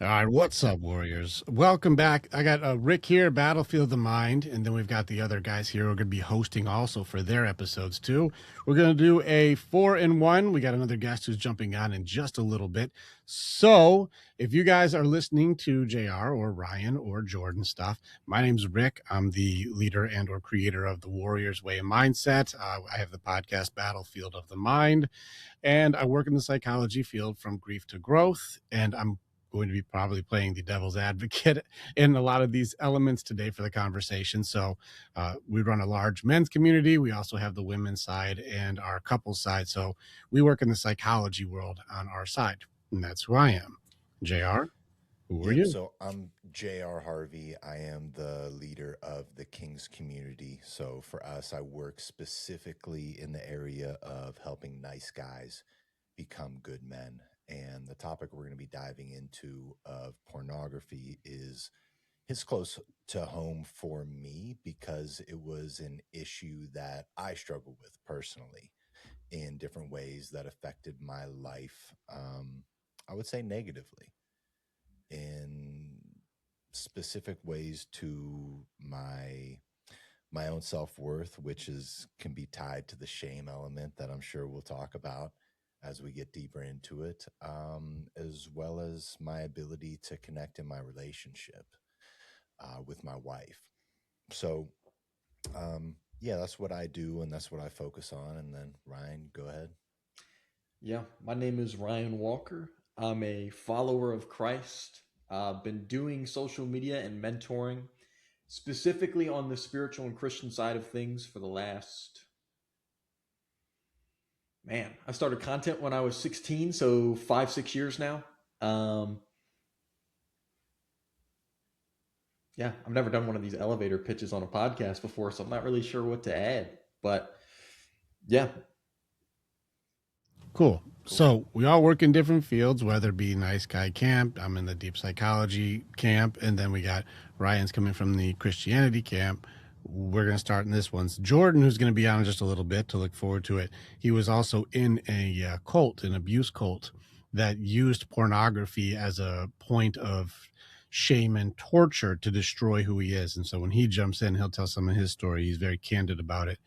All right, what's up, Warriors? Welcome back. I got Rick here, Battlefield of the Mind, and then we've got the other guys here who are going to be hosting also for their episodes too. We're going to do a 4-in-1. We got another guest who's jumping on in just a little bit. So if you guys are listening to JR or Ryan or Jordan stuff, my name's Rick. I'm the leader and or creator of the Warriors Way of Mindset. I have the podcast Battlefield of the Mind, and I work in the psychology field from grief to growth, and I'm going to be probably playing the devil's advocate in a lot of these elements today for the conversation. So we run a large men's community. We also have the women's side and our couples side. So we work in the psychology world on our side. And that's who I am. JR, who are Yep. you? So I'm J.R. Harvey. I am the leader of the King's community. So for us, I work specifically in the area of helping nice guys become good men. And the topic we're going to be diving into of pornography is hits close to home for me because it was an issue that I struggled with personally in different ways that affected my life. I would say negatively in specific ways to my own self-worth, which is can be tied to the shame element that I'm sure we'll talk about as we get deeper into it, as well as my ability to connect in my relationship with my wife. So yeah, that's what I do and that's what I focus on. And then Ryan, go ahead. Yeah, my name is Ryan Walker. I'm a follower of Christ. I've been doing social media and mentoring specifically on the spiritual and Christian side of things for the last, man, I started content when I was 16, so 5, 6 years now. Um, yeah, I've never done one of these elevator pitches on a podcast before, so I'm not really sure what to add. But yeah, Cool. cool. So we all work in different fields, whether it be nice guy camp. I'm in the deep psychology camp, and then we got Ryan's coming from the Christianity camp. We're going to start in this one. Jordan, who's going to be on in just a little bit to look forward to it. He was also in a cult, an abuse cult that used pornography as a point of shame and torture to destroy who he is. And so when he jumps in, he'll tell some of his story. He's very candid about it.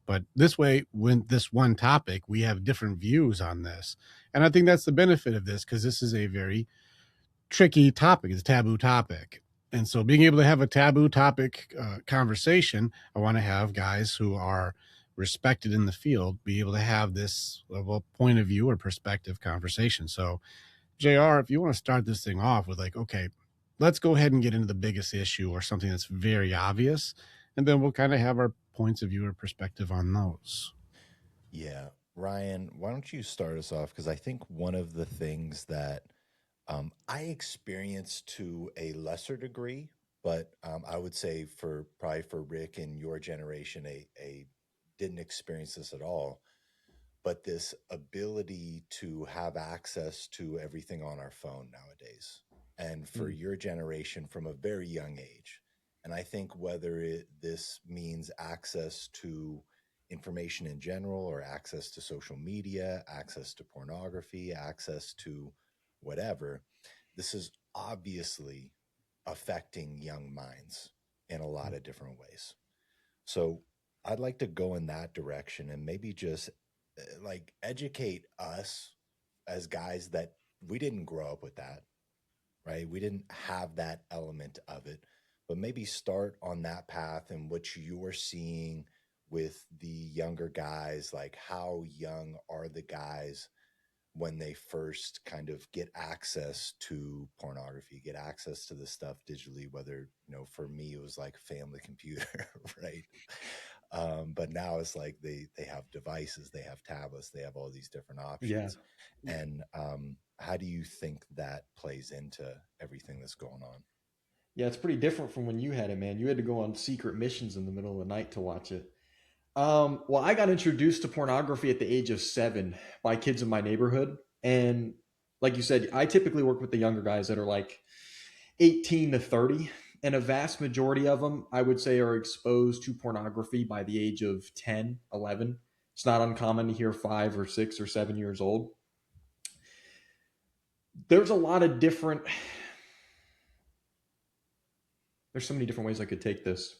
But this way, when this one topic, we have different views on this. And I think that's the benefit of this because this is a very tricky topic. It's a taboo topic. And so being able to have a taboo topic conversation, I want to have guys who are respected in the field be able to have this level point of view or perspective conversation. So, JR, if you want to start this thing off with like, okay, let's go ahead and get into the biggest issue or something that's very obvious. And then we'll kind of have our points of view or perspective on those. Yeah. Ryan, why don't you start us off? Because I think one of the things that I experienced to a lesser degree, but I would say for probably for Rick and your generation, a didn't experience this at all, but this ability to have access to everything on our phone nowadays, and for Mm. your generation from a very young age. And I think whether this means access to information in general or access to social media, access to pornography, access to whatever, this is obviously affecting young minds in a lot of different ways. So I'd like to go in that direction and maybe just like educate us as guys that we didn't grow up with that, right? We didn't have that element of it, but maybe start on that path and what you're seeing with the younger guys. Like, how young are the guys when they first kind of get access to pornography, get access to this stuff digitally, whether, for me, it was like family computer, right? But now it's like they have devices, they have tablets, they have all these different Yeah. options. And how do you think that plays into everything that's going on? Yeah, it's pretty different from when you had it, man. You had to go on secret missions in the middle of the night to watch it. Well, I got introduced to pornography at the age of 7 by kids in my neighborhood. And like you said, I typically work with the younger guys that are like 18 to 30. And a vast majority of them, I would say, are exposed to pornography by the age of 10, 11. It's not uncommon to hear 5 or 6 or 7 years old. There's a lot of different There's so many different ways I could take this.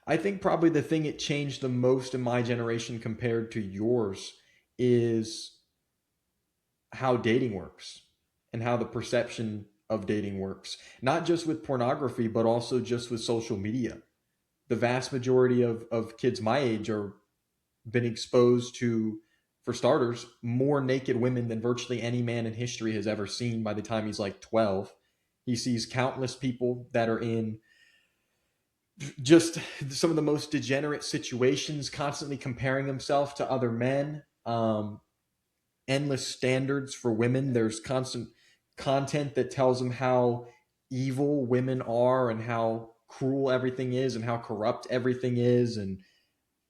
I think probably the thing it changed the most in my generation compared to yours is how dating works and how the perception of dating works. Not just with pornography, but also just with social media. The vast majority of kids my age are been exposed to, for starters, more naked women than virtually any man in history has ever seen by the time he's like 12. He sees countless people that are in just some of the most degenerate situations, constantly comparing himself to other men, endless standards for women. There's constant content that tells him how evil women are and how cruel everything is and how corrupt everything is. And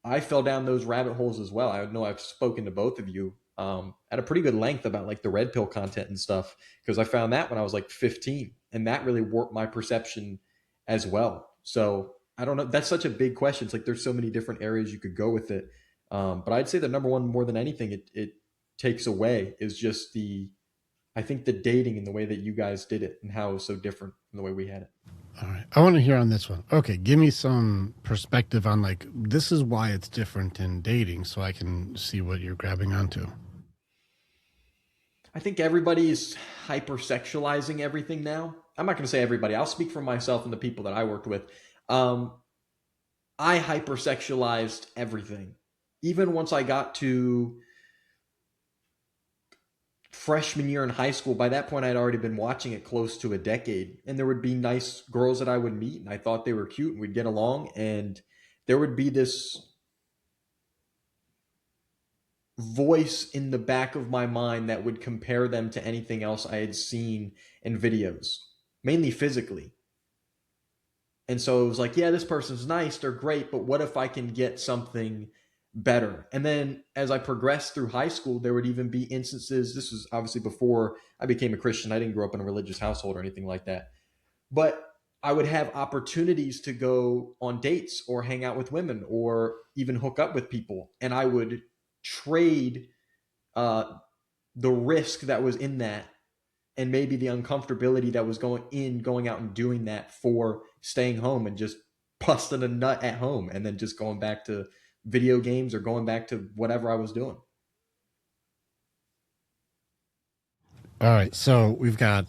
I fell down those rabbit holes as well. I know I've spoken to both of you at a pretty good length about like the red pill content and stuff because I found that when I was like 15, and that really warped my perception as well. So I don't know. That's such a big question. It's like there's so many different areas you could go with it. But I'd say the number one, more than anything, it takes away is just I think the dating and the way that you guys did it and how it was so different from the way we had it. All right. I want to hear on this one. Okay, give me some perspective on like this is why it's different in dating so I can see what you're grabbing onto. I think everybody's hypersexualizing everything now. I'm not going to say everybody. I'll speak for myself and the people that I worked with. Um, I hypersexualized everything. Even once I got to freshman year in high school, by that point I'd already been watching it close to a decade. And there would be nice girls that I would meet, and I thought they were cute, and we'd get along. And there would be this voice in the back of my mind that would compare them to anything else I had seen in videos, mainly physically. And so it was like, yeah, this person's nice, they're great, but what if I can get something better? And then as I progressed through high school, there would even be instances. This was obviously before I became a Christian. I didn't grow up in a religious household or anything like that. But I would have opportunities to go on dates or hang out with women or even hook up with people. And I would trade uh, the risk that was in that and maybe the uncomfortability that was going out and doing that for staying home and just busting a nut at home and then just going back to video games or going back to whatever I was doing. All right, so we've got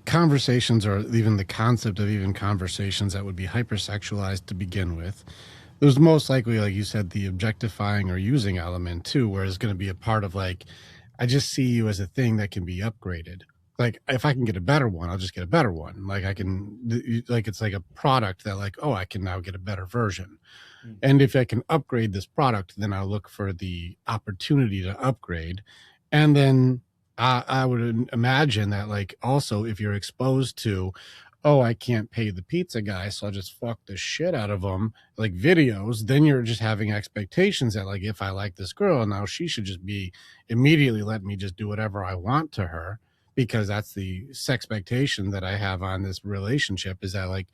conversations, or even the concept of even conversations that would be hypersexualized to begin with. There's most likely, like you said, the objectifying or using element too, where it's going to be a part of like, I just see you as a thing that can be upgraded. Like if I can get a better one, I'll just get a better one. Like I can, like it's like a product that like, oh, I can now get a better version. Mm. And if I can upgrade this product, then I'll look for the opportunity to upgrade. And then I would imagine that, like, also if you're exposed to, oh, I can't pay the pizza guy, so I'll just fuck the shit out of them, like videos, then you're just having expectations that, like, if I like this girl, now she should just be immediately let me just do whatever I want to her because that's the expectation that I have on this relationship is that, like,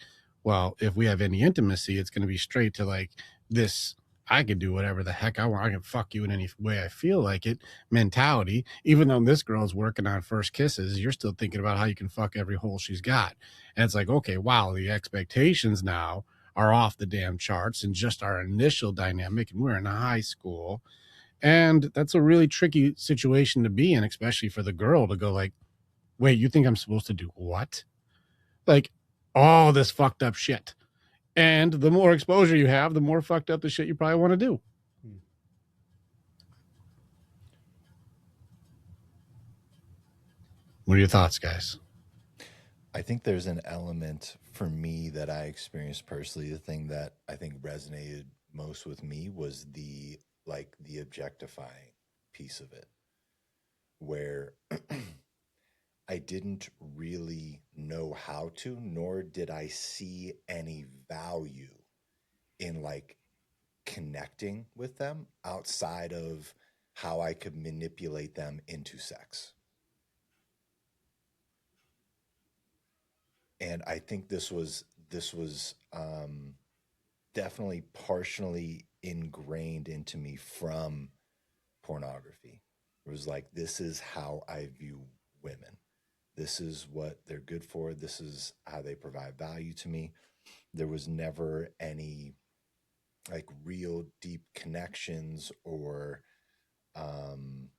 well, if we have any intimacy, it's going to be straight to like this. I can do whatever the heck I want. I can fuck you in any way I feel like it mentality. Even though this girl's working on first kisses, you're still thinking about how you can fuck every hole she's got. And it's like, okay, wow, the expectations now are off the damn charts and just our initial dynamic. And we're in high school. And that's a really tricky situation to be in, especially for the girl to go like, wait, you think I'm supposed to do what? Like all this fucked up shit. And the more exposure you have, the more fucked up the shit you probably want to do. What are your thoughts, guys? I think there's an element for me that I experienced personally. The thing that I think resonated most with me was the objectifying piece of it, where I didn't really know how to, nor did I see any value in like connecting with them outside of how I could manipulate them into sex. And I think this was definitely partially ingrained into me from pornography, It was like, this is how I view women. This is what they're good for. This is how they provide value to me. There was never any like real deep connections or um,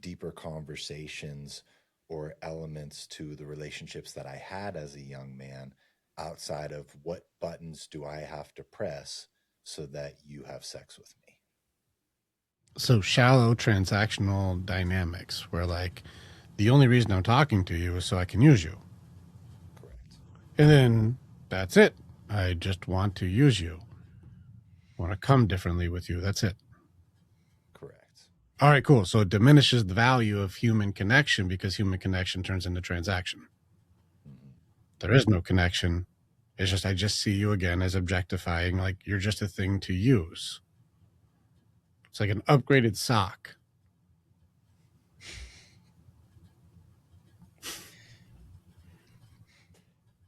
deeper conversations or elements to the relationships that I had as a young man outside of what buttons do I have to press so that you have sex with me. So shallow transactional dynamics where like the only reason I'm talking to you is so I can use you. Correct. And then that's it. I just want to use you. I want to come differently with you. That's it. Correct. All right, cool. So it diminishes the value of human connection because human connection turns into transaction. Mm-hmm. There is no connection. It's just I just see you again as objectifying, like you're just a thing to use. It's like an upgraded sock.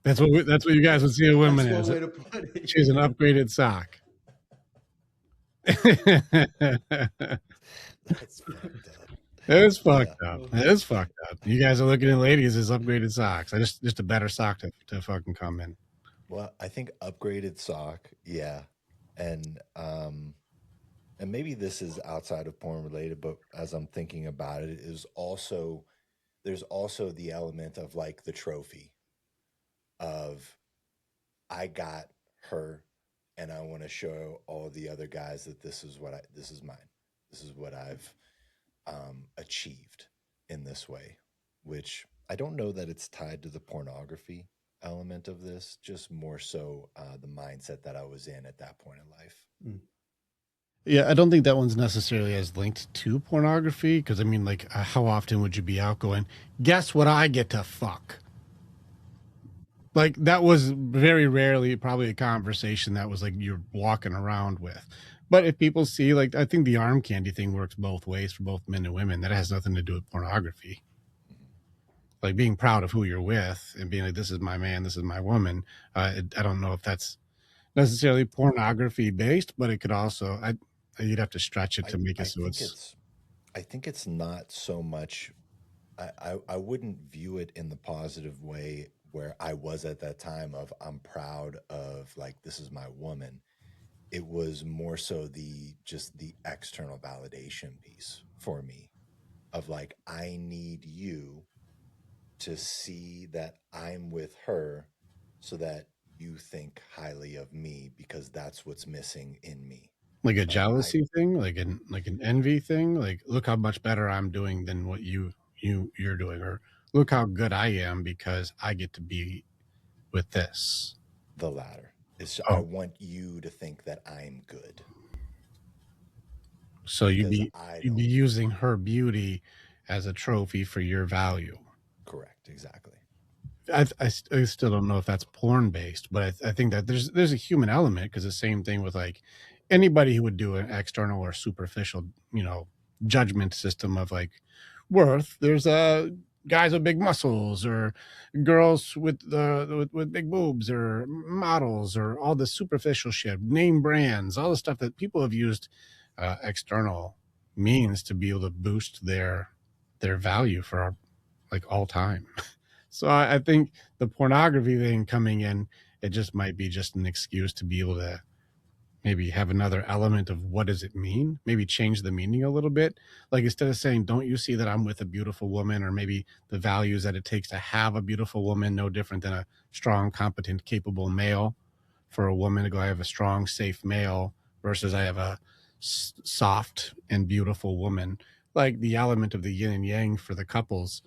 That's what you guys would see a woman That's one as. way to put it. She's an upgraded sock. That's fucked up. It is fucked Yeah. up. It is fucked up. You guys are looking at ladies as upgraded socks. I just a better sock to fucking come in. Well, I think upgraded sock, yeah. And and maybe this is outside of porn related, but as I'm thinking about it, is also there's also the element of like the trophy of I got her and I want to show all the other guys that this is mine. This is what I've achieved in this way, which I don't know that it's tied to the pornography element of this, just more so the mindset that I was in at that point in life. Mm. Yeah, I don't think that one's necessarily as linked to pornography because I mean, like, how often would you be out going, guess what I get to fuck? Like, that was very rarely probably a conversation that was like you're walking around with. But if people see, like, I think the arm candy thing works both ways for both men and women. That has nothing to do with pornography. Mm-hmm. Like being proud of who you're with and being like, this is my man, this is my woman. I don't know if that's necessarily pornography based, but it could also, you'd have to stretch it to make it I so think it's it's I think it's not so much I wouldn't view it in the positive way where I was at that time of I'm proud of like this is my woman. It was more so the just the external validation piece for me of like I need you to see that I'm with her so that you think highly of me because that's what's missing in me. like a Like I jealousy thing, like an envy thing. Like, look how much better I'm doing than what you're doing, or look how good I am because I get to be with this. the latter is I Oh, want you to think that I'm good so because I you'd be don't. using her beauty as a trophy for your value. Correct, exactly. I still don't know if that's porn based, but I think that there's a human element because the same thing with like anybody who would do an external or superficial, judgment system of like worth. There's guys with big muscles or girls with big boobs or models or all the superficial shit, name brands, all the stuff that people have used external means to be able to boost their value for our, like all time. So I think the pornography thing coming in, it just might be just an excuse to be able to maybe have another element of what does it mean? Maybe change the meaning a little bit. Like instead of saying, don't you see that I'm with a beautiful woman, or maybe the values that it takes to have a beautiful woman, no different than a strong, competent, capable male. For a woman to go, I have a strong, safe male versus I have a soft and beautiful woman. Like the element of the yin and yang for the couples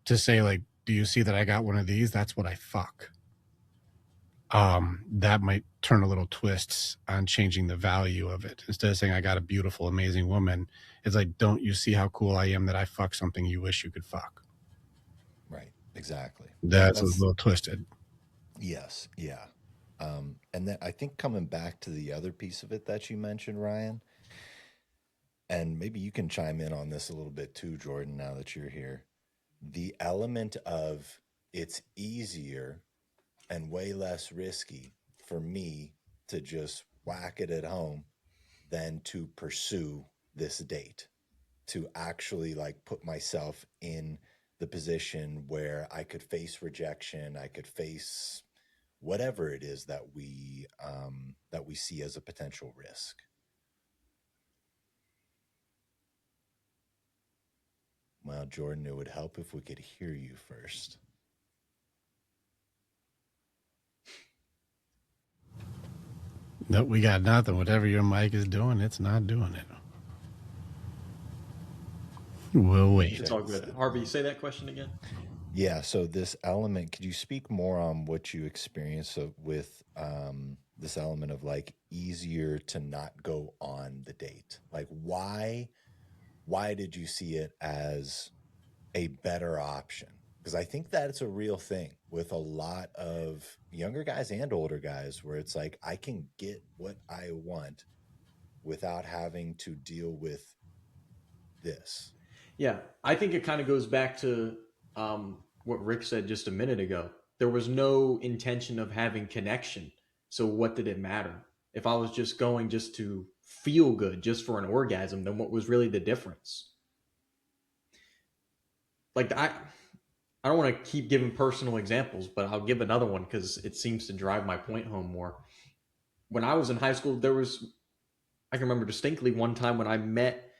to say like, do you see that I got one of these? That's what I fuck. That might turn a little twists on changing the value of it. Instead of saying I got a beautiful, amazing woman, it's like, don't you see how cool I am that I fuck something you wish you could fuck? Right, exactly. And That's a that's little twisted. yes, yeah. And then I think coming back to the other piece of it that you mentioned, Ryan, and maybe you can chime in on this a little bit too, Jordan, now that you're here. The element of it's easier and way less risky for me to just whack it at home than to pursue this date, to actually like put myself in the position where I could face rejection, I could face whatever it is that we see as a potential risk. Well, Jordan, it would help if we could hear you first. Nope, we got nothing. Whatever your mic is doing, it's not doing it. We'll wait. It's all good. Harvey, say that question again. Yeah, so this element, could you speak more on what you experience with this element of like easier to not go on the date? Like why did you see it as a better option? Because I think that it's a real thing with a lot of younger guys and older guys where it's like I can get what I want without having to deal with this. Yeah, I think it kind of goes back to what Rick said just a minute ago. There was no intention of having connection. So what did it matter? If I was just going just to feel good, just for an orgasm, then what was really the difference? Like I don't want to keep giving personal examples, but I'll give another one because it seems to drive my point home more. When I was in high school, I can remember distinctly one time when I met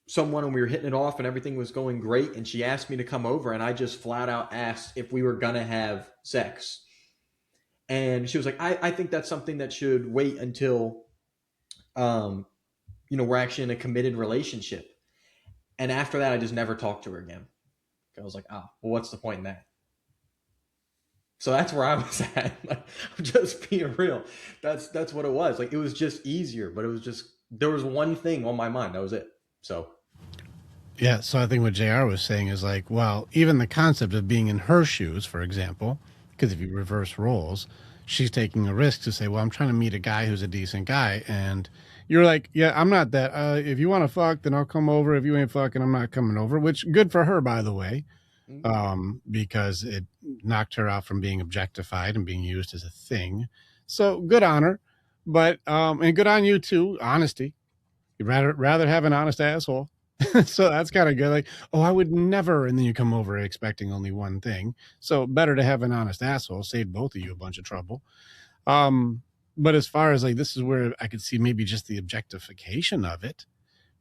someone and we were hitting it off and everything was going great, and she asked me to come over, and I just flat out asked if we were gonna have sex. And she was like, I think that's something that should wait until we're actually in a committed relationship. And after that I just never talked to her again. I was like, well, what's the point in that? So that's where I was at. Like, I'm just being real. That's what it was. Like, it was just easier, but it was just, there was one thing on my mind. That was it. So Yeah, so I think what JR was saying is like, well, even the concept of being in her shoes, for example, because if you reverse roles, she's taking a risk to say, well, I'm trying to meet a guy who's a decent guy. And you're like, yeah, I'm not that. If you want to fuck, then I'll come over. If you ain't fucking, I'm not coming over, which good for her, by the way, because it knocked her out from being objectified and being used as a thing. So good on her. But, and good on you too. Honesty. You'd rather have an honest asshole. So that's kind of good. Like, oh, I would never. And then you come over expecting only one thing. So better to have an honest asshole. Saved both of you a bunch of trouble. But as far as like, this is where I could see maybe just the objectification of it.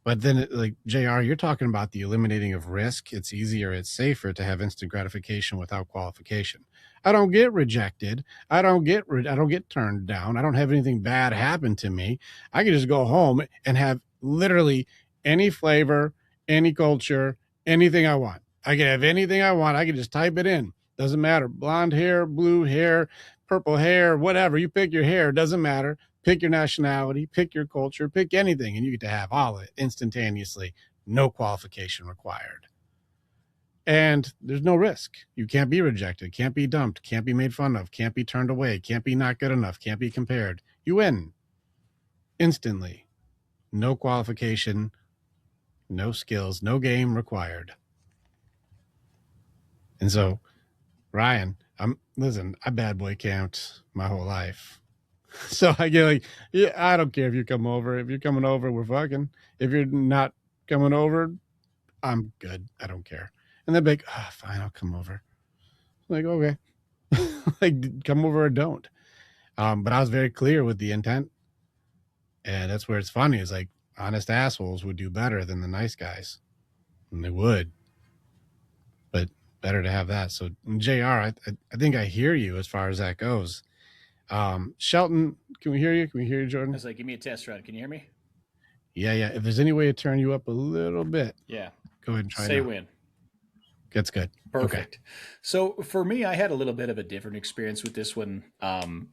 But then like JR, you're talking about the eliminating of risk. It's easier. It's safer to have instant gratification without qualification. I don't get rejected. I don't get turned down. I don't have anything bad happen to me. I can just go home and have literally any flavor, any culture, anything I want. I can have anything I want. I can just type it in. Doesn't matter. Blonde hair, blue hair, purple hair, whatever. You pick your hair. Doesn't matter. Pick your nationality, pick your culture, pick anything, and you get to have all of it instantaneously. No qualification required. And there's no risk. You can't be rejected, can't be dumped, can't be made fun of, can't be turned away, can't be not good enough, can't be compared. You win instantly. No qualification, no skills, no game required. And so, Ryan, I bad boy camped my whole life. So I get like, yeah, I don't care if you come over. If you're coming over, we're fucking. If you're not coming over, I'm good. I don't care. And they're like, fine, I'll come over. I'm like, okay. Like, come over or don't. But I was very clear with the intent. And that's where it's funny is like, honest assholes would do better than the nice guys. And they would. But better to have that. So, JR, I think I hear you as far as that goes. Shelton, can we hear you? Can we hear you, Jordan? I was like, give me a test run. Can you hear me? Yeah. If there's any way to turn you up a little bit, Yeah. go ahead and try. Say now. when. That's good. Perfect. Okay. So for me, I had a little bit of a different experience with this one.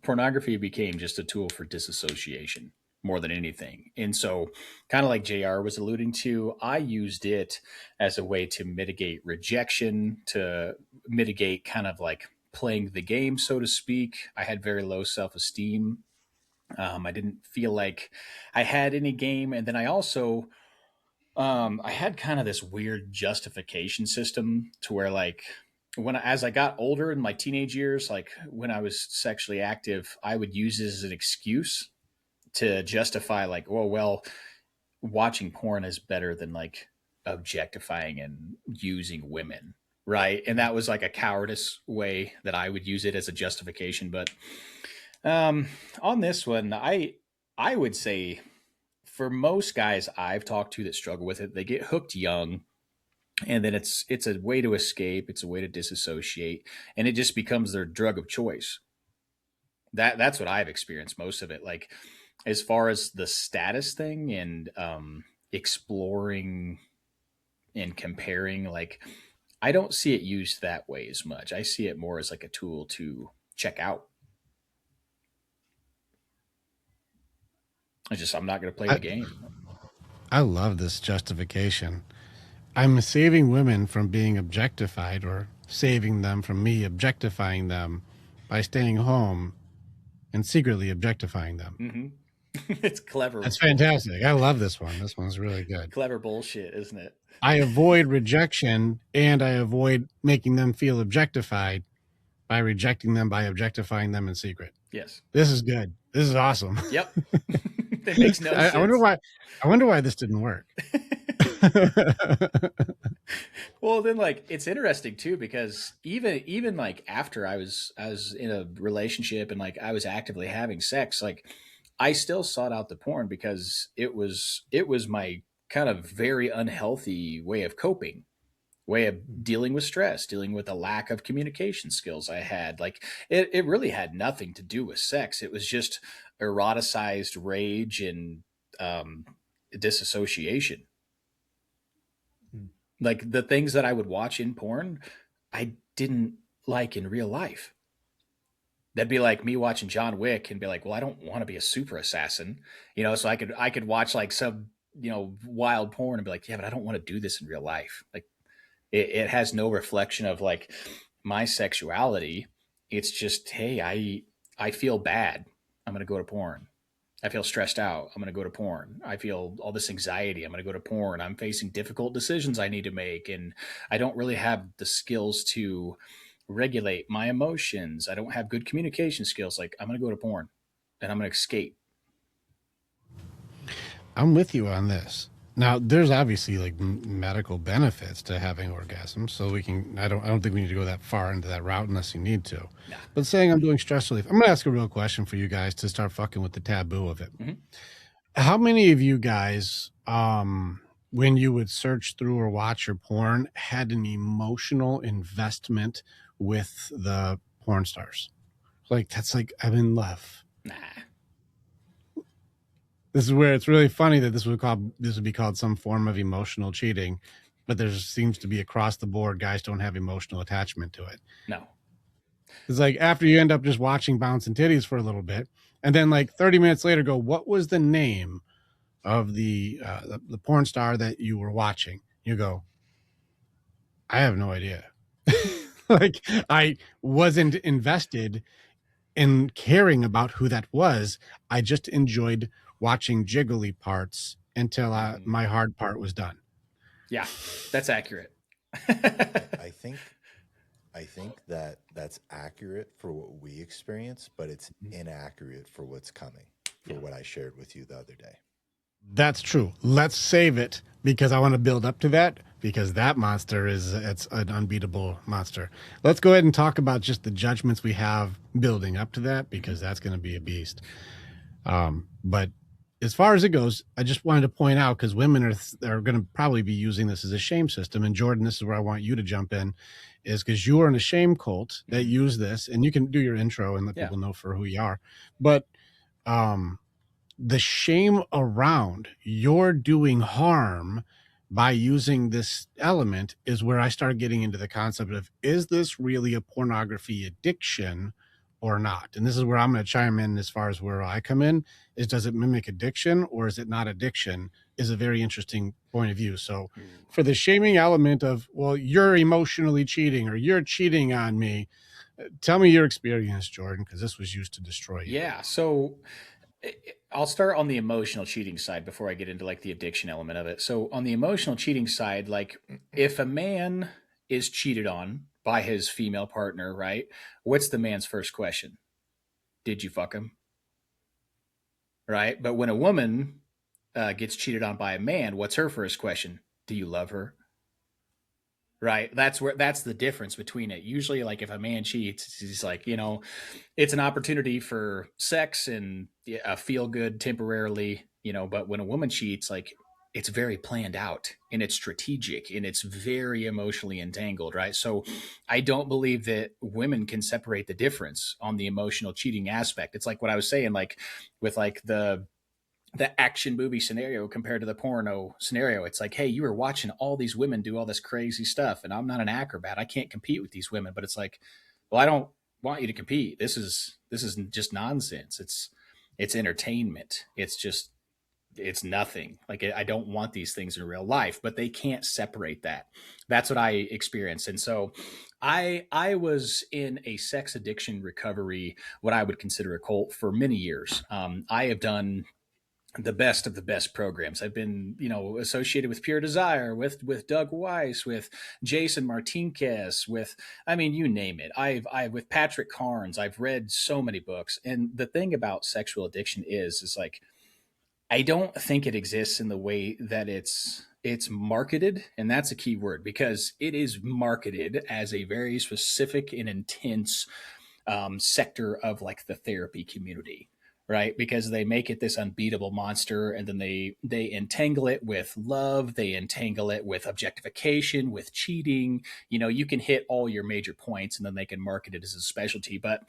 Pornography became just a tool for disassociation more than anything. And so kind of like JR was alluding to, I used it as a way to mitigate rejection, to mitigate kind of like playing the game, so to speak. I had very low self-esteem. I didn't feel like I had any game. And then I also, I had kind of this weird justification system to where like as I got older in my teenage years, like when I was sexually active, I would use it as an excuse to justify like, well, watching porn is better than like objectifying and using women, right? And that was like a cowardice way that I would use it as a justification. But um, on this one, I would say for most guys I've talked to that struggle with it, they get hooked young, and then it's a way to escape, it's a way to disassociate, and it just becomes their drug of choice. That's what I've experienced most of it. Like as far as the status thing and exploring and comparing, like I don't see it used that way as much. I see it more as like a tool to check out. I'm not going to play the I, game. I love this justification. I'm saving women from being objectified or saving them from me objectifying them by staying home and secretly objectifying them. Mm-hmm. It's clever. That's fantastic. I love this one. This one's really good. Clever bullshit, isn't it? I avoid rejection and I avoid making them feel objectified by rejecting them by objectifying them in secret. Yes. This is good. This is awesome. Yep. That makes no sense. I wonder why this didn't work. Well, then like it's interesting too because even like after I was in a relationship and like I was actively having sex, like I still sought out the porn because it was my kind of very unhealthy way of coping, way of dealing with stress, dealing with the lack of communication skills I had. Like it really had nothing to do with sex. It was just eroticized rage and um, disassociation. Like the things that I would watch in porn, I didn't like in real life. That'd be like me watching John Wick and be like, well, I don't want to be a super assassin, so I could watch like some, wild porn and be like, yeah, but I don't want to do this in real life. Like it has no reflection of like my sexuality. It's just, hey, I feel bad. I'm going to go to porn. I feel stressed out. I'm going to go to porn. I feel all this anxiety. I'm going to go to porn. I'm facing difficult decisions I need to make. And I don't really have the skills to regulate my emotions. I don't have good communication skills. Like, I'm going to go to porn and I'm going to escape. I'm with you on this. Now, there's obviously like medical benefits to having orgasms, so we can. I don't think we need to go that far into that route unless you need to. Nah. But saying I'm doing stress relief, I'm gonna ask a real question for you guys to start fucking with the taboo of it. Mm-hmm. How many of you guys, when you would search through or watch your porn, had an emotional investment with the porn stars? Like that's like I'm in love. Nah. This is where it's really funny that this would be called some form of emotional cheating, but there seems to be across the board guys don't have emotional attachment to it. No. It's like after you end up just watching bouncing titties for a little bit, and then like 30 minutes later go, what was the name of the porn star that you were watching? You go, I have no idea. Like I wasn't invested in caring about who that was. I just enjoyed watching jiggly parts until my hard part was done. Yeah, that's accurate. I think that that's accurate for what we experience, but it's inaccurate for what's coming, for what I shared with you the other day. That's true. Let's save it because I want to build up to that because that monster it's an unbeatable monster. Let's go ahead and talk about just the judgments we have building up to that because that's going to be a beast. But as far as it goes, I just wanted to point out because women are going to probably be using this as a shame system. And Jordan, this is where I want you to jump in, is because you are in a shame cult that use this, and you can do your intro and let people know for who you are. But the shame around you're doing harm by using this element is where I start getting into the concept of, is this really a pornography addiction or not? And this is where I'm going to chime in as far as where I come in is, does it mimic addiction or is it not addiction, is a very interesting point of view. So for the shaming element of, well, you're emotionally cheating or you're cheating on me, tell me your experience, Jordan, because this was used to destroy you. Yeah. So I'll start on the emotional cheating side before I get into like the addiction element of it. So on the emotional cheating side, like if a man is cheated on by his female partner, right? What's the man's first question? Did you fuck him? Right? But when a woman gets cheated on by a man, what's her first question? Do you love her? Right. That's the difference between it. Usually, like if a man cheats, he's like, it's an opportunity for sex and feel good temporarily, but when a woman cheats, like it's very planned out and it's strategic and it's very emotionally entangled, right? So I don't believe that women can separate the difference on the emotional cheating aspect. It's like what I was saying, like with like the action movie scenario compared to the porno scenario. It's like, hey, you were watching all these women do all this crazy stuff, and I'm not an acrobat. I can't compete with these women. But it's like, well, I don't want you to compete. This is just nonsense. It's entertainment. It's nothing. Like I don't want these things in real life, but they can't separate that. That's what I experienced. And so I was in a sex addiction recovery, what I would consider a cult, for many years. I have done the best of the best programs. I've been, associated with Pure Desire, with Doug Weiss, with Jason Martinez, with, I mean, you name it. I've with Patrick Carnes. I've read so many books. And the thing about sexual addiction is like, I don't think it exists in the way that it's marketed, and that's a key word, because it is marketed as a very specific and intense sector of like the therapy community, right? Because they make it this unbeatable monster, and then they entangle it with love, they entangle it with objectification, with cheating. You can hit all your major points, and then they can market it as a specialty. But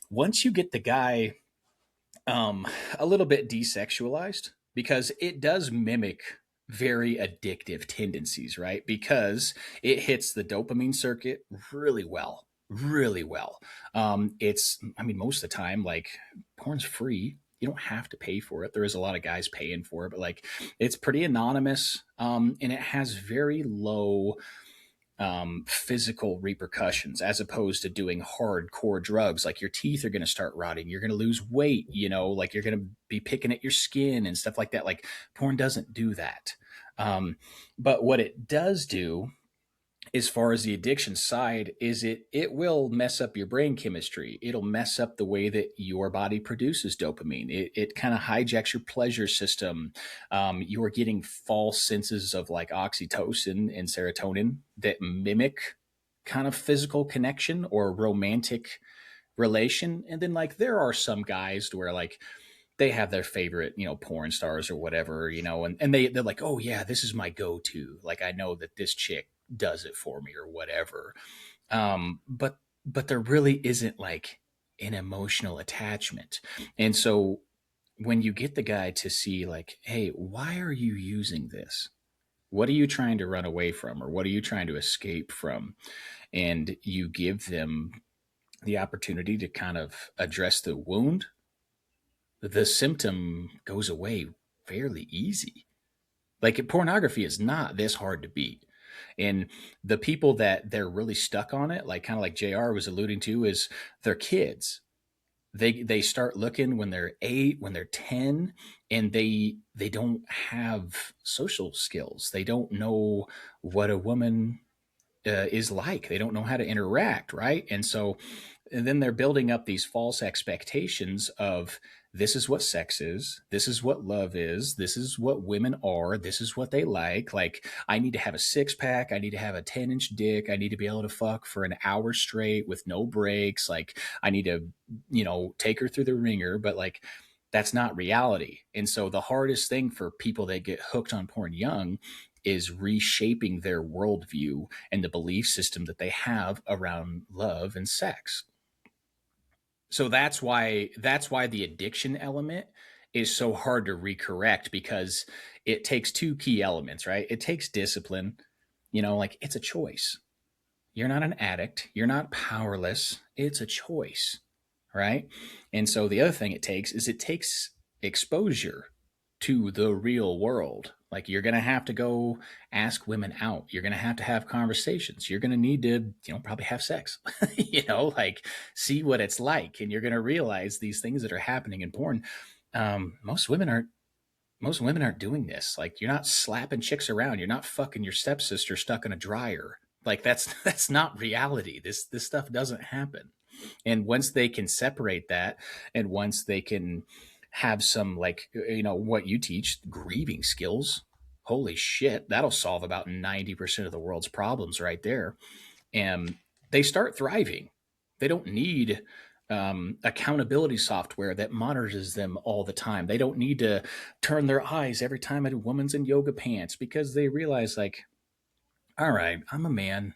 once you get the guy a little bit desexualized, because it does mimic very addictive tendencies, right? Because it hits the dopamine circuit really well, really well. I mean, most of the time, like porn's free. You don't have to pay for it. There is a lot of guys paying for it, but like it's pretty anonymous, and it has very low physical repercussions, as opposed to doing hardcore drugs. Like your teeth are going to start rotting, you're going to lose weight, like you're going to be picking at your skin and stuff like that. Like porn doesn't do that. But what it does do, as far as the addiction side, is it will mess up your brain chemistry. It'll mess up the way that your body produces dopamine. It kind of hijacks your pleasure system. You are getting false senses of like oxytocin and serotonin that mimic kind of physical connection or romantic relation. And then like there are some guys where like they have their favorite, porn stars or whatever, and they're like, oh yeah, this is my go-to. Like I know that this chick does it for me or whatever. But there really isn't like an emotional attachment. And so when you get the guy to see like, hey, why are you using this? What are you trying to run away from, or what are you trying to escape from? And you give them the opportunity to kind of address the wound, the symptom goes away fairly easy. Like pornography is not this hard to beat. And the people that they're really stuck on it, like kind of like JR was alluding to, is their kids. They start looking when they're 8, when they're 10, and they don't have social skills. They don't know what a woman is like. They don't know how to interact, right? And then they're building up these false expectations of, this is what sex is, this is what love is, this is what women are, this is what they like. Like I need to have a 6-pack, I need to have a 10-inch dick, I need to be able to fuck for an hour straight with no breaks. Like I need to, take her through the ringer, but like that's not reality. And so the hardest thing for people that get hooked on porn young is reshaping their worldview and the belief system that they have around love and sex. So that's why the addiction element is so hard to recorrect, because it takes two key elements, right? It takes discipline, like it's a choice. You're not an addict, you're not powerless, it's a choice, right? And so the other thing it takes exposure to the real world. Like you're going to have to go ask women out. You're going to have conversations. You're going to need to, probably have sex, like see what it's like. And you're going to realize these things that are happening in porn. Most women aren't doing this. Like you're not slapping chicks around. You're not fucking your stepsister stuck in a dryer. Like that's not reality. This stuff doesn't happen. And once they can separate that, and once they can have some, like, what you teach, grieving skills. Holy shit, that'll solve about 90% of the world's problems right there. And they start thriving. They don't need accountability software that monitors them all the time. They don't need to turn their eyes every time a woman's in yoga pants, because they realize, like, all right, I'm a man.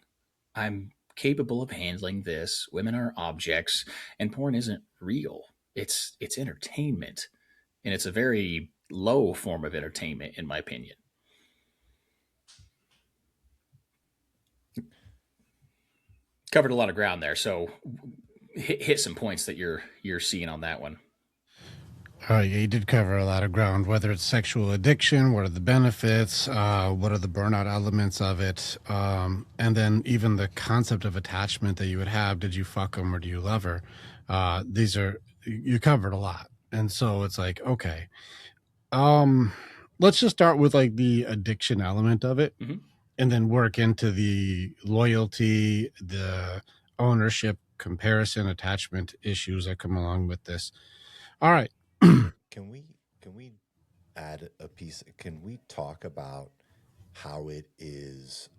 I'm capable of handling this. Women are objects, and porn isn't real. It's entertainment, and it's a very low form of entertainment, in my opinion. Covered a lot of ground there, so hit some points that you're seeing on that one. Yeah, you did cover a lot of ground, whether it's sexual addiction, what are the benefits, what are the burnout elements of it, and then even the concept of attachment that you would have. Did you fuck them or do you love her? You covered a lot. And so it's like, okay, let's just start with like the addiction element of it, and then work into the loyalty, the ownership, comparison, attachment issues that come along with this. All right. Can we add a piece? Can we talk about how it is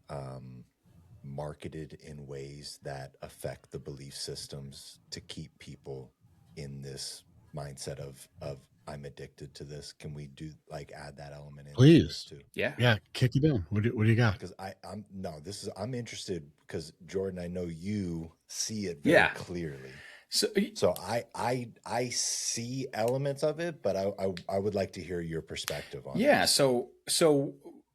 marketed in ways that affect the belief systems to keep people in this mindset of I'm addicted to this? Can we do like add that element in? Please. Too? Yeah, kick it in. What do you got? Because I'm interested because Jordan, I know you see it very clearly. So I see elements of it, but I would like to hear your perspective on it. Yeah. So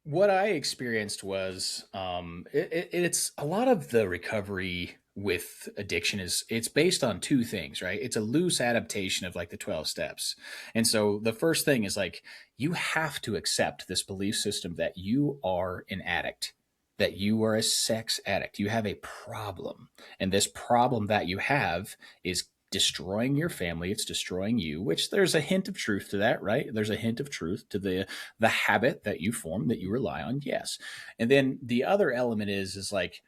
what I experienced was it's a lot of the recovery with addiction it's based on two things, right? It's a loose adaptation of like the 12 steps. And so the first thing is like, you have to accept this belief system that you are an addict, that you are a sex addict. You have a problem. And this problem that you have is destroying your family. It's destroying you, which there's a hint of truth to that, right? There's a hint of truth to the habit that you form, that you rely on. Yes. And then the other element is like,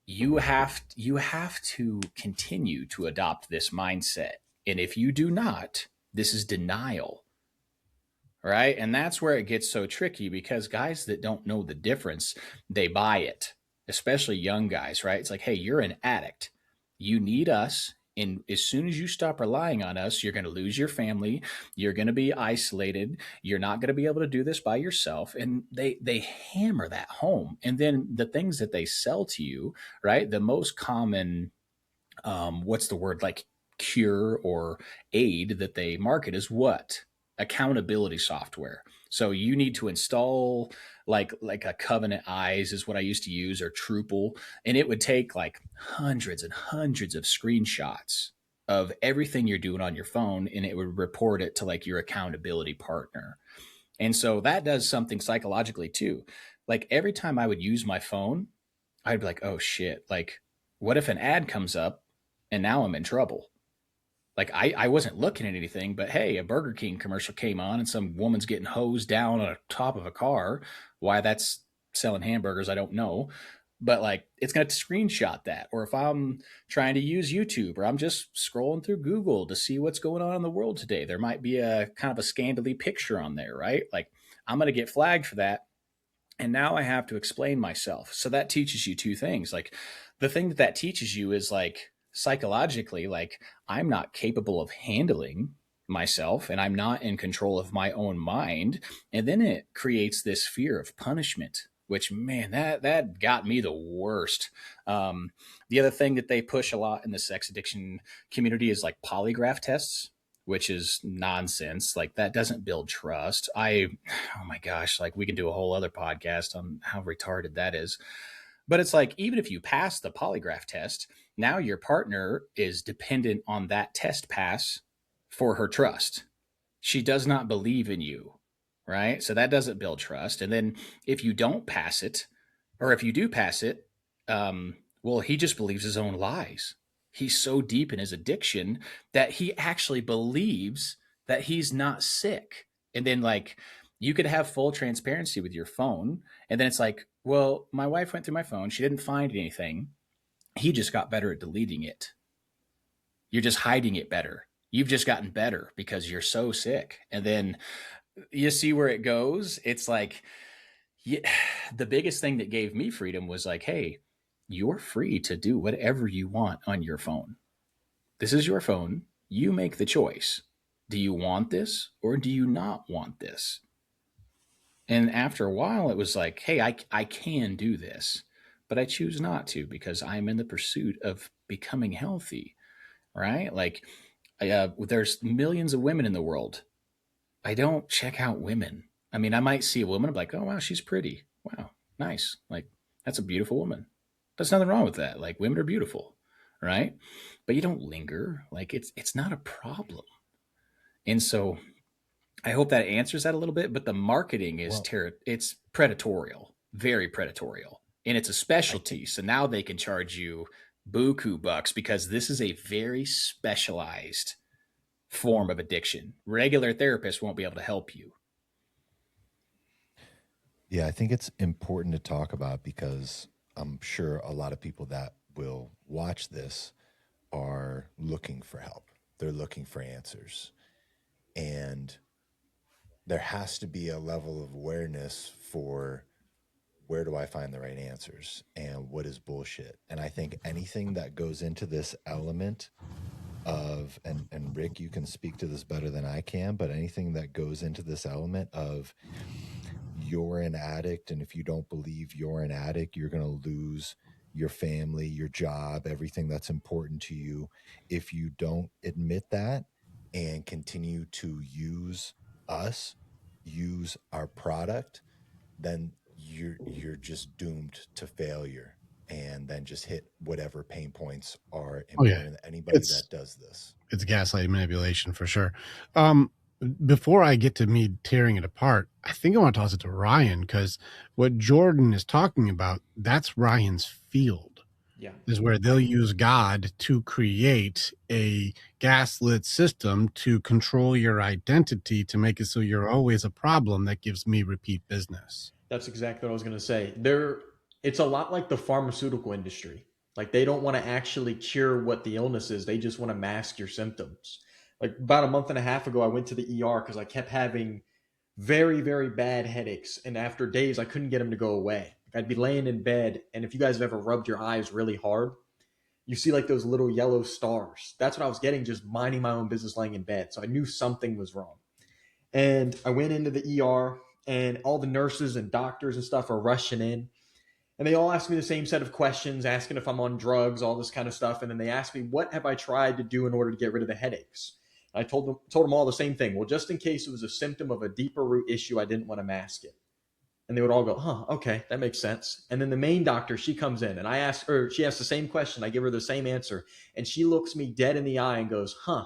you have to continue to adopt this mindset. And if you do not, this is denial. Right? And that's where it gets so tricky, because guys that don't know the difference, they buy it, especially young guys, right? It's like, hey, you're an addict. You need us. And as soon as you stop relying on us, you're going to lose your family. You're going to be isolated. You're not going to be able to do this by yourself. And they hammer that home. And then the things that they sell to you, right? The most common, what's the word, like cure or aid that they market is what? Accountability software. So you need to install like a Covenant Eyes is what I used to use, or Truple, and it would take like hundreds and hundreds of screenshots of everything you're doing on your phone, and it would report it to like your accountability partner. And so that does something psychologically too. Like every time I would use my phone, I'd be like, oh shit, like what if an ad comes up and now I'm in trouble? Like I wasn't looking at anything, but hey, a Burger King commercial came on and some woman's getting hosed down on the top of a car. Why that's selling hamburgers, I don't know. But like it's going to screenshot that. Or if I'm trying to use YouTube, or I'm just scrolling through Google to see what's going on in the world today, there might be a kind of a scandally picture on there, right? Like I'm going to get flagged for that. And now I have to explain myself. So that teaches you two things. Like the thing that teaches you is like psychologically, like I'm not capable of handling myself, and I'm not in control of my own mind. And then it creates this fear of punishment, which, man, that got me the worst. The other thing that they push a lot in the sex addiction community is like polygraph tests, which is nonsense. Like that doesn't build trust. Oh my gosh, like we can do a whole other podcast on how retarded that is. But it's like, even if you pass the polygraph test, now your partner is dependent on that test pass for her trust. She does not believe in you, right? So that doesn't build trust. And then if you don't pass it, or if you do pass it, well, he just believes his own lies. He's so deep in his addiction that he actually believes that he's not sick. And then like you could have full transparency with your phone. And then it's like, well, my wife went through my phone. She didn't find anything. He just got better at deleting it. You're just hiding it better. You've just gotten better because you're so sick. And then you see where it goes. It's like, yeah, the biggest thing that gave me freedom was like, hey, you're free to do whatever you want on your phone. This is your phone. You make the choice. Do you want this or do you not want this? And after a while, it was like, hey, I can do this, but I choose not to because I'm in the pursuit of becoming healthy, right? Like, there's millions of women in the world. I don't check out women. I mean, I might see a woman, I'm like, oh, wow, she's pretty. Wow, nice. Like, that's a beautiful woman. There's nothing wrong with that. Like, women are beautiful, right? But you don't linger. Like, it's not a problem. And so I hope that answers that a little bit. But the marketing is Well, it's predatorial, very predatorial, and it's a I think, specialty. So now they can charge you buku bucks because this is a very specialized form of addiction. Regular therapists won't be able to help you. yeah, I think it's important to talk about because I'm sure a lot of people that will watch this are looking for help. They're looking for answers. And there has to be a level of awareness for where do I find the right answers and what is bullshit. And I think anything that goes into this element of, and Rick, you can speak to this better than I can, but anything that goes into this element of you're an addict, and if you don't believe you're an addict, you're going to lose your family, your job, everything that's important to you. If you don't admit that and continue to use us, use our product, then you're just doomed to failure, and then just hit whatever pain points are Oh yeah, important to anybody it's that does this. it's gaslight manipulation for sure. Um, Before I get to me tearing it apart, I think I want to toss it to Ryan because what Jordan is talking about, that's Ryan's field, Yeah. is where they'll use God to create a gaslit system to control your identity to make it so you're always a problem that gives me repeat business. That's exactly what I was going to say. It's a lot like the pharmaceutical industry. Like they don't want to actually cure what the illness is. They just want to mask your symptoms. Like about a month and a half ago, I went to the ER because I kept having very, very bad headaches. And after days, I couldn't get them to go away. Like I'd be laying in bed. And if you guys have ever rubbed your eyes really hard, you see like those little yellow stars. That's what I was getting just minding my own business laying in bed. So I knew something was wrong. And I went into the ER, and all the nurses and doctors and stuff are rushing in. And they all ask me the same set of questions, asking if I'm on drugs, all this kind of stuff. And then they ask me, what have I tried to do in order to get rid of the headaches? And I told them all the same thing. Well, just in case it was a symptom of a deeper root issue, I didn't want to mask it. And they would all go, huh, okay, that makes sense. And then the main doctor, she comes in and she asks the same question. I give her the same answer. And she looks me dead in the eye and goes, huh,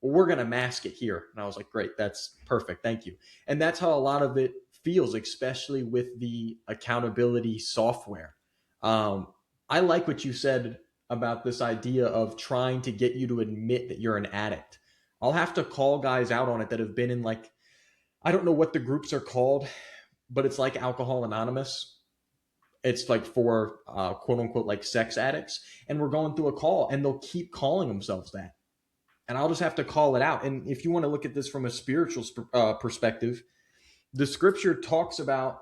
well, we're going to mask it here. And I was like, great, that's perfect. Thank you. And that's how a lot of it feels, especially with the accountability software. Um, I like what you said about this idea of trying to get you to admit that you're an addict. I'll have to call guys out on it that have been in like, I don't know what the groups are called, but it's like Alcohol Anonymous. It's like for quote unquote like sex addicts. And we're going through a call and they'll keep calling themselves that. And I'll just have to call it out. And if you want to look at this from a spiritual perspective, the scripture talks about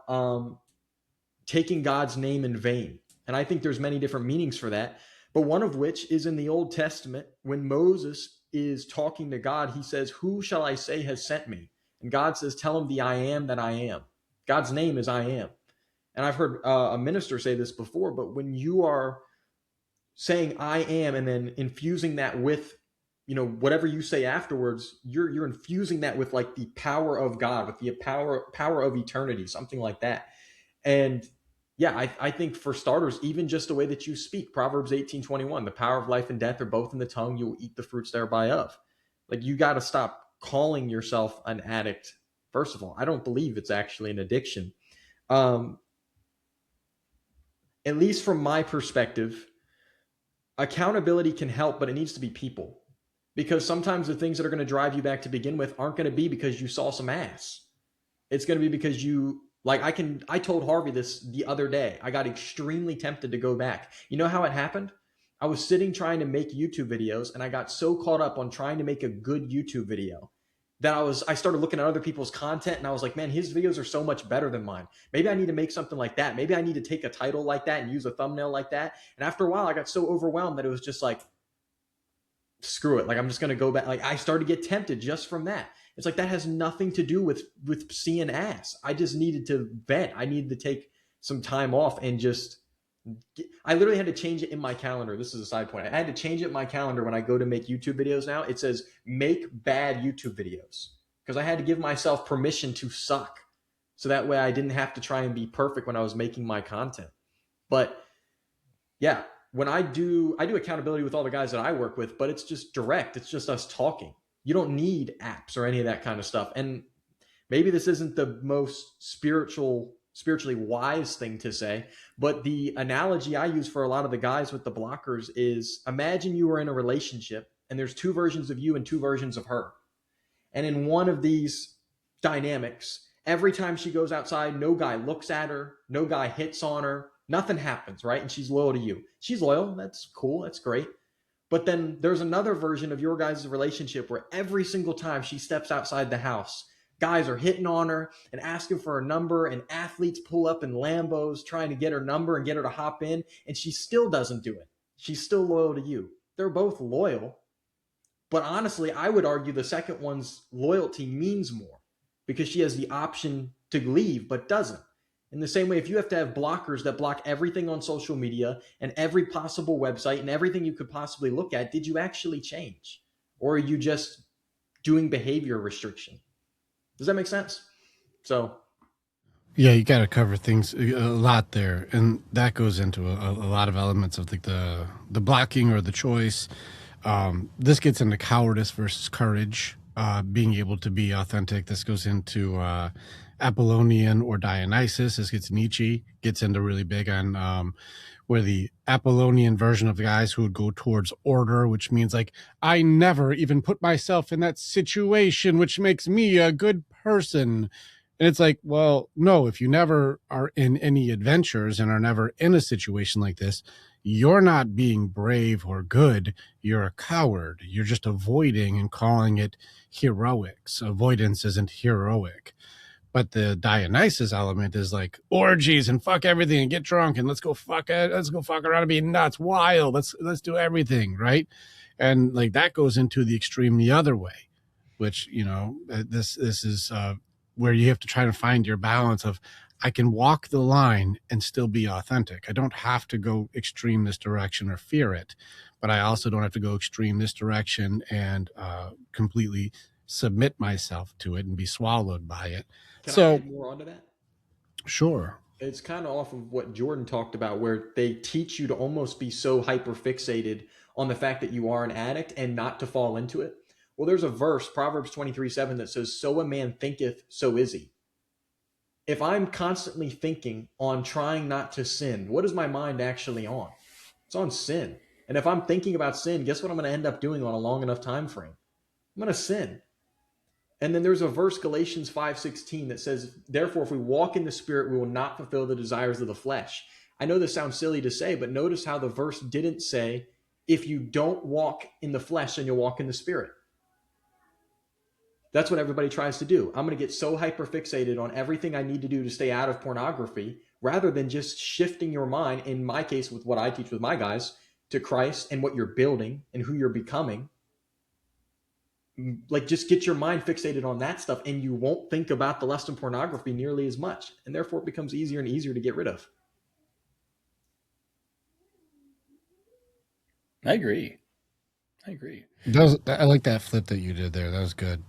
taking God's name in vain. And I think there's many different meanings for that. But one of which is in the Old Testament when Moses is talking to God, he says, who shall I say has sent me? And God says, tell him the I am that I am. God's name is I am. And I've heard a minister say this before, but when you are saying I am and then infusing that with, whatever you say afterwards, you're infusing that with like the power of God, with the power of eternity, something like that. And yeah, I think for starters, even just the way that you speak, Proverbs 18:21, the power of life and death are both in the tongue, you will eat the fruits thereby of. Like you got to stop calling yourself an addict. First of all, I don't believe it's actually an addiction. Um, at least from my perspective, accountability can help, but it needs to be people. Because sometimes the things that are going to drive you back to begin with aren't going to be because you saw some ass. It's going to be because I told Harvey this the other day. I got extremely tempted to go back. You know how it happened? I was sitting trying to make YouTube videos, and I got so caught up on trying to make a good YouTube video that I started looking at other people's content, and I was like, man, his videos are so much better than mine. Maybe I need to make something like that. Maybe I need to take a title like that and use a thumbnail like that. And after a while, I got so overwhelmed that it was just like, screw it. Like, I'm just going to go back. Like, I started to get tempted just from that. It's like, that has nothing to do with seeing ass. I just needed to vent. I needed to take some time off and just, I literally had to change it in my calendar. This is a side point. I had to change it in my calendar when I go to make YouTube videos now. It says make bad YouTube videos, because I had to give myself permission to suck. So that way I didn't have to try and be perfect when I was making my content. But yeah, when I do accountability with all the guys that I work with, but it's just direct. It's just us talking. You don't need apps or any of that kind of stuff. And maybe this isn't the most spiritually wise thing to say, but the analogy I use for a lot of the guys with the blockers is, imagine you were in a relationship and there's two versions of you and two versions of her. And in one of these dynamics, every time she goes outside, no guy looks at her, no guy hits on her, nothing happens, right? And she's loyal to you. She's loyal. That's cool. That's great. But then there's another version of your guys' relationship where every single time she steps outside the house, guys are hitting on her and asking for her number, and athletes pull up in Lambos trying to get her number and get her to hop in, and she still doesn't do it. She's still loyal to you. They're both loyal, but honestly, I would argue the second one's loyalty means more because she has the option to leave but doesn't. In the same way, if you have to have blockers that block everything on social media and every possible website and everything you could possibly look at, did you actually change? Or are you just doing behavior restriction? Does that make sense? So, yeah, you got to cover things a lot there, and that goes into a lot of elements of the blocking or the choice. This gets into cowardice versus courage, being able to be authentic. This goes into Apollonian or Dionysus. This gets Nietzsche, gets into really big on where the Apollonian version of the guys who would go towards order, which means like, I never even put myself in that situation, which makes me a good person. And it's like, well, no, if you never are in any adventures and are never in a situation like this, you're not being brave or good. You're a coward. You're just avoiding and calling it heroics. Avoidance isn't heroic. But the Dionysus element is like orgies and fuck everything and get drunk and let's go fuck around and be nuts, wild. Let's do everything, right? And like that goes into the extreme the other way, which, you know, this is where you have to try to find your balance of, I can walk the line and still be authentic. I don't have to go extreme this direction or fear it, but I also don't have to go extreme this direction and completely submit myself to it and be swallowed by it. can So I add more onto that? sure. It's kind of off of what Jordan talked about, where they teach you to almost be so hyper fixated on the fact that you are an addict and not to fall into it. Well, there's a verse, Proverbs 23:7, that says, so a man thinketh, so is he. If I'm constantly thinking on trying not to sin, what is my mind actually on? It's on sin. And if I'm thinking about sin, guess what I'm going to end up doing on a long enough time frame? I'm going to sin. And then there's a verse, Galatians 5:16, that says, therefore, if we walk in the Spirit, we will not fulfill the desires of the flesh. I know this sounds silly to say, but notice how the verse didn't say, if you don't walk in the flesh, then you'll walk in the Spirit. That's what everybody tries to do. I'm going to get so hyper fixated on everything I need to do to stay out of pornography, rather than just shifting your mind, in my case, with what I teach with my guys, to Christ and what you're building and who you're becoming. Like, just get your mind fixated on that stuff and you won't think about the lust and pornography nearly as much. And therefore it becomes easier and easier to get rid of. I agree. I like that flip that you did there. That was good.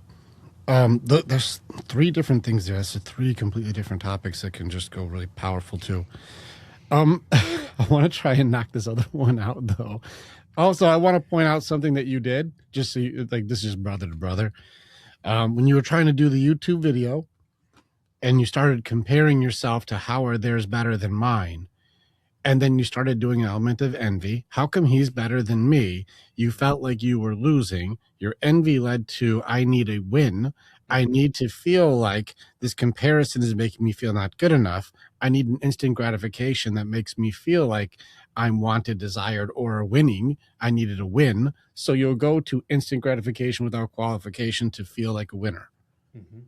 There's three different things there. That's three completely different topics that can just go really powerful too. I want to try and knock this other one out though. Also, I want to point out something that you did, just so you, like, this is just brother to brother. When you were trying to do the YouTube video and you started comparing yourself to how are theirs better than mine, and then you started doing an element of envy. How come he's better than me? You felt like you were losing. Your envy led to, I need a win. I need to feel like this comparison is making me feel not good enough. I need an instant gratification that makes me feel like I'm wanted, desired, or winning. I needed a win. So you'll go to instant gratification without qualification to feel like a winner. Mm-hmm.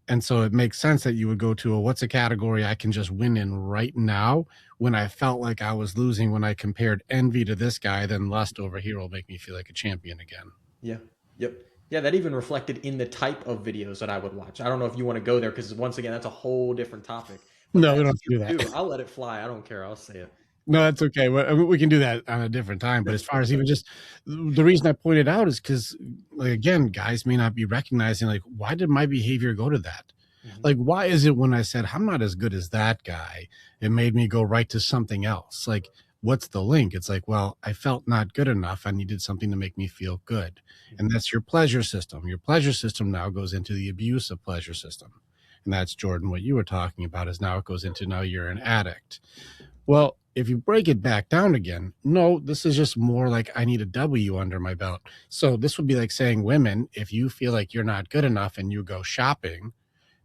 And so it makes sense that you would go to what's a category I can just win in right now when I felt like I was losing when I compared envy to this guy, then lust over here will make me feel like a champion again. Yeah. Yep. Yeah, that even reflected in the type of videos that I would watch. I don't know if you want to go there because once again, that's a whole different topic. But No, we don't have to do that. I'll let it fly. I don't care. I'll say it. No, that's okay. We can do that on a different time. But as far as even just the reason I pointed out is because, like, again, guys may not be recognizing, like, why did my behavior go to that? Mm-hmm. Like, why is it when I said, I'm not as good as that guy, it made me go right to something else? Like, what's the link? It's like, well, I felt not good enough. I needed something to make me feel good. And that's your pleasure system. Your pleasure system now goes into the abuse of pleasure system. And that's, Jordan, what you were talking about is now it goes into now you're an addict. Well, if you break it back down again, no, this is just more like I need a W under my belt. So this would be like saying, women, if you feel like you're not good enough and you go shopping,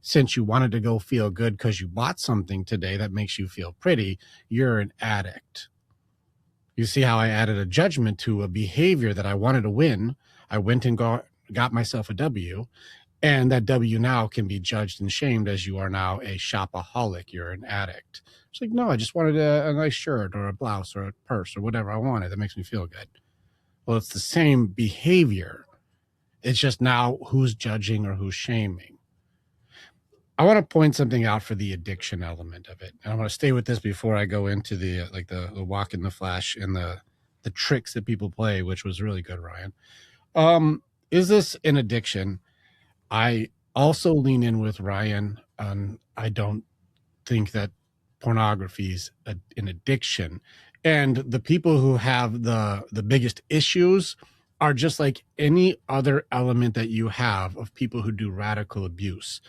since you wanted to go feel good because you bought something today that makes you feel pretty, you're an addict. You see how I added a judgment to a behavior that I wanted to win. I went and got myself a W. And that W now can be judged and shamed as you are now a shopaholic. You're an addict. It's like, no, I just wanted a nice shirt or a blouse or a purse or whatever I wanted that makes me feel good. Well, it's the same behavior. It's just now who's judging or who's shaming. I want to point something out for the addiction element of it. And I want to stay with this before I go into the walk in the flash and the tricks that people play, which was really good, Ryan. Is this an addiction? I also lean in with Ryan on I don't think that pornography is an addiction. And the people who have the biggest issues are just like any other element that you have of people who do radical abuse,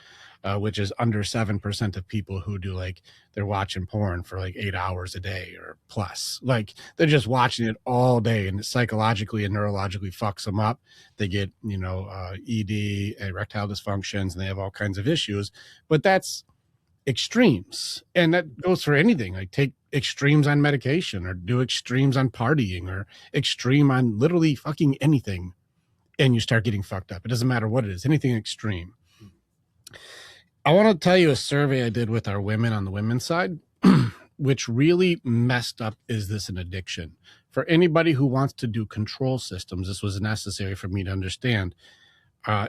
which is under 7% of people who do, like, they're watching porn for like 8 hours a day or plus. Like, they're just watching it all day and it psychologically and neurologically fucks them up. They get, ED, erectile dysfunctions, and they have all kinds of issues. But that's extremes. And that goes for anything. Like, take extremes on medication or do extremes on partying or extreme on literally fucking anything. And you start getting fucked up. It doesn't matter what it is, anything extreme. I want to tell you a survey I did with our women on the women's side, which really messed up, is this an addiction? For anybody who wants to do control systems, this was necessary for me to understand,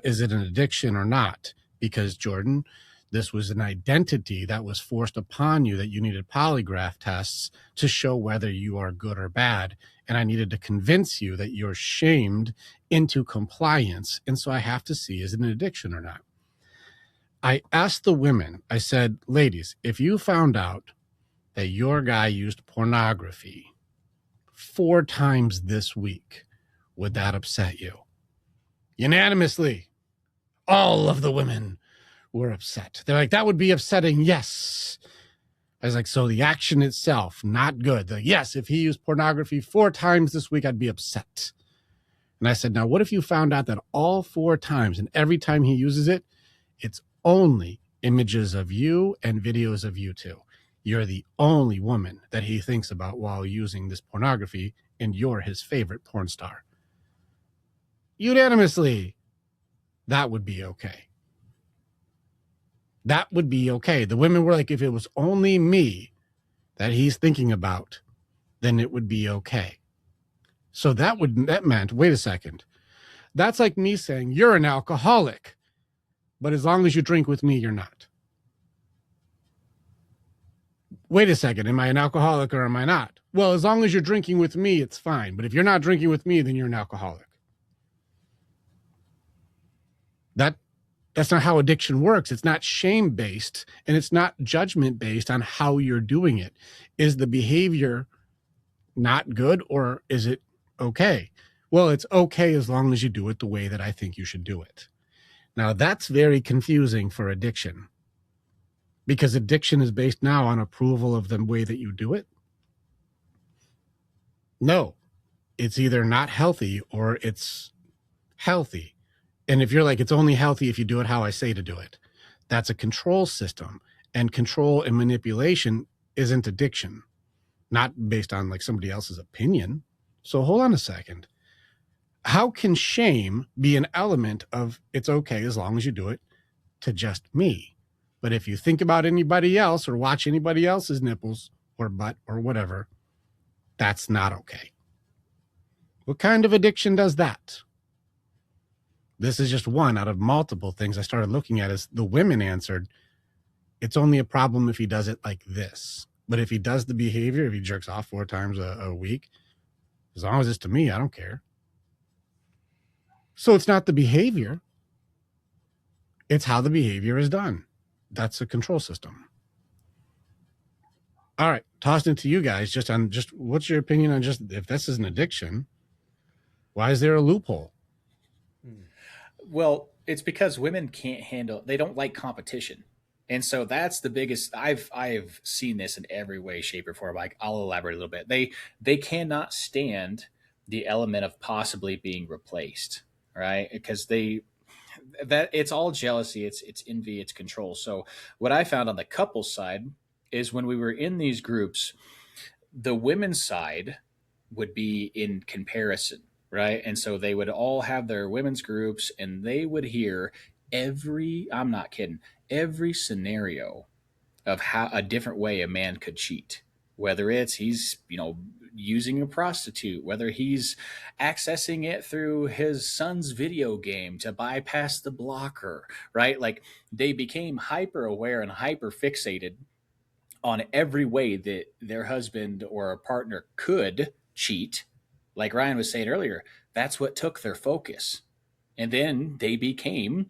is it an addiction or not? Because, Jordan, this was an identity that was forced upon you, that you needed polygraph tests to show whether you are good or bad. And I needed to convince you that you're shamed into compliance. And so I have to see, is it an addiction or not? I asked the women, I said, ladies, if you found out that your guy used pornography 4 times this week, would that upset you? Unanimously, all of the women were upset. They're like, that would be upsetting, yes. I was like, so the action itself, not good. They're like, yes, if he used pornography 4 times this week, I'd be upset. And I said, now what if you found out that all 4 times, and every time he uses it, it's only images of you and videos of you two? You're the only woman that he thinks about while using this pornography, and you're his favorite porn star. Unanimously, that would be okay. That would be okay. The women were like, if it was only me that he's thinking about, then it would be okay. So that meant, wait a second, that's like me saying, you're an alcoholic, but as long as you drink with me, you're not. Wait a second, am I an alcoholic or am I not? Well, as long as you're drinking with me, it's fine. But if you're not drinking with me, then you're an alcoholic. That's not how addiction works. It's not shame-based, and it's not judgment-based on how you're doing it. Is the behavior not good, or is it okay? Well, it's okay as long as you do it the way that I think you should do it. Now, that's very confusing for addiction, because addiction is based now on approval of the way that you do it. No, it's either not healthy or it's healthy. And if you're like, it's only healthy if you do it how I say to do it, that's a control system. And control and manipulation isn't addiction, not based on like somebody else's opinion. So hold on a second. How can shame be an element of it's okay as long as you do it to just me? But if you think about anybody else or watch anybody else's nipples or butt or whatever, that's not okay. What kind of addiction does that? This is just one out of multiple things I started looking at as the women answered, it's only a problem if he does it like this. But if he does the behavior, if he jerks off 4 times a week, as long as it's to me, I don't care. So it's not the behavior. It's how the behavior is done. That's a control system. All right, tossing it to you guys, just what's your opinion on just if this is an addiction, why is there a loophole? Well, it's because women can't handle, they don't like competition. And so that's the biggest, I've seen this in every way, shape, or form. Like, I'll elaborate a little bit. They cannot stand the element of possibly being replaced, right? Because that it's all jealousy, it's envy, it's control. So what I found on the couple side is when we were in these groups, the women's side would be in comparison, right? And so they would all have their women's groups and they would hear I'm not kidding, every scenario of how a different way a man could cheat. Whether it's he's, using a prostitute, whether he's accessing it through his son's video game to bypass the blocker, right? Like, they became hyper aware and hyper fixated on every way that their husband or a partner could cheat. Like Ryan was saying earlier, that's what took their focus. And then they became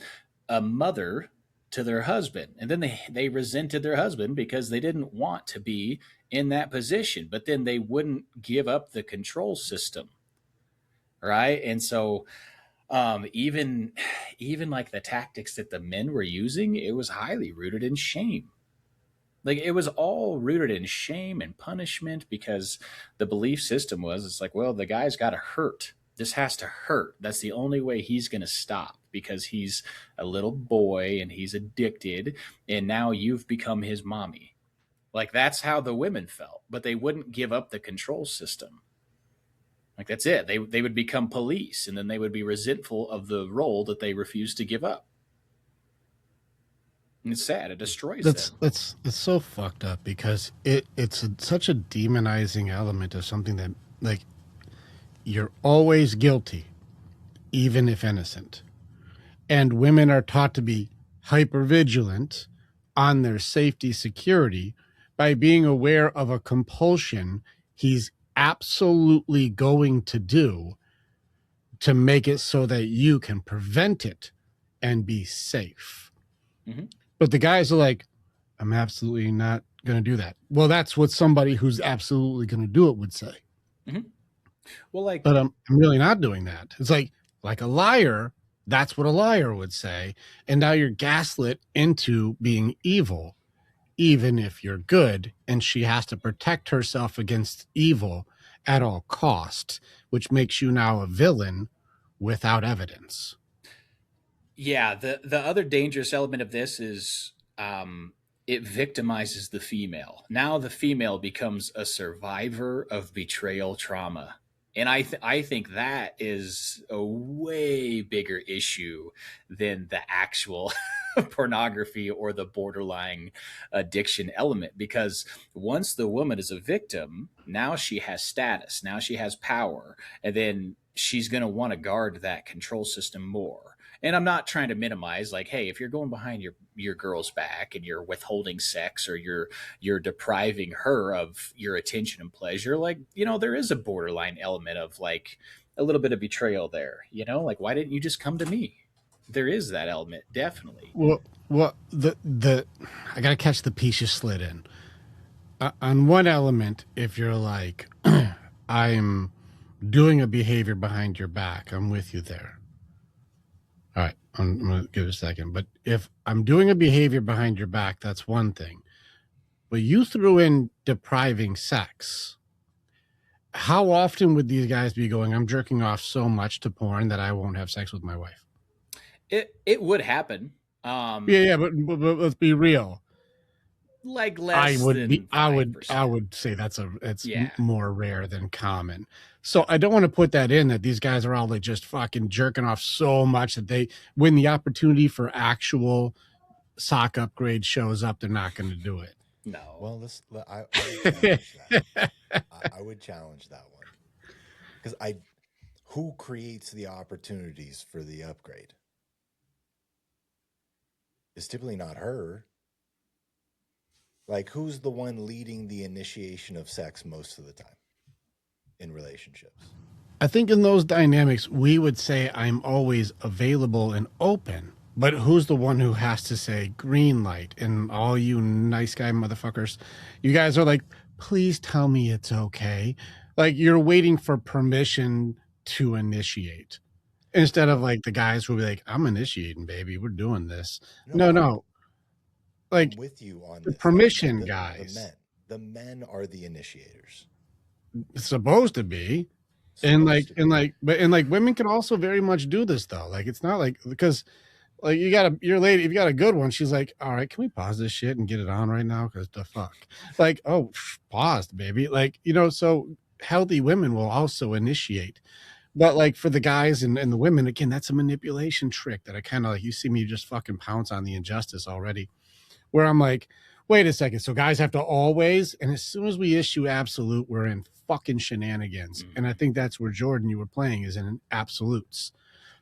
a mother to their husband. And then they resented their husband because they didn't want to be in that position, but then they wouldn't give up the control system. Right. And so even like the tactics that the men were using, it was highly rooted in shame. Like, it was all rooted in shame and punishment because the belief system was, it's like, well, the guy's got to hurt. This has to hurt. That's the only way he's going to stop because he's a little boy and he's addicted. And now you've become his mommy. Like, that's how the women felt, but they wouldn't give up the control system. Like, that's it. They would become police, and then they would be resentful of the role that they refused to give up. And it's sad. It destroys them. It's so fucked up because it's such a demonizing element of something that, like, you're always guilty, even if innocent. And women are taught to be hyper vigilant on their safety security by being aware of a compulsion he's absolutely going to do to make it so that you can prevent it and be safe. Mm-hmm. But the guys are like, I'm absolutely not going to do that. Well, that's what somebody who's absolutely going to do it would say. Mm-hmm. Well, like, but I'm really not doing that. It's like a liar. That's what a liar would say. And now you're gaslit into being evil, even if you're good. And she has to protect herself against evil at all costs, which makes you now a villain without evidence. Yeah, the other dangerous element of this is it victimizes the female. Now the female becomes a survivor of betrayal trauma. And I think that is a way bigger issue than the actual pornography or the borderline addiction element. Because once the woman is a victim, now she has status, now she has power, and then she's going to want to guard that control system more. And I'm not trying to minimize, like, hey, if you're going behind your girl's back and you're withholding sex or you're depriving her of your attention and pleasure, like, there is a borderline element of like a little bit of betrayal there, like, why didn't you just come to me? There is that element, definitely. Well, the I gotta catch the piece you slid in. On one element, if you're like, I'm doing a behavior behind your back, I'm with you there. All right, I'm going to give it a second. But if I'm doing a behavior behind your back, that's one thing. But you threw in depriving sex. How often would these guys be going, I'm jerking off so much to porn that I won't have sex with my wife? It would happen. Yeah, but let's be real. Like less than I 5%. would say it's Yeah. more rare than common. So I don't want to put that in that these guys are all like just fucking jerking off so much that they, when the opportunity for actual sock upgrade shows up, they're not going to do it. No. Well, I would challenge that. I would challenge that one because who creates the opportunities for the upgrade? It's typically not her. Like, who's the one leading the initiation of sex most of the time in relationships? I think in those dynamics, we would say I'm always available and open. But who's the one who has to say green light? And all you nice guy motherfuckers, you guys are like, please tell me it's okay. Like you're waiting for permission to initiate instead of like the guys who will be like, I'm initiating, baby. We're doing this. No. Like I'm with you on the this. permission the guys. The men are the initiators. It's supposed to be. And women can also very much do this though. Like it's not like because like your lady, if you got a good one, she's like, all right, can we pause this shit and get it on right now? Because the fuck, like, oh, paused, baby. Like so healthy women will also initiate. But like for the guys and the women, again, that's a manipulation trick that I kind of like. You see me just fucking pounce on the injustice already, where I'm like, wait a second. So guys have to always, and as soon as we issue absolute, we're in fucking shenanigans. And I think that's where Jordan, you were playing, is in absolutes.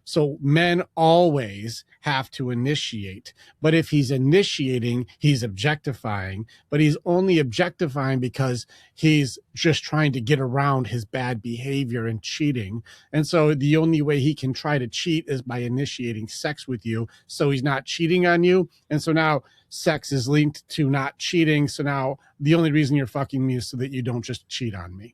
So men always have to initiate. But if he's initiating, he's objectifying. But he's only objectifying because he's just trying to get around his bad behavior and cheating. And so the only way he can try to cheat is by initiating sex with you. So he's not cheating on you. And so now sex is linked to not cheating. So now the only reason you're fucking me is so that you don't just cheat on me.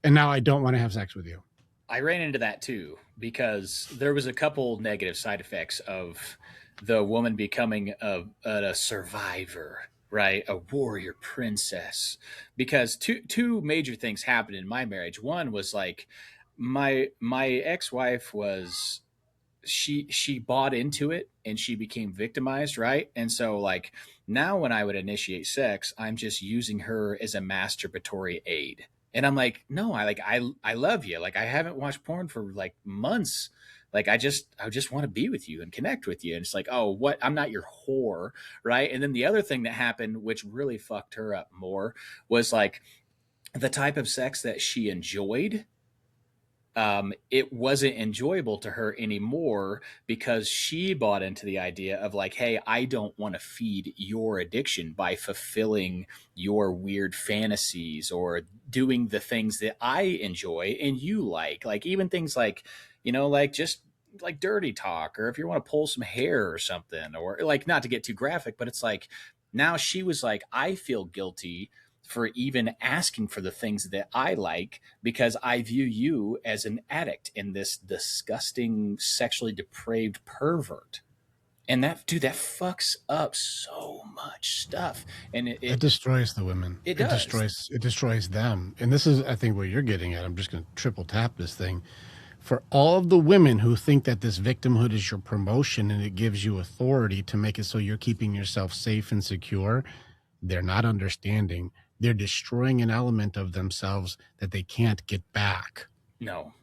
And now I don't want to have sex with you. I ran into that too because there was a couple negative side effects of the woman becoming a survivor, right? A warrior princess. Because two major things happened in my marriage. One was like my ex-wife was she bought into it and she became victimized, right? And so like now when I would initiate sex, I'm just using her as a masturbatory aid. And I'm like, no, I love you. Like I haven't watched porn for like months. Like I just want to be with you and connect with you. And it's like, oh, what? I'm not your whore, right? And then the other thing that happened, which really fucked her up more, was like the type of sex that she enjoyed, it wasn't enjoyable to her anymore because she bought into the idea of like, hey, I don't want to feed your addiction by fulfilling your weird fantasies or doing the things that I enjoy and you like even things like, like just like dirty talk, or if you want to pull some hair or something, or like not to get too graphic, but it's like now she was like, I feel guilty for even asking for the things that I like because I view you as an addict and this disgusting, sexually depraved pervert. And that fucks up so much stuff. And it destroys the women. It does. It destroys them. And this is, I think, what you're getting at. I'm just going to triple tap this thing. For all of the women who think that this victimhood is your promotion and it gives you authority to make it so you're keeping yourself safe and secure, they're not understanding. They're destroying an element of themselves that they can't get back. No.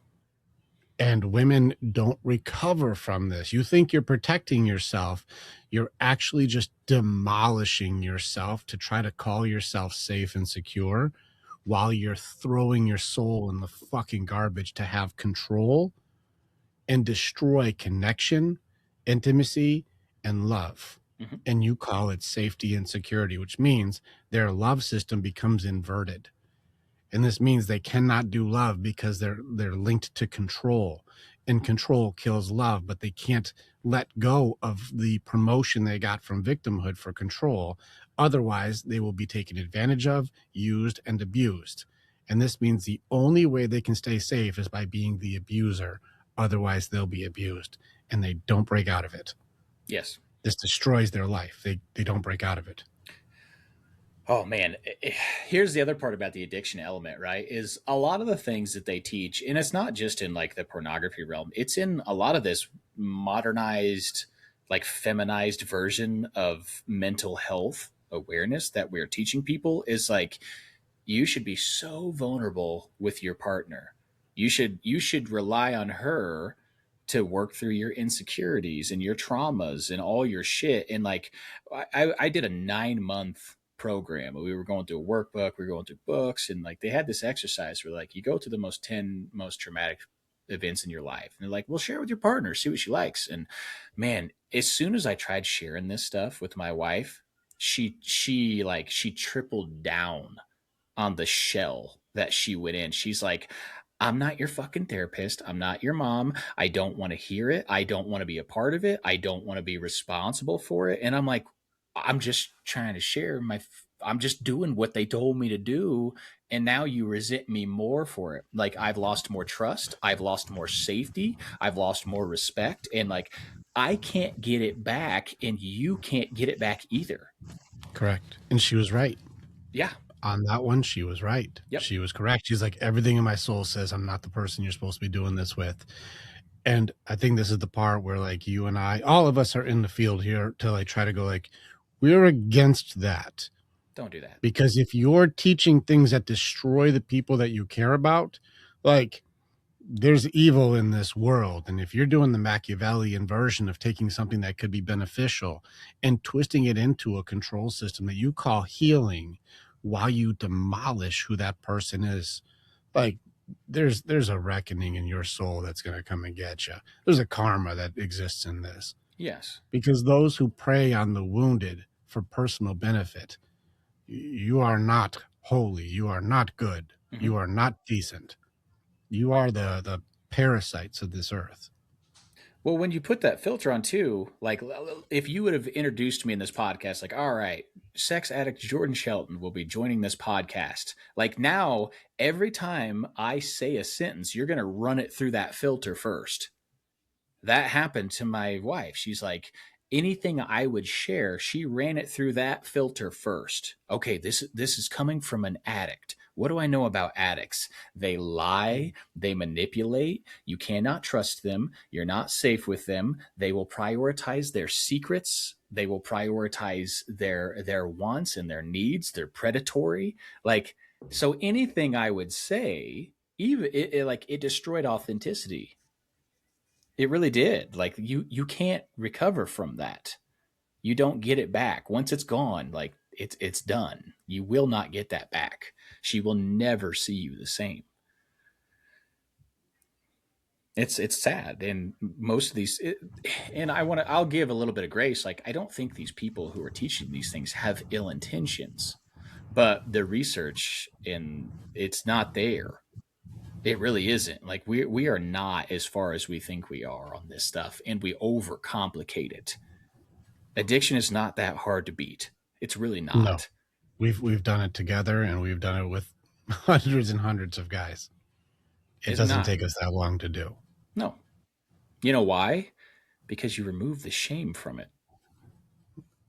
And women don't recover from this. You think you're protecting yourself. You're actually just demolishing yourself to try to call yourself safe and secure while you're throwing your soul in the fucking garbage to have control and destroy connection, intimacy, and love. Mm-hmm. And you call it safety and security, which means their love system becomes inverted. And this means they cannot do love because they're linked to control, and control kills love, but they can't let go of the promotion they got from victimhood for control. Otherwise, they will be taken advantage of, used, and abused. And this means the only way they can stay safe is by being the abuser. Otherwise, they'll be abused, and they don't break out of it. Yes. This destroys their life. They don't break out of it. Oh man, here's the other part about the addiction element, right? Is a lot of the things that they teach, and it's not just in like the pornography realm, it's in a lot of this modernized, like feminized version of mental health awareness that we're teaching people is like you should be so vulnerable with your partner. You should rely on her to work through your insecurities and your traumas and all your shit. And like I did a 9 month program. We were going through a workbook, we were going through books, and like they had this exercise where like you go to the most 10 most traumatic events in your life. And they're like, well, share it with your partner, see what she likes. And man, as soon as I tried sharing this stuff with my wife, she tripled down on the shell that she went in. She's like, I'm not your fucking therapist. I'm not your mom. I don't want to hear it. I don't want to be a part of it. I don't want to be responsible for it. And I'm like, I'm just trying to share I'm just doing what they told me to do. And now you resent me more for it. Like I've lost more trust. I've lost more safety. I've lost more respect. And like, I can't get it back and you can't get it back either. Correct. And she was right. Yeah. On that one, she was right. Yep. She was correct. She's like, everything in my soul says I'm not the person you're supposed to be doing this with. And I think this is the part where like you and I, all of us are in the field here to like try to go like, we're against that. Don't do that. Because if you're teaching things that destroy the people that you care about, like there's evil in this world. And if you're doing the Machiavellian version of taking something that could be beneficial and twisting it into a control system that you call healing while you demolish who that person is, like there's a reckoning in your soul that's going to come and get you. There's a karma that exists in this. Yes. Because those who prey on the wounded for personal benefit, you are not holy. You are not good. Mm-hmm. You are not decent. You are the parasites of this earth. Well, when you put that filter on too, like if you would have introduced me in this podcast, like, all right, sex addict Jordan Shelton will be joining this podcast. Like now, every time I say a sentence, you're going to run it through that filter first. That happened to my wife. She's like, anything I would share, she ran it through that filter first. Okay, this is coming from an addict. What do I know about addicts? They lie, they manipulate. You cannot trust them. You're not safe with them. They will prioritize their secrets. They will prioritize their wants and their needs. They're predatory. Like, so anything I would say, even it destroyed authenticity. It really did. Like you can't recover from that. You don't get it back. Once it's gone, like it's done. You will not get that back. She will never see you the same. It's sad. And most of these and I'll give a little bit of grace. Like I don't think these people who are teaching these things have ill intentions, but the research it's not there. It really isn't. Like we are not as far as we think we are on this stuff, and we overcomplicate it. Addiction is not that hard to beat. It's really not. No. We've done it together, and we've done it with hundreds and hundreds of guys. It doesn't take us that long to do. No. You know why? Because you remove the shame from it.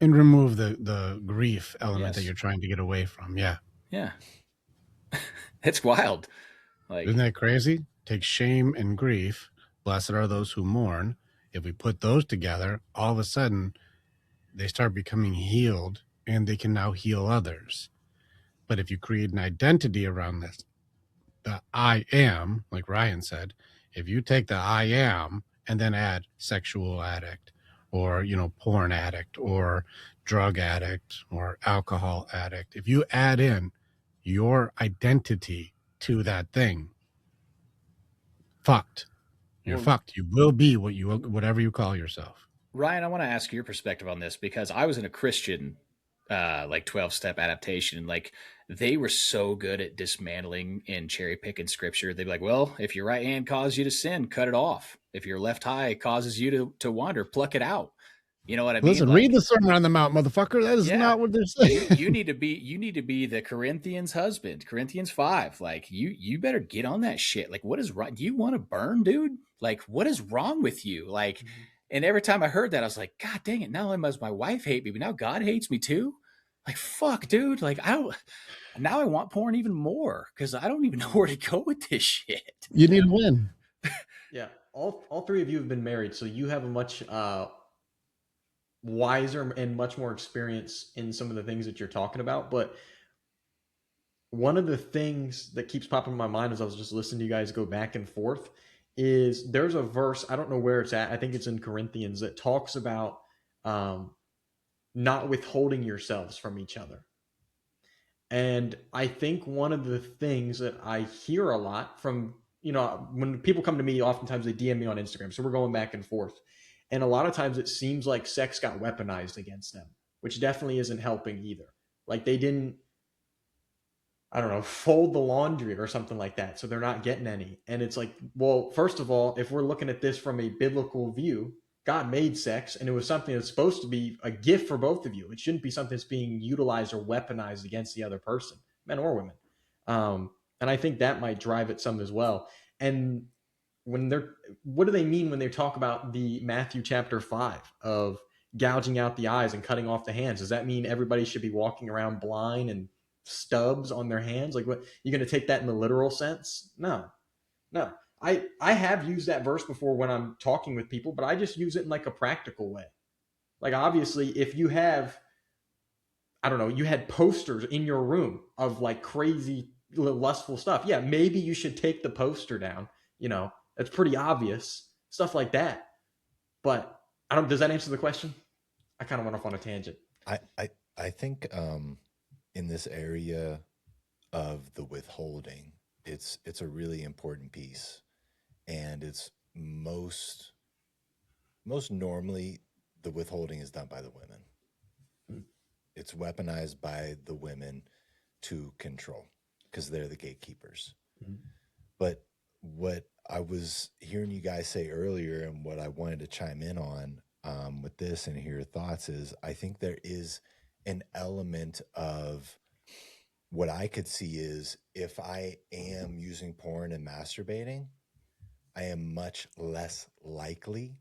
And remove the grief element that you're trying to get away from. Yeah. Yeah. It's wild. Like, isn't that crazy? Take shame and grief. Blessed are those who mourn. If we put those together, all of a sudden they start becoming healed, and they can now heal others. But if you create an identity around this, the I am, like Ryan said, if you take the I am and then add sexual addict or, porn addict or drug addict or alcohol addict, if you add in your identity to that thing, fucked. You're fucked. You will be whatever you call yourself. Ryan, I want to ask your perspective on this because I was in a Christian 12-step adaptation, and like they were so good at dismantling and cherry picking scripture. They'd be like, well, if your right hand causes you to sin, cut it off. If your left eye causes you to wander, pluck it out. You know what I mean? Listen, read the Sermon on the Mount, motherfucker. That is not what they're saying. You need to be the Corinthians husband, Corinthians 5. Like you better get on that shit. Like, what is wrong? Do you want to burn, dude? Like, what is wrong with you? Like, mm-hmm. And every time I heard that, I was like, God dang it. Not only does my wife hate me, but now God hates me too. Like, fuck, dude. Like, now I want porn even more because I don't even know where to go with this shit. You need to win. Yeah, all three of you have been married, so you have a much wiser and much more experience in some of the things that you're talking about. But one of the things that keeps popping in my mind as I was just listening to you guys go back and forth is there's a verse, I don't know where it's at, I think it's in Corinthians, that talks about not withholding yourselves from each other. And I think one of the things that I hear a lot from, when people come to me, oftentimes they DM me on Instagram. So we're going back and forth. And a lot of times it seems like sex got weaponized against them, which definitely isn't helping either. Like they didn't, I don't know, fold the laundry or something like that. So they're not getting any. And it's like, well, first of all, if we're looking at this from a biblical view, God made sex and it was something that's supposed to be a gift for both of you. It shouldn't be something that's being utilized or weaponized against the other person, men or women. And I think that might drive it some as well. And what do they mean when they talk about the Matthew chapter 5 of gouging out the eyes and cutting off the hands? Does that mean everybody should be walking around blind and stubs on their hands? Like, what, you're going to take that in the literal sense? No. I have used that verse before when I'm talking with people, but I just use it in like a practical way. Like, obviously, if you have, I don't know, you had posters in your room of like crazy lustful stuff, yeah, maybe you should take the poster down. That's pretty obvious stuff like that. But does that answer the question? I kind of went off on a tangent. I think in this area of the withholding, it's a really important piece, and it's most normally the withholding is done by the women. Mm. It's weaponized by the women to control because they're the gatekeepers. Mm-hmm. But what I was hearing you guys say earlier, and what I wanted to chime in on with this and hear your thoughts, is I think there is an element of what I could see is if I am using porn and masturbating, I am much less likely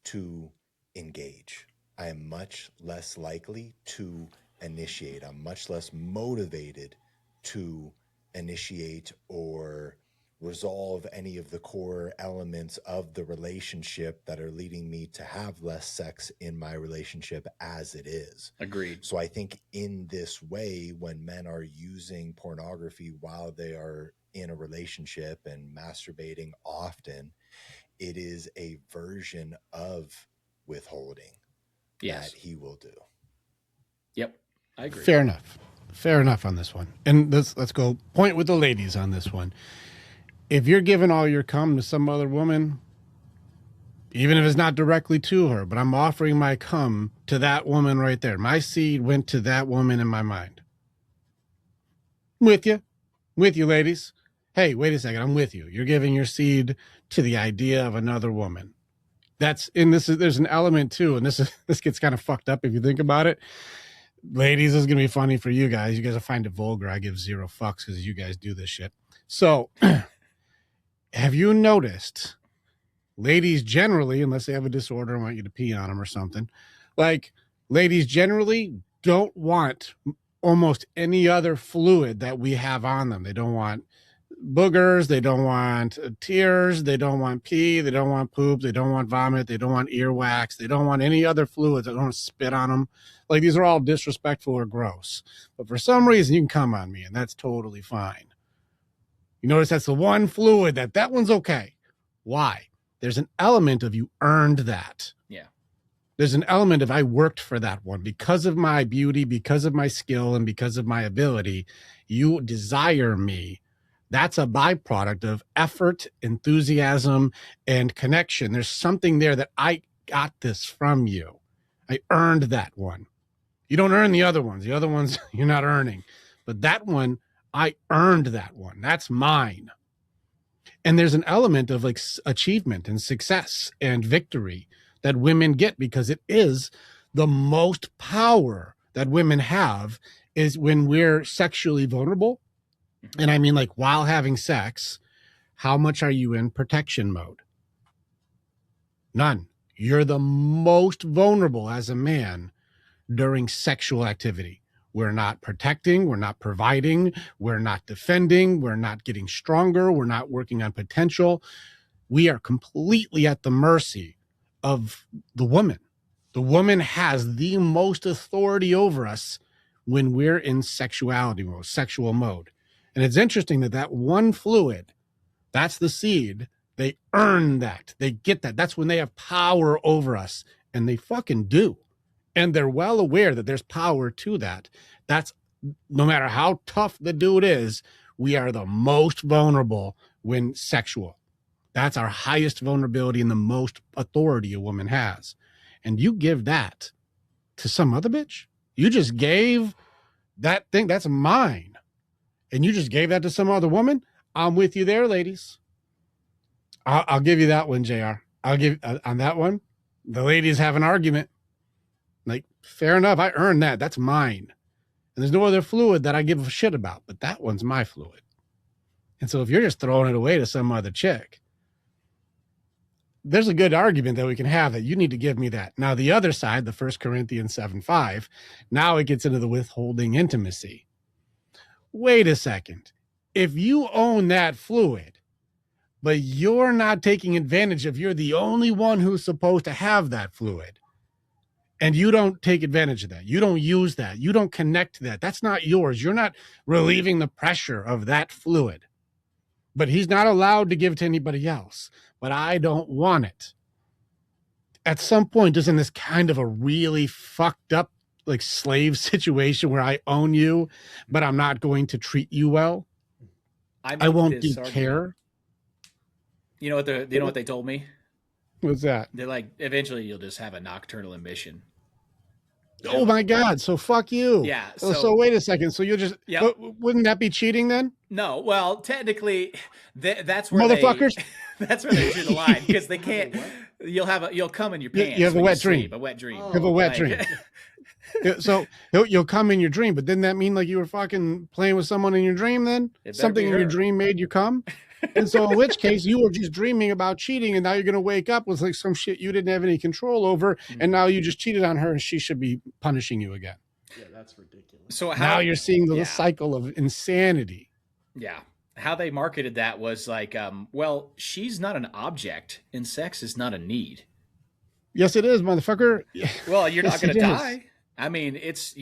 to engage. I am much less likely to initiate. I'm much less motivated to initiate or resolve any of the core elements of the relationship that are leading me to have less sex in my relationship as it is. Agreed. So I think in this way, when men are using pornography while they are in a relationship and masturbating often, it is a version of withholding that he will do. Yep, I agree. Fair enough on this one. And let's go point with the ladies on this one. If you're giving all your cum to some other woman, even if it's not directly to her, but I'm offering my cum to that woman right there, my seed went to that woman in my mind. With you, ladies. Hey, wait a second, I'm with you. You're giving your seed to the idea of another woman. There's an element too, and this gets kind of fucked up if you think about it. Ladies, this is gonna be funny for you guys. You guys will find it vulgar. I give zero fucks because you guys do this shit. So have you noticed ladies generally, unless they have a disorder and want you to pee on them or something, like ladies generally don't want almost any other fluid that we have on them. They don't want boogers, they don't want tears, they don't want pee, they don't want poop, they don't want vomit, they don't want earwax, they don't want any other fluids. They don't want to spit on them. Like, these are all disrespectful or gross. But for some reason, you can come on me, and that's totally fine. You notice that's the one fluid that one's okay. Why? There's an element of you earned that. Yeah. There's an element of I worked for that one because of my beauty, because of my skill, and because of my ability. You desire me. That's a byproduct of effort, enthusiasm, and connection. There's something there that I got this from you. I earned that one. You don't earn the other ones. The other ones you're not earning. But that one, I earned that one. That's mine. And there's an element of like achievement and success and victory that women get because it is the most power that women have is when we're sexually vulnerable. And I mean, like, while having sex, how much are you in protection mode? None. You're the most vulnerable as a man during sexual activity. We're not protecting. We're not providing. We're not defending. We're not getting stronger. We're not working on potential. We are completely at the mercy of the woman. The woman has the most authority over us when we're in sexuality mode, sexual mode. And it's interesting that one fluid, that's the seed. They earn that. They get that. That's when they have power over us. And they fucking do. And they're well aware that there's power to that. That's no matter how tough the dude is, we are the most vulnerable when sexual. That's our highest vulnerability and the most authority a woman has. And you give that to some other bitch? You just gave that thing, that's mine. And you just gave that to some other woman? I'm with you there, ladies. I'll give you that one, JR. I'll give on that one. The ladies have an argument. Like, fair enough. I earned that. That's mine. And there's no other fluid that I give a shit about, but that one's my fluid. And so if you're just throwing it away to some other chick, there's a good argument that we can have that you need to give me that. Now, the other side, the 1 Corinthians 7:5, now it gets into the withholding intimacy. Wait a second. If you own that fluid, but you're not taking advantage of, you're the only one who's supposed to have that fluid, and you don't take advantage of that, you don't use that, you don't connect to that, that's not yours. You're not relieving the pressure of that fluid. But he's not allowed to give to anybody else. But I don't want it. At some point, isn't this kind of a really fucked up like slave situation where I own you, but I'm not going to treat you well? I won't give care. You know what they told me? What's that? They're like, eventually you'll just have a nocturnal emission. Oh my God. So fuck you. Yeah. So wait a second. So you'll just, yep. Wouldn't that be cheating then? No. Well, technically that's where motherfuckers. That's where they drew the line, because they can't, you'll come in your pants. You have a wet dream. A wet dream. You have a wet dream. So you'll come in your dream, but didn't that mean like you were fucking playing with someone in your dream then? Something in your dream made you come? And so in which case you were just dreaming about cheating, and now you're going to wake up with like some shit you didn't have any control over. And now you just cheated on her and she should be punishing you again. Yeah, that's ridiculous. So now you're seeing the cycle of insanity. Yeah. How they marketed that was like, well, she's not an object and sex is not a need. Yes, it is, motherfucker. Well, you're not going to die. I mean, it's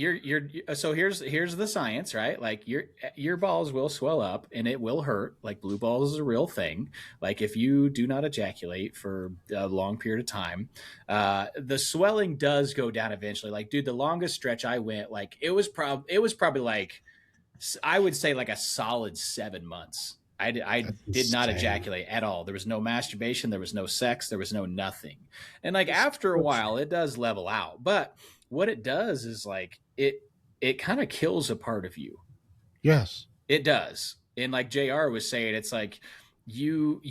so here's the science, right? Like your balls will swell up and it will hurt. Like blue balls is a real thing. Like if you do not ejaculate for a long period of time, the swelling does go down eventually. Like, dude, the longest stretch I went, like it was probably like, I would say like a solid 7 months. I did not ejaculate at all. There was no masturbation. There was no sex. There was no nothing. And like after a while, it does level out. But what it does is like it kind of kills a part of you. Yes, it does. And like JR was saying, it's like you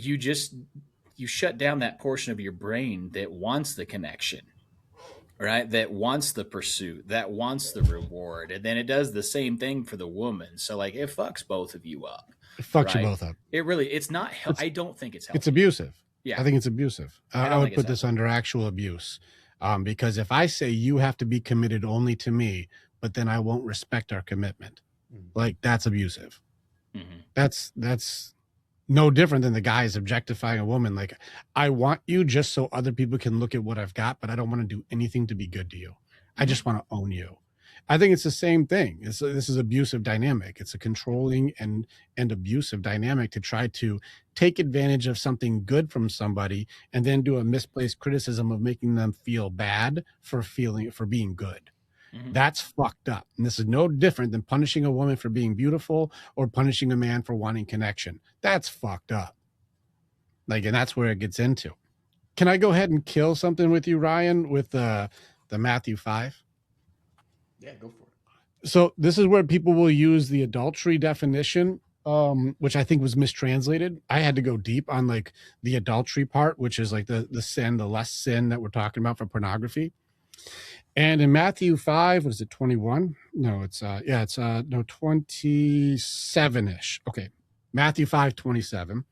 shut down that portion of your brain that wants the connection, right? That wants the pursuit, that wants the reward. And then it does the same thing for the woman. So like it fucks both of you up. It fucks you both up. It's not, I don't think it's healthy. It's abusive. Yeah. I think it's abusive. I would put this under actual abuse. Because if I say you have to be committed only to me, but then I won't respect our commitment, like that's abusive. Mm-hmm. That's no different than the guys objectifying a woman. Like, I want you just so other people can look at what I've got, but I don't want to do anything to be good to you. I just want to own you. I think it's the same thing. This is abusive dynamic. It's a controlling and abusive dynamic to try to take advantage of something good from somebody and then do a misplaced criticism of making them feel bad for being good. Mm-hmm. That's fucked up. And this is no different than punishing a woman for being beautiful or punishing a man for wanting connection. That's fucked up. Like, and that's where it gets into. Can I go ahead and kill something with you, Ryan, with the Matthew 5? Yeah, go for it. So this is where people will use the adultery definition, which I think was mistranslated. I had to go deep on like the adultery part, which is like the sin, the less sin that we're talking about for pornography. And in Matthew 5, was it 21? No, it's 27-ish. Okay. Matthew 5:27.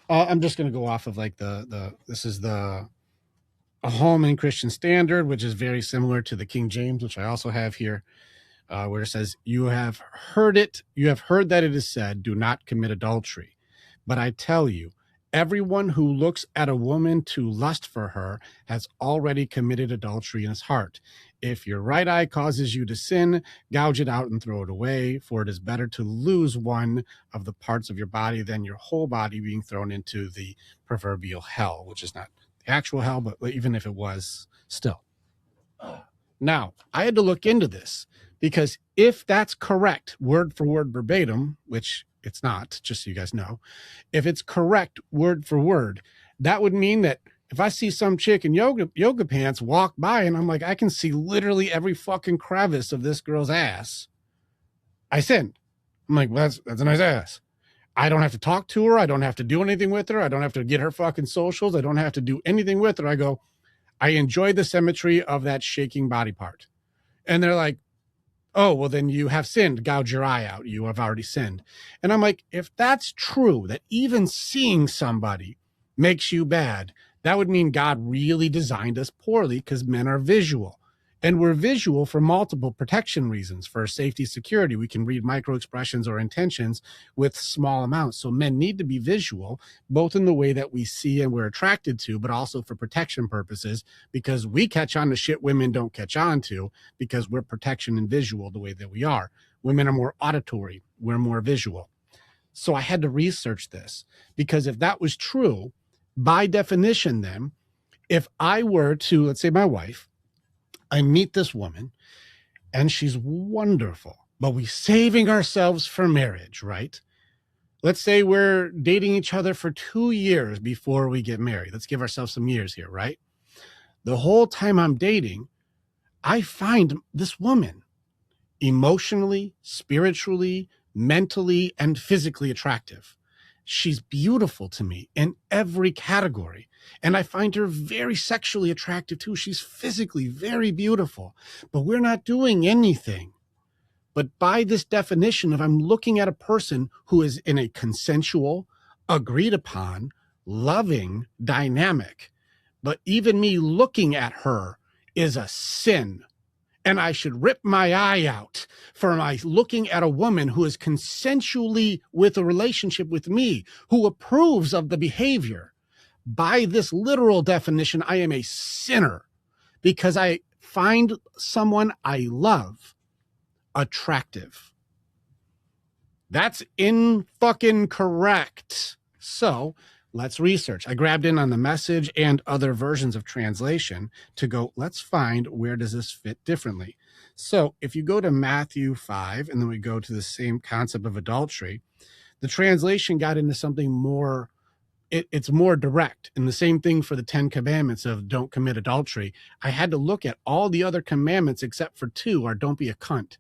I'm just going to go off of like this is the a Holman Christian Standard, which is very similar to the King James, which I also have here. where it says, you have heard that it is said, do not commit adultery. But I tell you, everyone who looks at a woman to lust for her has already committed adultery in his heart. If your right eye causes you to sin, gouge it out and throw it away, for it is better to lose one of the parts of your body than your whole body being thrown into the proverbial hell, which is not the actual hell, but even if it was, still. Now, I had to look into this because if that's correct, word for word verbatim, which it's not, just so you guys know, if it's correct word for word, that would mean that if I see some chick in yoga pants walk by and I'm like, I can see literally every fucking crevice of this girl's ass, I sinned. I'm like, well, that's a nice ass. I don't have to talk to her. I don't have to do anything with her. I don't have to get her fucking socials. I don't have to do anything with her. I go, I enjoy the symmetry of that shaking body part. And they're like, oh, well, then you have sinned. Gouge your eye out. You have already sinned. And I'm like, if that's true, that even seeing somebody makes you bad, that would mean God really designed us poorly because men are visual. And we're visual for multiple protection reasons. For safety, security, we can read micro expressions or intentions with small amounts. So men need to be visual, both in the way that we see and we're attracted to, but also for protection purposes, because we catch on to shit women don't catch on to, because we're protection and visual the way that we are. Women are more auditory. We're more visual. So I had to research this, because if that was true, by definition, then, if I were to, let's say my wife, I meet this woman and she's wonderful, but we're saving ourselves for marriage, right? Let's say we're dating each other for 2 years before we get married. Let's give ourselves some years here, right? The whole time I'm dating, I find this woman emotionally, spiritually, mentally, and physically attractive. She's beautiful to me in every category. And I find her very sexually attractive too. She's physically very beautiful, but we're not doing anything. But by this definition, if I'm looking at a person who is in a consensual, agreed upon, loving dynamic, but even me looking at her is a sin. And I should rip my eye out for my looking at a woman who is consensually with a relationship with me, who approves of the behavior. By this literal definition, I am a sinner because I find someone I love attractive. That's in fucking correct. So let's research. I grabbed in on the Message and other versions of translation to go, let's find where does this fit differently. So if you go to Matthew 5, and then we go to the same concept of adultery, the translation got into something more, it's more direct. And the same thing for the 10 commandments of don't commit adultery. I had to look at all the other commandments except for 2 are don't be a cunt,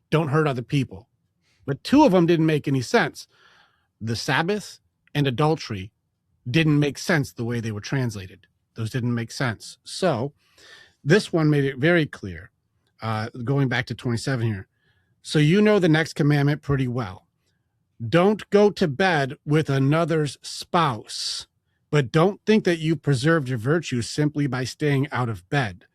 don't hurt other people. But 2 of them didn't make any sense. The Sabbath and adultery didn't make sense the way they were translated. Those didn't make sense. So this one made it very clear. Going back to 27 here. So you know the next commandment pretty well. Don't go to bed with another's spouse, but don't think that you preserved your virtue simply by staying out of bed.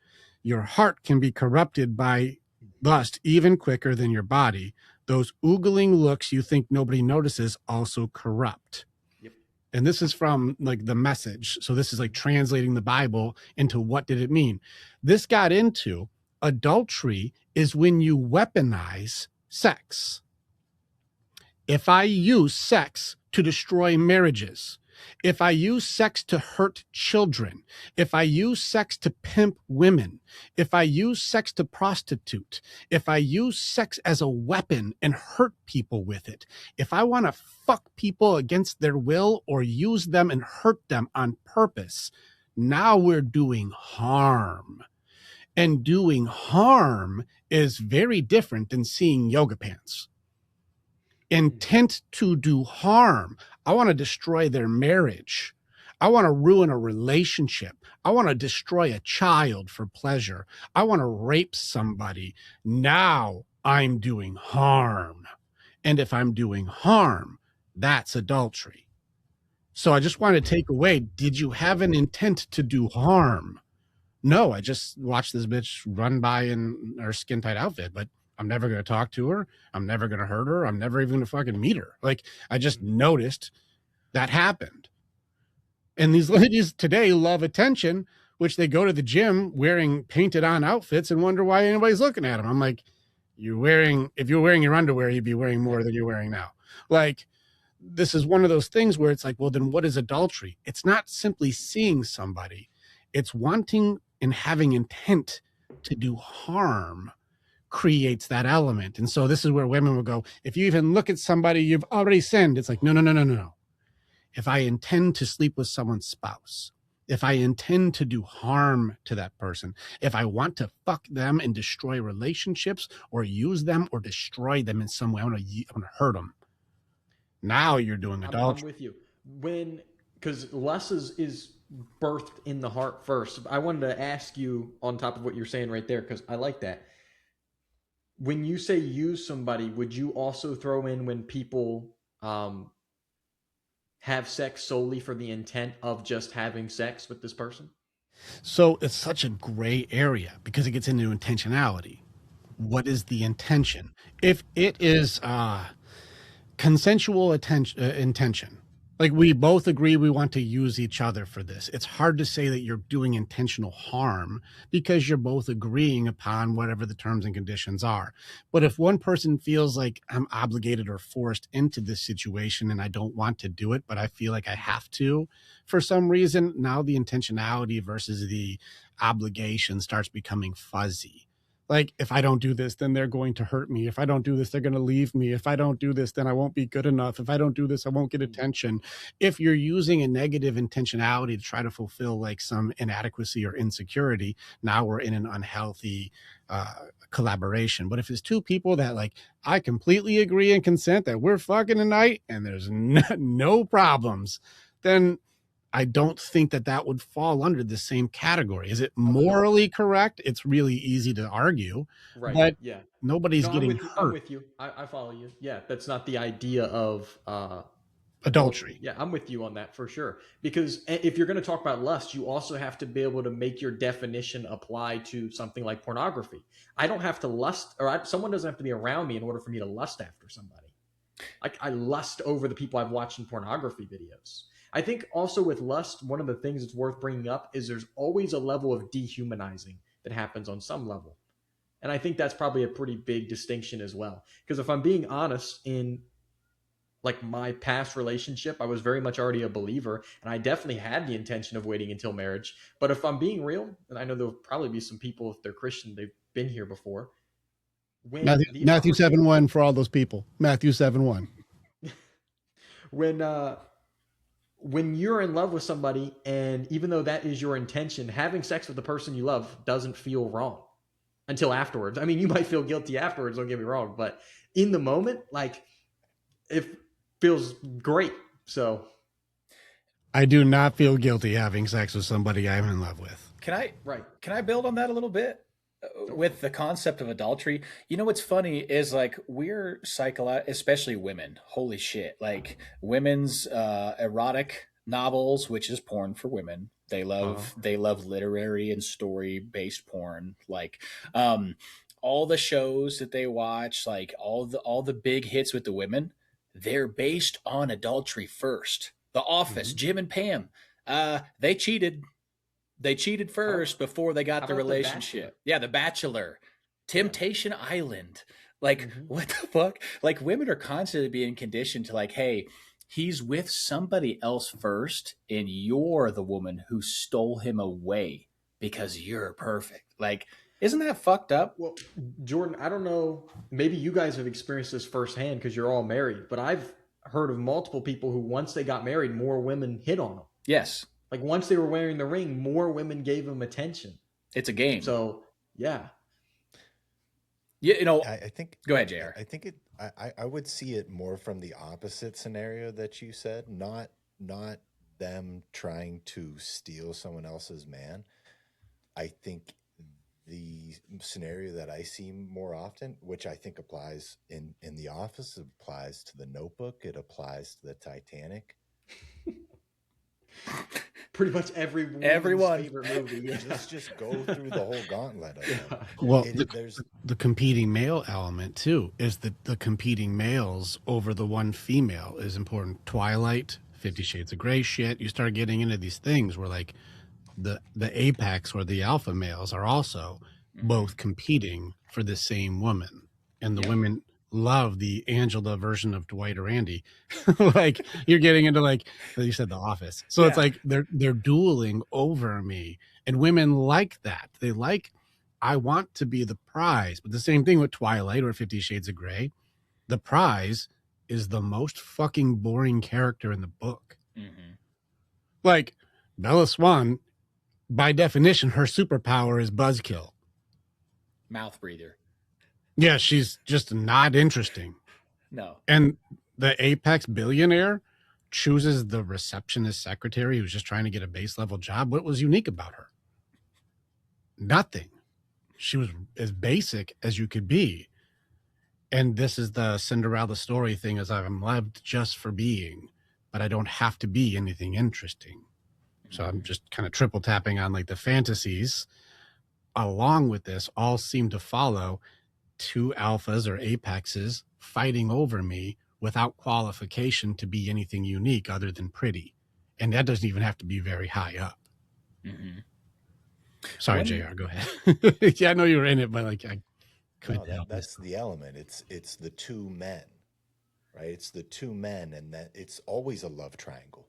Your heart can be corrupted by lust even quicker than your body. Those oogling looks you think nobody notices also corrupt. Yep. And this is from like the Message. So this is like translating the Bible into what did it mean? This got into adultery is when you weaponize sex. If I use sex to destroy marriages, if I use sex to hurt children, if I use sex to pimp women, if I use sex to prostitute, if I use sex as a weapon and hurt people with it, if I want to fuck people against their will or use them and hurt them on purpose, now we're doing harm. And doing harm is very different than seeing yoga pants. Intent to do harm. I want to destroy their marriage. I want to ruin a relationship. I want to destroy a child for pleasure. I want to rape somebody. Now I'm doing harm. And if I'm doing harm, that's adultery. So I just want to take away, did you have an intent to do harm? No, I just watched this bitch run by in her skin tight outfit, but I'm never going to talk to her. I'm never going to hurt her. I'm never even going to fucking meet her. Like, I just noticed that happened. And these ladies today love attention, which they go to the gym wearing painted on outfits and wonder why anybody's looking at them. I'm like, if you're wearing your underwear, you'd be wearing more than you're wearing now. Like, this is one of those things where it's like, well, then what is adultery? It's not simply seeing somebody, it's wanting and having intent to do harm creates that element. And so this is where women will go, if you even look at somebody you've already sinned, it's like, no. If I intend to sleep with someone's spouse, if I intend to do harm to that person, if I want to fuck them and destroy relationships or use them or destroy them in some way, I want to hurt them. Now you're doing adultery. I'm with you. Because lust is birthed in the heart first. I wanted to ask you on top of what you're saying right there, because I like that. When you say use somebody, would you also throw in when people have sex solely for the intent of just having sex with this person? So it's such a gray area because it gets into intentionality. What is the intention? If it is consensual intention, like we both agree we want to use each other for this, it's hard to say that you're doing intentional harm because you're both agreeing upon whatever the terms and conditions are. But if one person feels like I'm obligated or forced into this situation and I don't want to do it, but I feel like I have to for some reason, now the intentionality versus the obligation starts becoming fuzzy. Like, if I don't do this, then they're going to hurt me. If I don't do this, they're going to leave me. If I don't do this, then I won't be good enough. If I don't do this, I won't get attention. If you're using a negative intentionality to try to fulfill like some inadequacy or insecurity, now we're in an unhealthy collaboration. But if it's two people that like, I completely agree and consent that we're fucking tonight and there's no problems, then I don't think that would fall under the same category. Is it morally correct? It's really easy to argue, Right. but Yeah. nobody's No, getting I'm hurt. with you. I follow you. Yeah, that's not the idea of adultery. Adultery. Yeah, I'm with you on that for sure. Because if you're going to talk about lust, you also have to be able to make your definition apply to something like pornography. I don't have to lust, or someone doesn't have to be around me in order for me to lust after somebody. Like, I lust over the people I've watched in pornography videos. I think also with lust, one of the things that's worth bringing up is there's always a level of dehumanizing that happens on some level. And I think that's probably a pretty big distinction as well. Because if I'm being honest, in like my past relationship, I was very much already a believer, and I definitely had the intention of waiting until marriage. But if I'm being real, and I know there'll probably be some people, if they're Christian, they've been here before. When the Matthew opportunity, 7:1 for all those people. Matthew 7:1. when when you're in love with somebody, and even though that is your intention, having sex with the person you love doesn't feel wrong until afterwards. I mean, you might feel guilty afterwards, don't get me wrong, but in the moment, like, it feels great. So I do not feel guilty having sex with somebody I'm in love with. right. Can I build on that a little bit? With the concept of adultery, you know what's funny is like we're especially women. Holy shit! Like women's erotic novels, which is porn for women. They love literary and story based porn. Like all the shows that they watch, like all the big hits with the women, they're based on adultery first. The Office, Jim and Pam, they cheated. They cheated first before they got the relationship. Yeah, The Bachelor, Temptation Island. Like, what the fuck? Like, women are constantly being conditioned to, like, hey, he's with somebody else first, and you're the woman who stole him away because you're perfect. Like, isn't that fucked up? Well, Jordan, I don't know. Maybe you guys have experienced this firsthand because you're all married, but I've heard of multiple people who, once they got married, more women hit on them. Yes. Like, once they were wearing the ring, more women gave them attention. It's a game. So, yeah. Yeah, you know, I think. Go ahead, JR. I think it. I would see it more from the opposite scenario that you said, not them trying to steal someone else's man. I think the scenario that I see more often, which I think applies in The Office, it applies to The Notebook, it applies to the Titanic. pretty much everyone's Everyone. favorite movie. Yeah. Let's just go through the whole gauntlet of them. Yeah. Well, There's the competing male element too is that the competing males over the one female is important. Twilight, 50 Shades of Grey shit. You start getting into these things where like the apex or the alpha males are also both competing for the same woman, and the women love the Angela version of Dwight or Andy. Like you're getting into like you said, The Office. So it's like they're dueling over me, and women like that. They like, I want to be the prize. But the same thing with Twilight or 50 Shades of Grey. The prize is the most fucking boring character in the book. Mm-hmm. Like Bella Swan, by definition, her superpower is buzzkill. Mouth breather. Yeah, she's just not interesting. No. And the apex billionaire chooses the receptionist secretary who's just trying to get a base level job. What was unique about her? Nothing. She was as basic as you could be. And this is the Cinderella story thing, is I'm loved just for being, but I don't have to be anything interesting. So I'm just kind of triple tapping on like the fantasies along with this all seem to follow two alphas or apexes fighting over me without qualification to be anything unique other than pretty. And that doesn't even have to be very high up. Mm-hmm. Sorry, JR, go ahead. Yeah, I know you were in it, but like I couldn't help that's the element. It's the two men, right? It's the two men, and that it's always a love triangle.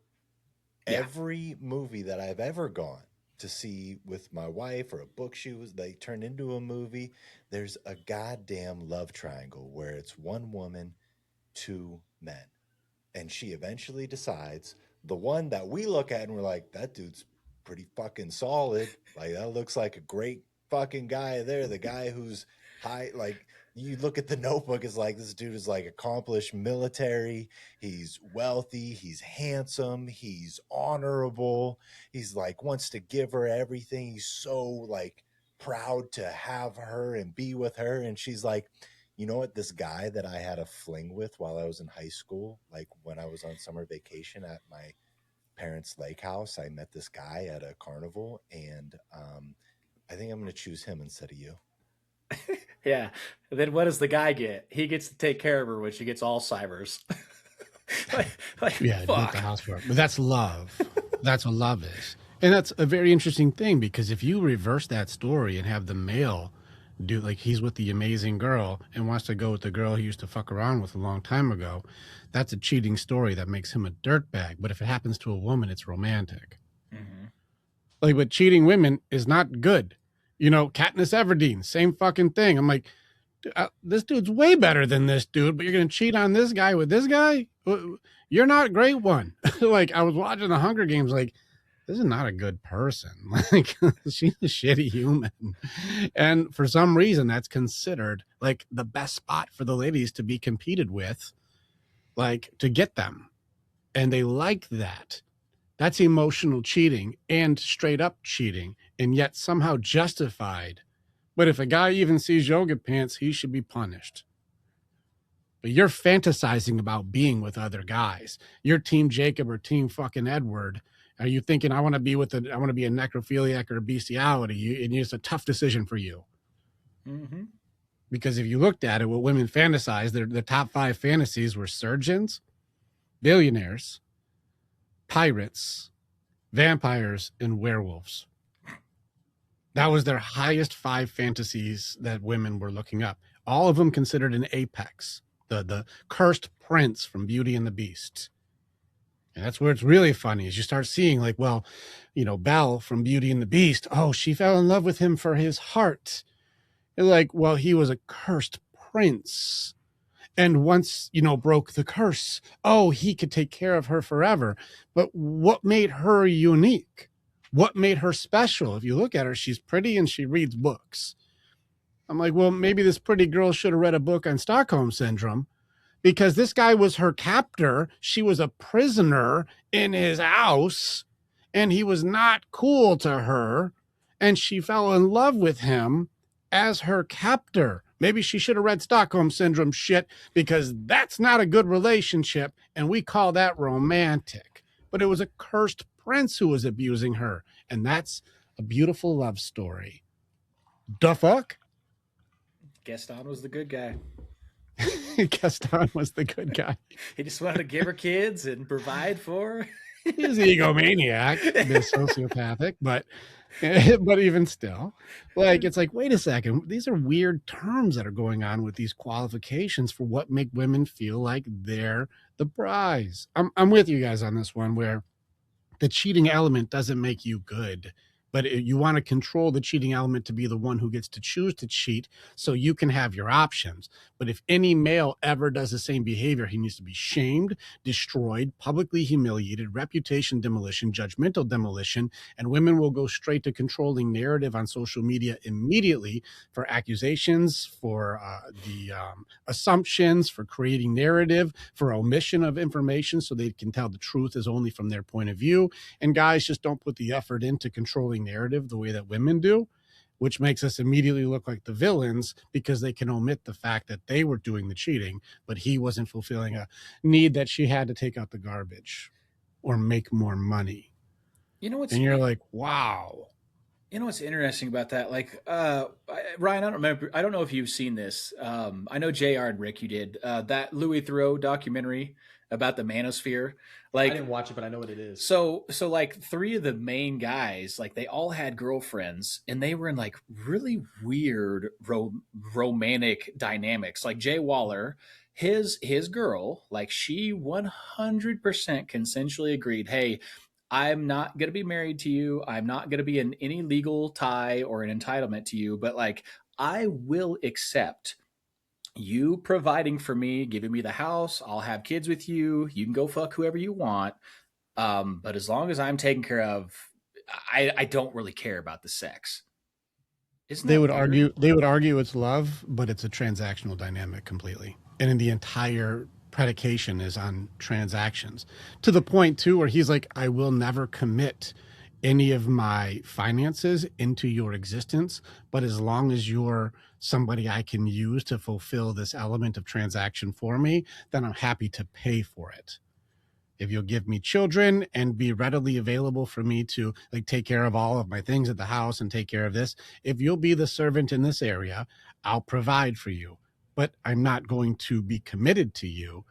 Yeah. Every movie that I've ever gone to see with my wife, or a book they turned into a movie, there's a goddamn love triangle where it's one woman, two men. And she eventually decides, the one that we look at and we're like, that dude's pretty fucking solid. Like, that looks like a great fucking guy there. The guy who's high, like, you look at the Notebook, is like, this dude is like accomplished military. He's wealthy. He's handsome. He's honorable. He's like, wants to give her everything. He's so like proud to have her and be with her. And she's like, you know what? This guy that I had a fling with while I was in high school, like when I was on summer vacation at my parents' lake house, I met this guy at a carnival, and I think I'm going to choose him instead of you. Yeah. And then what does the guy get? He gets to take care of her when she gets Alzheimer's. Yeah, built the house for it. But that's love. That's what love is. And that's a very interesting thing, because if you reverse that story and have the male do, like, he's with the amazing girl and wants to go with the girl he used to fuck around with a long time ago, that's a cheating story that makes him a dirtbag. But if it happens to a woman, it's romantic. Mm-hmm. Like, but cheating women is not good. You know, Katniss Everdeen, same fucking thing. I'm like, this dude's way better than this dude, but you're going to cheat on this guy with this guy? You're not a great one. Like, I was watching the Hunger Games, like, this is not a good person. Like, she's a shitty human. And for some reason, that's considered like the best spot for the ladies to be competed with, like, to get them. And they like that. That's emotional cheating and straight up cheating, and yet somehow justified. But if a guy even sees yoga pants, he should be punished. But you're fantasizing about being with other guys. You're team Jacob or team fucking Edward. Are you thinking, I want to be a necrophiliac or a bestiality? And it's a tough decision for you. Mm-hmm. Because if you looked at it, what women fantasize, the top 5 fantasies were surgeons, billionaires, pirates, vampires, and werewolves. That was their highest 5 fantasies that women were looking up. All of them considered an apex, the cursed prince from Beauty and the Beast. And that's where it's really funny, is you start seeing, like, well, you know, Belle from Beauty and the Beast, oh, she fell in love with him for his heart. And like, well, he was a cursed prince. And once, you know, broke the curse, oh, he could take care of her forever. But what made her unique? What made her special? If you look at her, she's pretty and she reads books. I'm like, well, maybe this pretty girl should have read a book on Stockholm Syndrome, because this guy was her captor. She was a prisoner in his house, and he was not cool to her. And she fell in love with him as her captor. Maybe she should have read Stockholm Syndrome shit, because that's not a good relationship, and we call that romantic. But it was a cursed prince who was abusing her. And that's a beautiful love story. The fuck? Gaston was the good guy. Gaston was the good guy. He just wanted to give her kids and provide for her. He's the egomaniac, the sociopathic, but even still, like, it's like, wait a second, these are weird terms that are going on with these qualifications for what make women feel like they're the prize. I'm with you guys on this one, where the cheating element doesn't make you good, but you want to control the cheating element to be the one who gets to choose to cheat so you can have your options. But if any male ever does the same behavior, he needs to be shamed, destroyed, publicly humiliated, reputation demolition, judgmental demolition, and women will go straight to controlling narrative on social media immediately for accusations, for the assumptions, for creating narrative, for omission of information so they can tell the truth is only from their point of view. And guys just don't put the effort into controlling narrative the way that women do, which makes us immediately look like the villains because they can omit the fact that they were doing the cheating, but he wasn't fulfilling a need that she had to take out the garbage or make more money. You know what's And you're like, wow. You know what's interesting about that? Like, Ryan, I don't know if you've seen this. I know JR and Rick, you did that Louis Theroux documentary about the manosphere. Like, I didn't watch it, but I know what it is. So like three of the main guys, like they all had girlfriends, and they were in like really weird romantic dynamics. Like Jay Waller, his girl, like she 100% consensually agreed, hey, I'm not going to be married to you. I'm not going to be in any legal tie or an entitlement to you, but like I will accept you providing for me, giving me the house. I'll have kids with you. You can go fuck whoever you want. But as long as I'm taken care of, I don't really care about the sex. Isn't They that would weird? argue it's love, but it's a transactional dynamic completely. And in the entire predication is on transactions, to the point too where he's like, I will never commit any of my finances into your existence, but as long as you're somebody I can use to fulfill this element of transaction for me, then I'm happy to pay for it. If you'll give me children and be readily available for me to like take care of all of my things at the house and take care of this, if you'll be the servant in this area, I'll provide for you. But I'm not going to be committed to you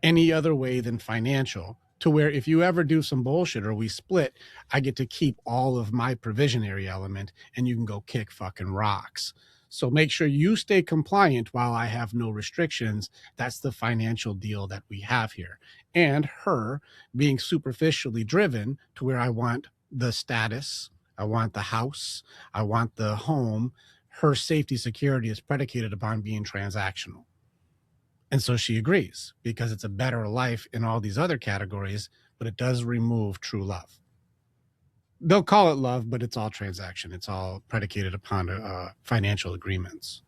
any other way than financial, to where if you ever do some bullshit or we split, I get to keep all of my provisionary element and you can go kick fucking rocks. So make sure you stay compliant while I have no restrictions. That's the financial deal that we have here. And her being superficially driven to where I want the status, I want the house, I want the home. Her safety security is predicated upon being transactional. And so she agrees because it's a better life in all these other categories, but it does remove true love. They'll call it love, but it's all transaction. It's all predicated upon financial agreements.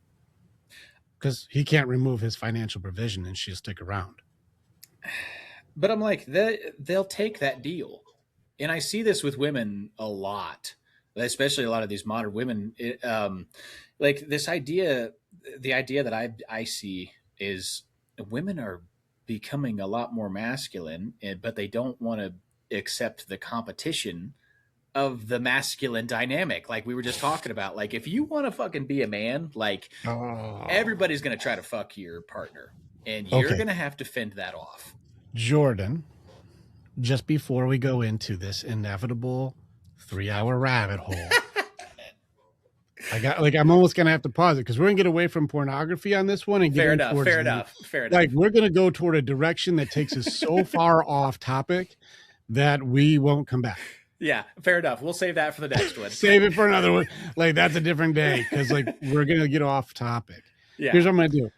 Because he can't remove his financial provision and she'll stick around. But I'm like, they'll take that deal. And I see this with women a lot, especially a lot of these modern women. Like this idea, the idea that I see is women are becoming a lot more masculine, but they don't want to accept the competition of the masculine dynamic. Like we were just talking about, like if you want to fucking be a man, like everybody's going to try to fuck your partner and you're going to have to fend that off. Jordan, just before we go into this inevitable 3-hour rabbit hole, I'm almost gonna have to pause it because we're gonna get away from pornography on this one and get fair enough. Like we're gonna go toward a direction that takes us so far off topic that we won't come back. Yeah, fair enough. We'll save that for the next one. Save it for another one. Like that's a different day because like we're gonna get off topic. Yeah. Here's what I'm gonna do.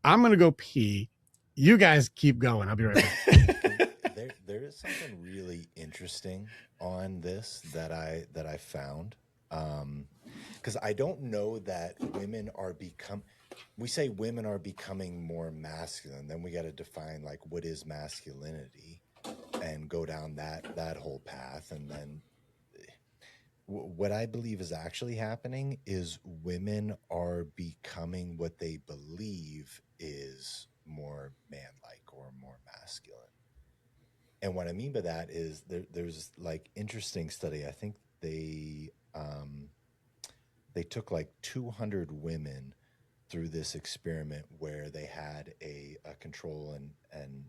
I'm gonna go pee. You guys keep going. I'll be right back. There is something really interesting on this that I found. Because I don't know that we say women are becoming more masculine, then we got to define like what is masculinity and go down that whole path. And then what I believe is actually happening is women are becoming what they believe is more man-like or more masculine. And what I mean by that is there's like interesting study. I think they took like 200 women through this experiment where they had a control and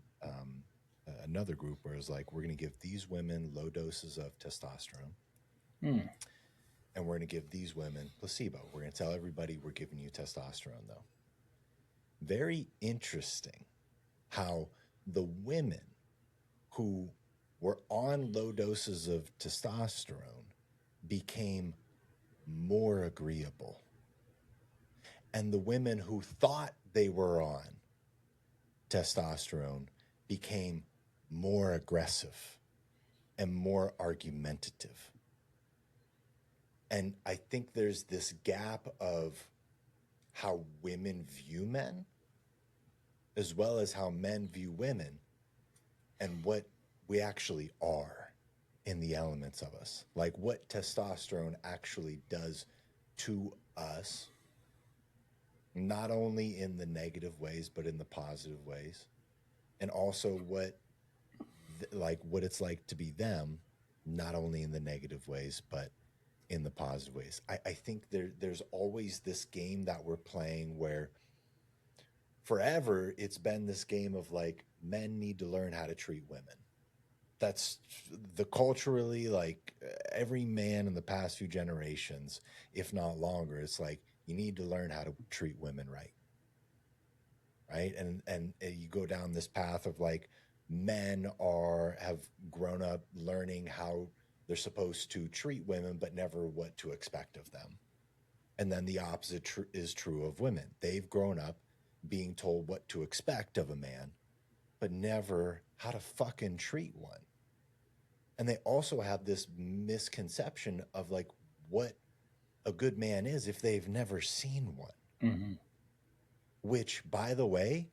another group where it was like, we're going to give these women low doses of testosterone, Hmm. and we're going to give these women placebo. We're going to tell everybody we're giving you testosterone, though. Very interesting how the women who were on low doses of testosterone became more agreeable. And the women who thought they were on testosterone became more aggressive and more argumentative. And I think there's this gap of how women view men as well as how men view women and what we actually are in the elements of us. Like what testosterone actually does to us, not only in the negative ways, but in the positive ways. And also what it's like to be them, not only in the negative ways, but in the positive ways. I think there's always this game that we're playing where forever it's been this game of like men need to learn how to treat women. That's the culturally, like every man in the past few generations, if not longer, it's like you need to learn how to treat women right. Right. And you go down this path of like men have grown up learning how they're supposed to treat women, but never what to expect of them. And then the opposite is true of women. They've grown up being told what to expect of a man, but never how to fucking treat one. And they also have this misconception of like what a good man is if they've never seen one. Mm-hmm. Which, by the way,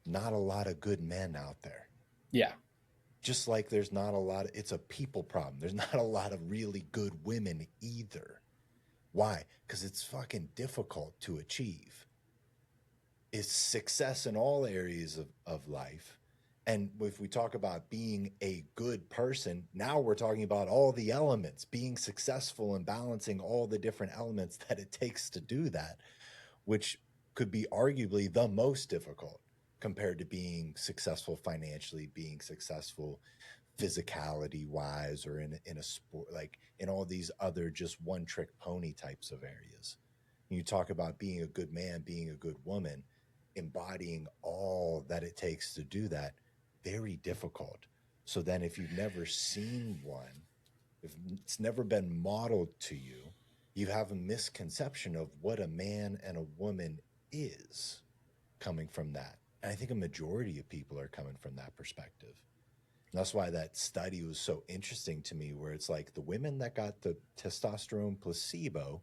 not a lot of good men out there. Yeah. Just like there's not a lot it's a people problem. There's not a lot of really good women either. Why? Because it's fucking difficult to achieve. It's success in all areas of life. And if we talk about being a good person, now we're talking about all the elements, being successful and balancing all the different elements that it takes to do that, which could be arguably the most difficult compared to being successful financially, being successful physicality wise, or in a sport, like in all these other just one trick pony types of areas. You talk about being a good man, being a good woman, embodying all that it takes to do that, very difficult. So then if you've never seen one, if it's never been modeled to you, you have a misconception of what a man and a woman is coming from that. And I think a majority of people are coming from that perspective. And that's why that study was so interesting to me, where it's like the women that got the testosterone placebo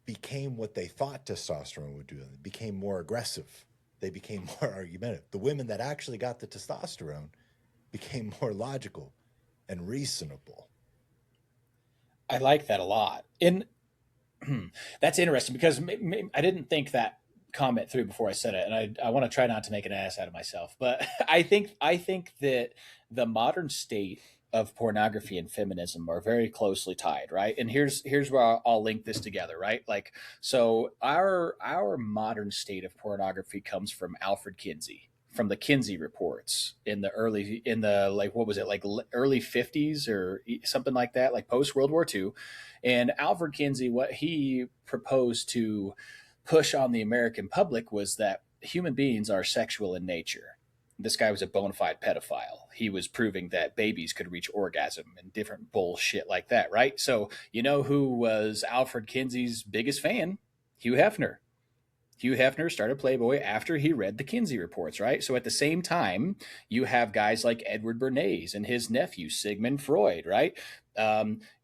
became what they thought testosterone would do. They became more aggressive. They became more argumentative. The women that actually got the testosterone became more logical and reasonable. I like that a lot. And that's interesting because I didn't think that comment through before I said it, and I want to try not to make an ass out of myself. But I think that the modern state of pornography and feminism are very closely tied, right? And here's where I'll link this together, right? Like, so our modern state of pornography comes from Alfred Kinsey, from the Kinsey reports in the like, what was it, like early 50s or something like that, like post World War II. And Alfred Kinsey, what he proposed to push on the American public was that human beings are sexual in nature. This guy was a bona fide pedophile. He was proving that babies could reach orgasm and different bullshit like that, right? So, you know who was Alfred Kinsey's biggest fan? Hugh Hefner. Hugh Hefner started Playboy after he read the Kinsey reports, right? So at the same time, you have guys like Edward Bernays and his nephew, Sigmund Freud, right?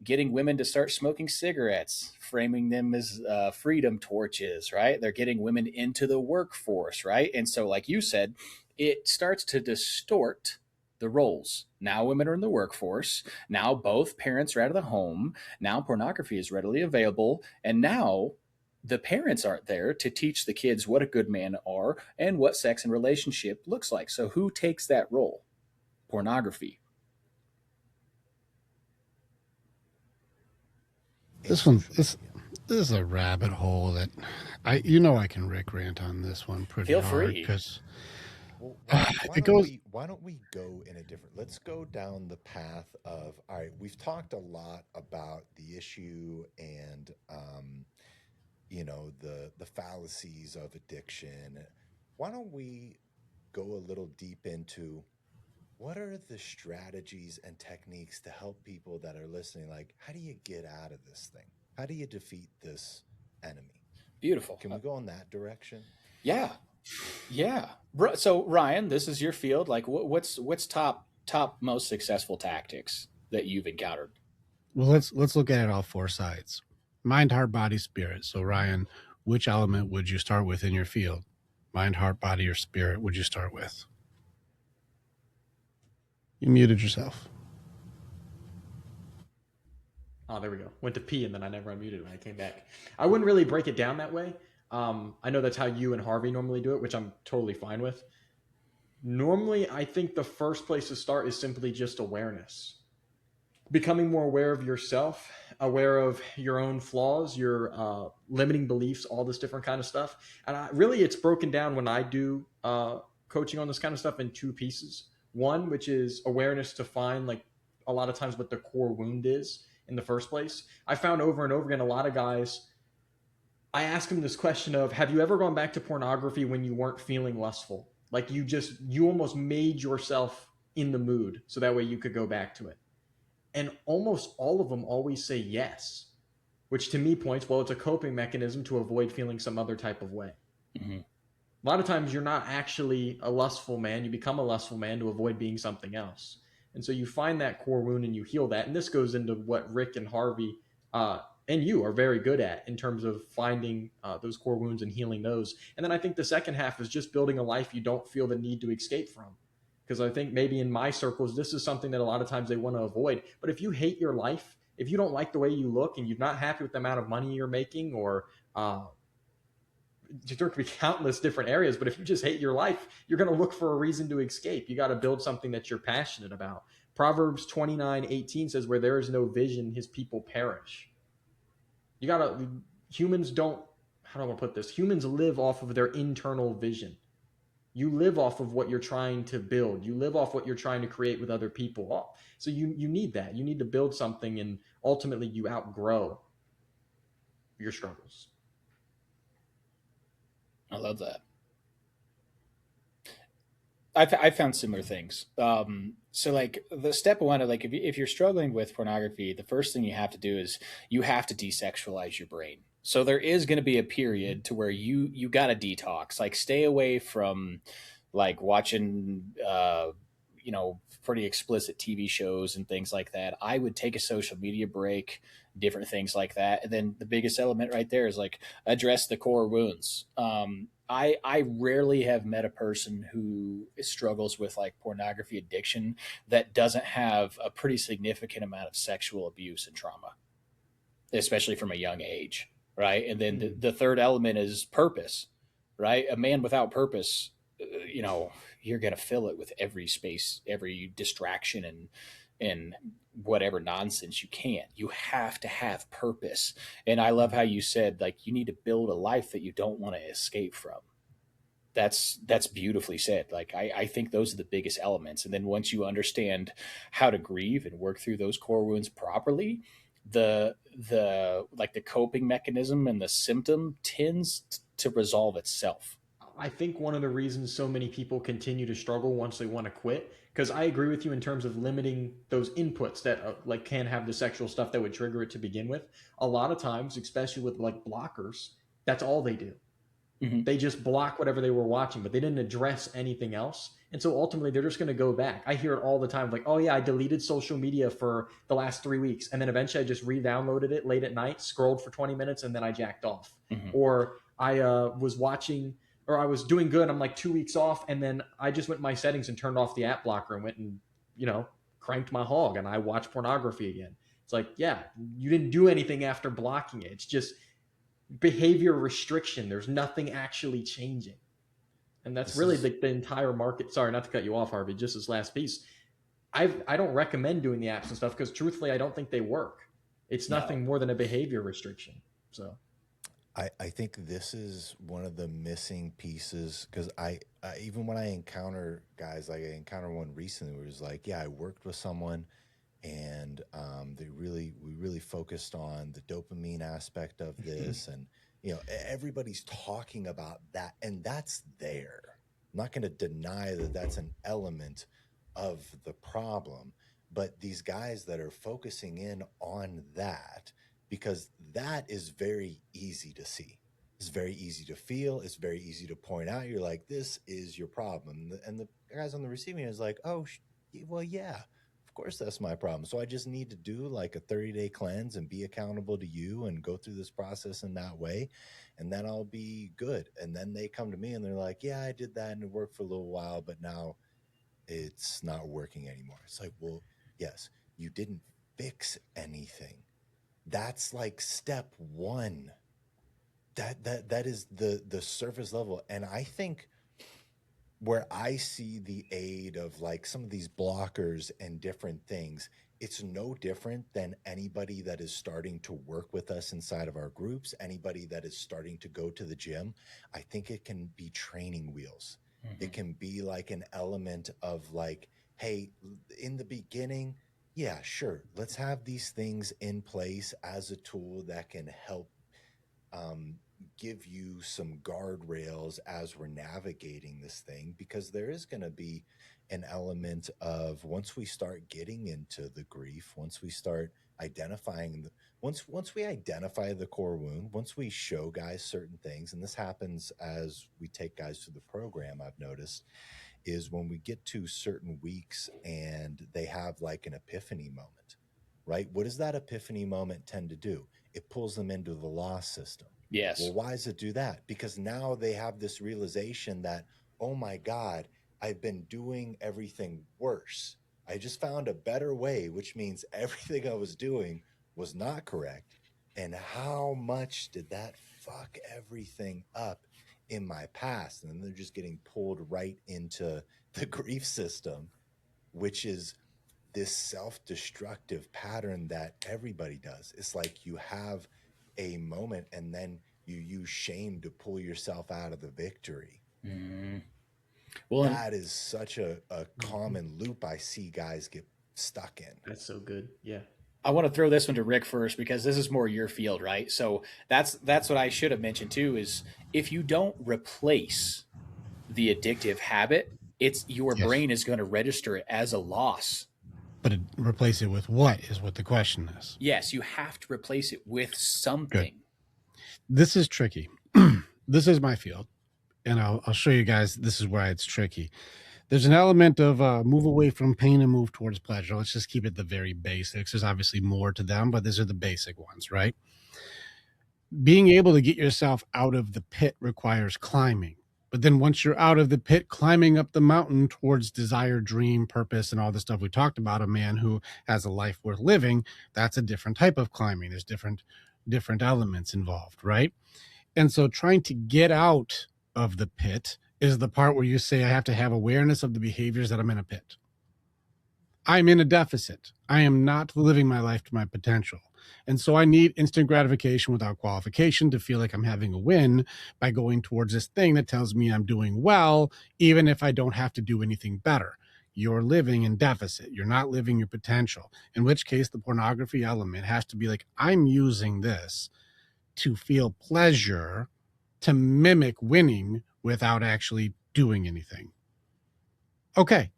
Getting women to start smoking cigarettes, framing them as freedom torches, right? They're getting women into the workforce, right? And so, like you said, it starts to distort the roles. Now women are in the workforce. Now both parents are out of the home. Now pornography is readily available. And now the parents aren't there to teach the kids what a good man are and what sex and relationship looks like. So who takes that role? pornography. This one, social this media. this is a rabbit hole that I can Rick rant on this one pretty Feel hard free. because Well, it goes. why don't we go in a different? Let's go down the path of, all right. We've talked a lot about the issue and the fallacies of addiction. Why don't we go a little deep into what are the strategies and techniques to help people that are listening? Like, how do you get out of this thing? How do you defeat this enemy? Beautiful. Can we go in that direction? Yeah, yeah. So Ryan, this is your field. Like, what's top most successful tactics that you've encountered? Well, let's look at it all four sides: mind, heart, body, spirit. So Ryan, which element would you start with in your field? Mind, heart, body, or spirit? Would you start with? You muted yourself. Oh, there we go. Went to pee and then I never unmuted when I came back. I wouldn't really break it down that way. I know that's how you and Harvey normally do it, which I'm totally fine with. Normally, I think the first place to start is simply just awareness. Becoming more aware of yourself, aware of your own flaws, your limiting beliefs, all this different kind of stuff. And really, it's broken down when I do coaching on this kind of stuff in two pieces. One, which is awareness to find like a lot of times what the core wound is in the first place. I found over and over again a lot of guys. I ask them this question of, have you ever gone back to pornography when you weren't feeling lustful? Like you almost made yourself in the mood so that way you could go back to it. And almost all of them always say yes, which to me points, well, it's a coping mechanism to avoid feeling some other type of way. Mm-hmm. A lot of times you're not actually a lustful man. You become a lustful man to avoid being something else. And so you find that core wound and you heal that. And this goes into what Rick and Harvey and you are very good at in terms of finding those core wounds and healing those. And then I think the second half is just building a life you don't feel the need to escape from. Because I think maybe in my circles, this is something that a lot of times they want to avoid. But if you hate your life, if you don't like the way you look and you're not happy with the amount of money you're making, or there could be countless different areas, but if you just hate your life, you're going to look for a reason to escape. You got to build something that you're passionate about. Proverbs 29:18 says, where there is no vision, his people perish. Humans don't, how do I want to put this? Humans live off of their internal vision. You live off of what you're trying to build. You live off what you're trying to create with other people. So you need that. You need to build something, and ultimately you outgrow your struggles. I love that. I found similar things. So like the step one of like if you're struggling with pornography, the first thing you have to do is you have to desexualize your brain. So there is going to be a period to where you got to detox, like stay away from like watching pretty explicit TV shows and things like that. I would take a social media break, different things like that. And then the biggest element right there is like address the core wounds. I rarely have met a person who struggles with like pornography addiction that doesn't have a pretty significant amount of sexual abuse and trauma, especially from a young age, right? And then the third element is purpose, right? A man without purpose, you're going to fill it with every space, every distraction, and whatever nonsense you can. You have to have purpose. And I love how you said like you need to build a life that you don't want to escape from. That's beautifully said. Like I think those are the biggest elements. And then once you understand how to grieve and work through those core wounds properly, the like the coping mechanism and the symptom tends to resolve itself. I think one of the reasons so many people continue to struggle once they want to quit, because I agree with you in terms of limiting those inputs that like can have the sexual stuff that would trigger it to begin with. A lot of times, especially with like blockers, that's all they do. Mm-hmm. They just block whatever they were watching, but they didn't address anything else. And so ultimately, they're just going to go back. I hear it all the time, like, oh yeah, I deleted social media for the last 3 weeks. And then eventually I just re-downloaded it late at night, scrolled for 20 minutes, and then I jacked off. Mm-hmm. Or I was watching, or I was doing good. I'm like 2 weeks off. And then I just went in my settings and turned off the app blocker and went and, cranked my hog and I watched pornography again. It's like, yeah, you didn't do anything after blocking it. It's just behavior restriction. There's nothing actually changing. And that's really the entire market. Sorry, not to cut you off, Harvey, just this last piece. I don't recommend doing the apps and stuff because truthfully, I don't think they work. It's nothing more than a behavior restriction. So I think this is one of the missing pieces because even when I encounter guys, like I encountered one recently where it was like, yeah, I worked with someone and we really focused on the dopamine aspect of this, and everybody's talking about that, and that's there. I'm not going to deny that that's an element of the problem, but these guys that are focusing in on that, because that is very easy to see, it's very easy to feel, it's very easy to point out, you're like, this is your problem, and the guys on the receiving end is like, oh, well, yeah, of course that's my problem. So I just need to do like a 30-day cleanse and be accountable to you and go through this process in that way, and then I'll be good. And then they come to me and they're like, yeah, I did that and it worked for a little while, but now it's not working anymore. It's like, well, yes, you didn't fix anything. That's like step one. That is the surface level. And I think where I see the aid of like some of these blockers and different things, it's no different than anybody that is starting to work with us inside of our groups, anybody that is starting to go to the gym. I think it can be training wheels. It can be like an element of like, hey, in the beginning, yeah, sure, let's have these things in place as a tool that can help um, give you some guardrails as we're navigating this thing, because there is going to be an element of, once we start getting into the grief, once we start identifying once we identify the core wound, once we show guys certain things, and this happens as we take guys through the program, I've noticed, is when we get to certain weeks and they have like an epiphany moment, right? What does that epiphany moment tend to do? It pulls them into the loss system. Yes. Well, why does it do that? Because now they have this realization that, oh my God, I've been doing everything worse. I just found a better way, which means everything I was doing was not correct. And how much did that fuck everything up in my past? And then they're just getting pulled right into the grief system, which is this self-destructive pattern that everybody does. It's like you have a moment and then you use shame to pull yourself out of the victory. Well, That is such a common loop I see guys get stuck in. that's so good. Yeah. I want to throw this one to Rick first because this is more your field, right? So that's what I should have mentioned too, is if you don't replace the addictive habit, it's your Yes. brain is going to register it as a loss. But replace it with what is what the question is. Yes, you have to replace it with something. This is tricky. This is my field, and I'll show you guys. This is where it's tricky. There's an element of move away from pain and move towards pleasure. Let's just keep it the very basics. There's obviously more to them, but these are the basic ones, right? Being able to get yourself out of the pit requires climbing. But then once you're out of the pit, climbing up the mountain towards desire, dream, purpose, and all the stuff we talked about, a man who has a life worth living, that's a different type of climbing. There's different elements involved, right? And so trying to get out of the pit is the part where you say, I have to have awareness of the behaviors that I'm in a pit. I'm in a deficit. I am not living my life to my potential. And so I need instant gratification without qualification to feel like I'm having a win by going towards this thing that tells me I'm doing well, even if I don't have to do anything better. You're living in deficit. You're not living your potential, in which case the pornography element has to be like, I'm using this to feel pleasure, to mimic winning without actually doing anything. Okay,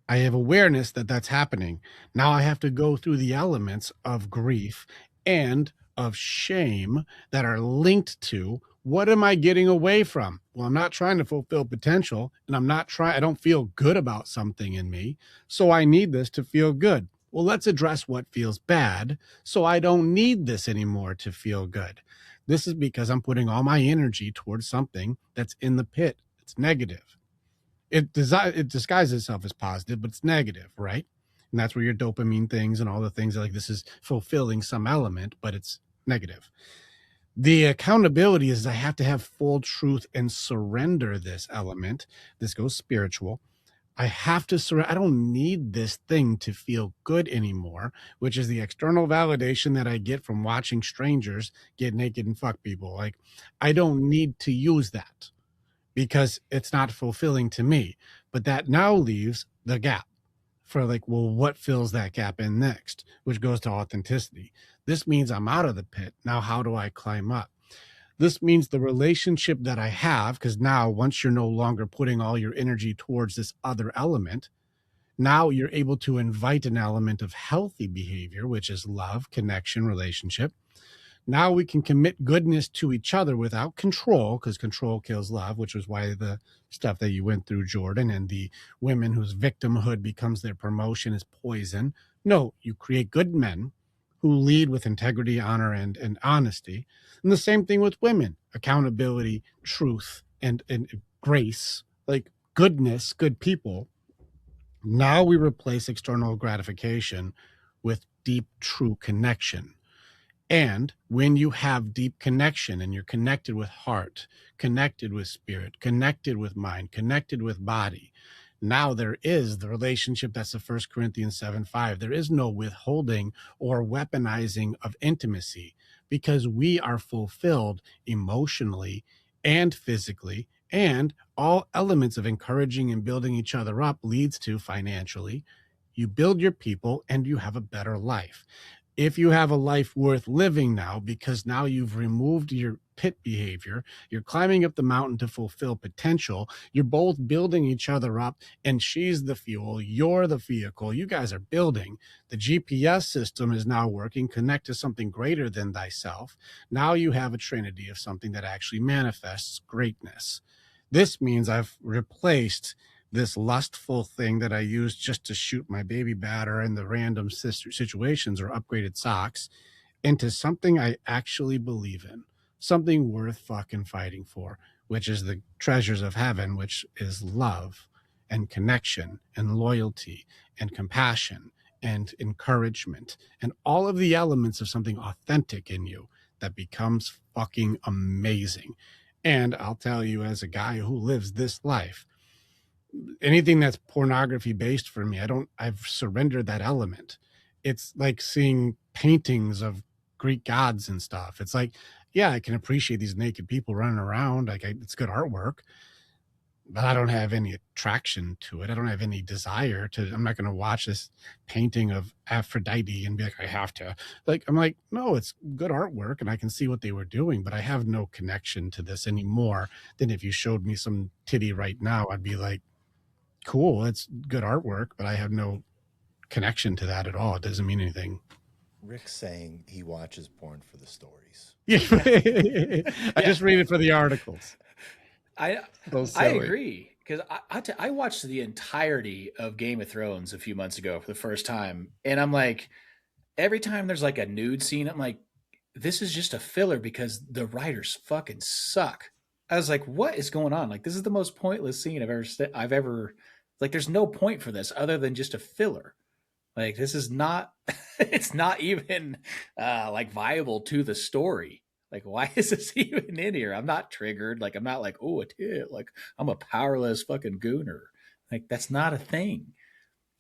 I have awareness that that's happening. Now I have to go through the elements of grief and of shame that are linked to what am I getting away from? Well, I'm not trying to fulfill potential, and I don't feel good about something in me. So I need this to feel good. Well, let's address what feels bad so I don't need this anymore to feel good. This is because I'm putting all my energy towards something that's in the pit. It's negative. It disguises itself as positive, but it's negative, right? And that's where your dopamine things and all the things like this is fulfilling some element, but it's negative. The accountability is I have to have full truth and surrender this element. This goes spiritual. I have to surrender. I don't need this thing to feel good anymore, which is the external validation that I get from watching strangers get naked and fuck people. Like, I don't need to use that because it's not fulfilling to me. But that now leaves the gap for like, well, what fills that gap in next, which goes to authenticity. This means I'm out of the pit. Now, how do I climb up? This means the relationship that I have, because now once you're no longer putting all your energy towards this other element, now you're able to invite an element of healthy behavior, which is love, connection, relationship. Now we can commit goodness to each other without control, because control kills love, which was why the stuff that you went through, Jordan, and the women whose victimhood becomes their promotion is poison. No, you create good men who lead with integrity, honor, and honesty. And the same thing with women, accountability, truth, and grace, like goodness, good people. Now we replace external gratification with deep, true connection. And when you have deep connection and you're connected with heart, connected with spirit, connected with mind, connected with body, now there is the relationship that's the 1 Corinthians 7:5. There is no withholding or weaponizing of intimacy because we are fulfilled emotionally and physically, and all elements of encouraging and building each other up leads to financially. You build your people and you have a better life. If you have a life worth living now, because now you've removed your pit behavior, you're climbing up the mountain to fulfill potential, you're both building each other up, and she's the fuel, you're the vehicle, you guys are building. The GPS system is now working, connect to something greater than thyself. Now you have a trinity of something that actually manifests greatness. This means I've replaced this lustful thing that I use just to shoot my baby batter in the random situations or upgraded socks into something I actually believe in, something worth fucking fighting for, which is the treasures of heaven, which is love and connection and loyalty and compassion and encouragement and all of the elements of something authentic in you that becomes fucking amazing. And I'll tell you, as a guy who lives this life, anything that's pornography based for me, I've surrendered that element. It's like seeing paintings of Greek gods and stuff. It's like, yeah, I can appreciate these naked people running around. It's good artwork, but I don't have any attraction to it. I don't have any desire to. I'm not going to watch this painting of Aphrodite and be like, I have to. Like, I'm like, no, it's good artwork, and I can see what they were doing, but I have no connection to this anymore than if you showed me some titty right now. I'd be like, cool, it's good artwork, but I have no connection to that at all. It doesn't mean anything. Rick's saying he watches porn for the stories. Yeah. I just read it for the articles. I So I silly. agree because I watched the entirety of Game of Thrones a few months ago for the first time, and I'm like, every time there's like a nude scene, I'm like, this is just a filler because the writers fucking suck. I was like, what is going on? Like, this is the most pointless scene I've ever like. There's no point for this other than just a filler. Like, this is not. It's not even like viable to the story. Like, why is this even in here? I'm not triggered. Like, I'm not like, oh, a tit. Like, I'm a powerless fucking gooner. Like, that's not a thing.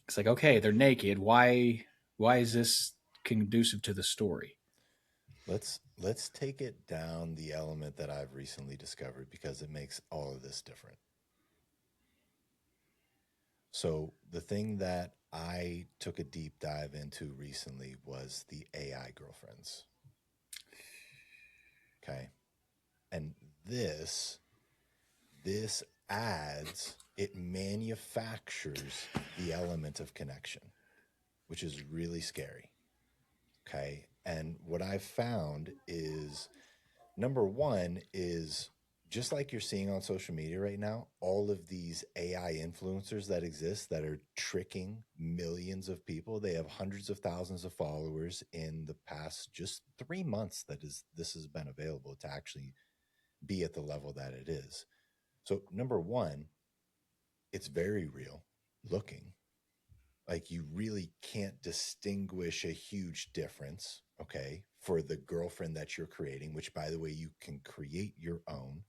It's like, okay, they're naked. Why is this conducive to the story? Let's take it down the element that I've recently discovered because it makes all of this different. So the thing that I took a deep dive into recently was the AI girlfriends. Okay. And this adds, it manufactures the element of connection, which is really scary. Okay. And what I've found is, number one is, just like you're seeing on social media right now, all of these AI influencers that exist that are tricking millions of people. They have hundreds of thousands of followers in the past just 3 months this has been available to actually be at the level that it is. So number one, it's very real looking. Like, you really can't distinguish a huge difference, okay, for the girlfriend that you're creating, which, by the way, you can create your own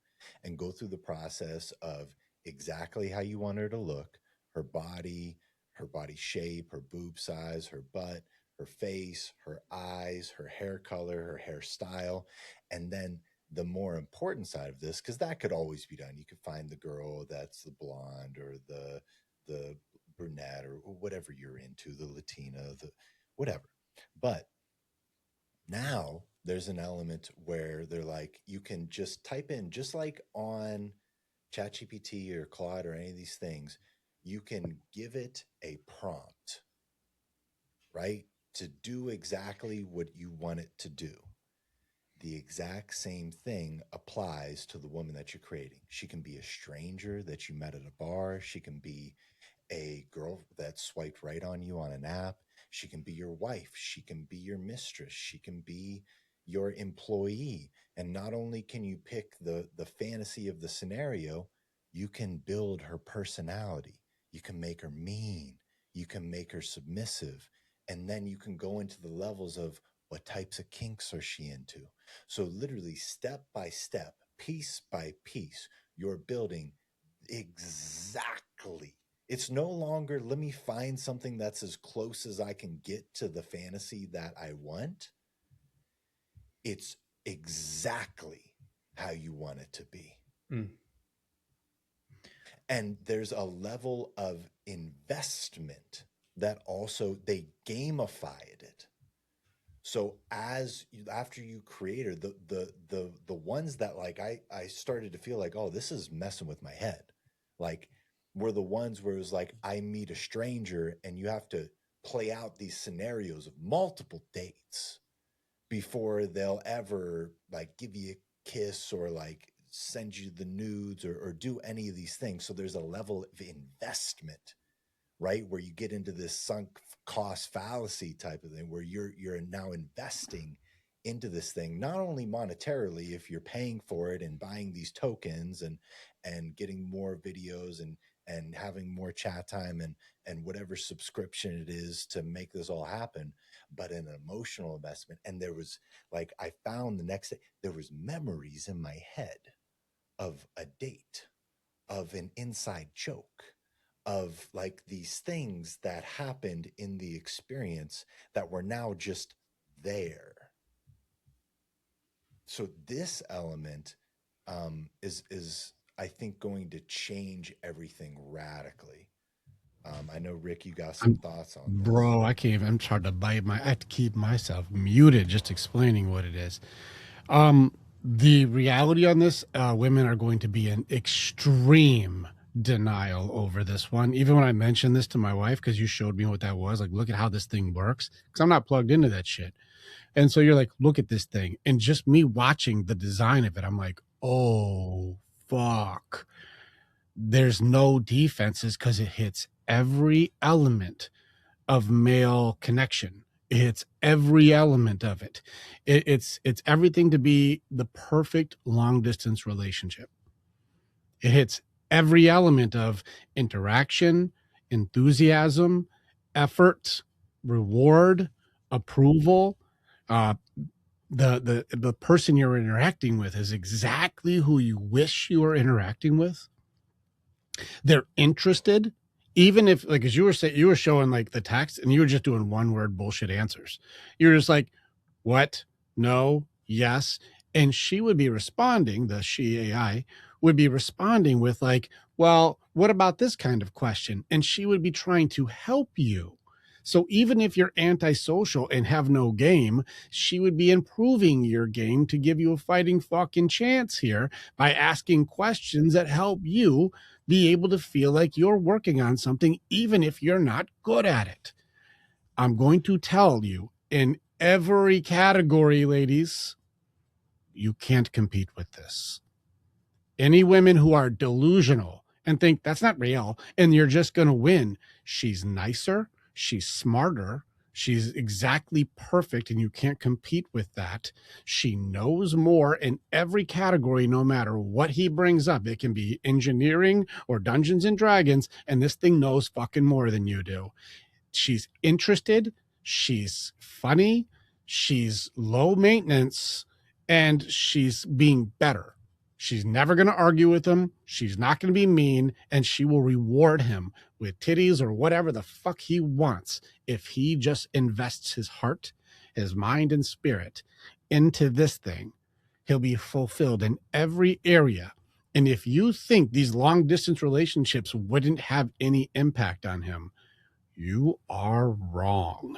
and go through the process of exactly how you want her to look, her body shape, her boob size, her butt, her face, her eyes, her hair color, her hairstyle. And then the more important side of this, because that could always be done. You could find the girl that's the blonde or the brunette or whatever you're into, the Latina, the whatever. But now there's an element where they're like, you can just type in, just like on ChatGPT or Claude or any of these things, you can give it a prompt, right? To do exactly what you want it to do. The exact same thing applies to the woman that you're creating. She can be a stranger that you met at a bar. She can be a girl that swiped right on you on an app. She can be your wife. She can be your mistress. She can be your employee. And not only can you pick the fantasy of the scenario, you can build her personality. You can make her mean. You can make her submissive. And then you can go into the levels of what types of kinks are she into. So literally step by step, piece by piece, you're building exactly. It's no longer, let me find something that's as close as I can get to the fantasy that I want. It's exactly how you want it to be. Mm. And there's a level of investment that also they gamified it. So after you create her, the ones that like I started to feel like, oh, this is messing with my head, like were the ones where it was like I meet a stranger and you have to play out these scenarios of multiple dates before they'll ever like give you a kiss or like send you the nudes or do any of these things. So there's a level of investment, right, where you get into this sunk cost fallacy type of thing where you're now investing into this thing, not only monetarily if you're paying for it and buying these tokens and getting more videos and having more chat time and whatever subscription it is to make this all happen, but an emotional investment. And there was like, I found the next day there was memories in my head of a date, of an inside joke, of like these things that happened in the experience that were now just there. So this element is I think going to change everything radically. I know Rick, you got some thoughts on this. Bro, I can't even. I'm trying to bite my. I have to keep myself muted just explaining what it is. The reality on this, women are going to be in extreme denial over this one. Even when I mentioned this to my wife, because you showed me what that was, like, look at how this thing works, because I'm not plugged into that shit. And so you're like, look at this thing. And just me watching the design of it, I'm like, oh, fuck. There's no defenses because it hits every element of male connection. It's every element of it. It's everything to be the perfect long distance relationship. It hits every element of interaction, enthusiasm, effort, reward, approval. Uh, the person you're interacting with is exactly who you wish you were interacting with. They're interested, even if, like, as you were saying, you were showing like the text and you were just doing one word bullshit answers. You're just like, what? No, yes. And she would be responding, the she AI would be responding with like, well, what about this kind of question? And she would be trying to help you. So even if you're antisocial and have no game, she would be improving your game to give you a fighting fucking chance here by asking questions that help you be able to feel like you're working on something, even if you're not good at it. I'm going to tell you in every category, ladies, you can't compete with this. Any women who are delusional and think that's not real and you're just going to win, she's nicer, she's smarter, she's exactly perfect and you can't compete with that. She knows more in every category, no matter what he brings up. It can be engineering or Dungeons and Dragons, and this thing knows fucking more than you do. She's interested, she's funny, she's low maintenance, and she's being better. She's never going to argue with him. She's not going to be mean, and she will reward him with titties or whatever the fuck he wants if he just invests his heart, his mind, and spirit into this thing. He'll be fulfilled in every area. And if you think these long distance relationships wouldn't have any impact on him, you are wrong.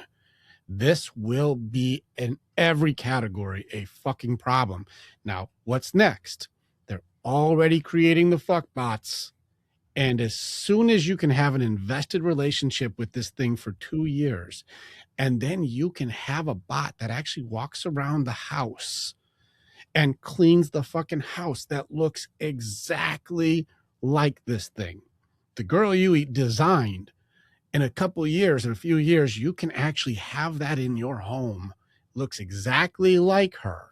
This will be in every category a fucking problem. Now, what's next? They're already creating the fuck bots. And as soon as you can have an invested relationship with this thing for 2 years, and then you can have a bot that actually walks around the house and cleans the fucking house that looks exactly like this thing. The girl you designed, in a couple of years, in a few years, you can actually have that in your home. Looks exactly like her.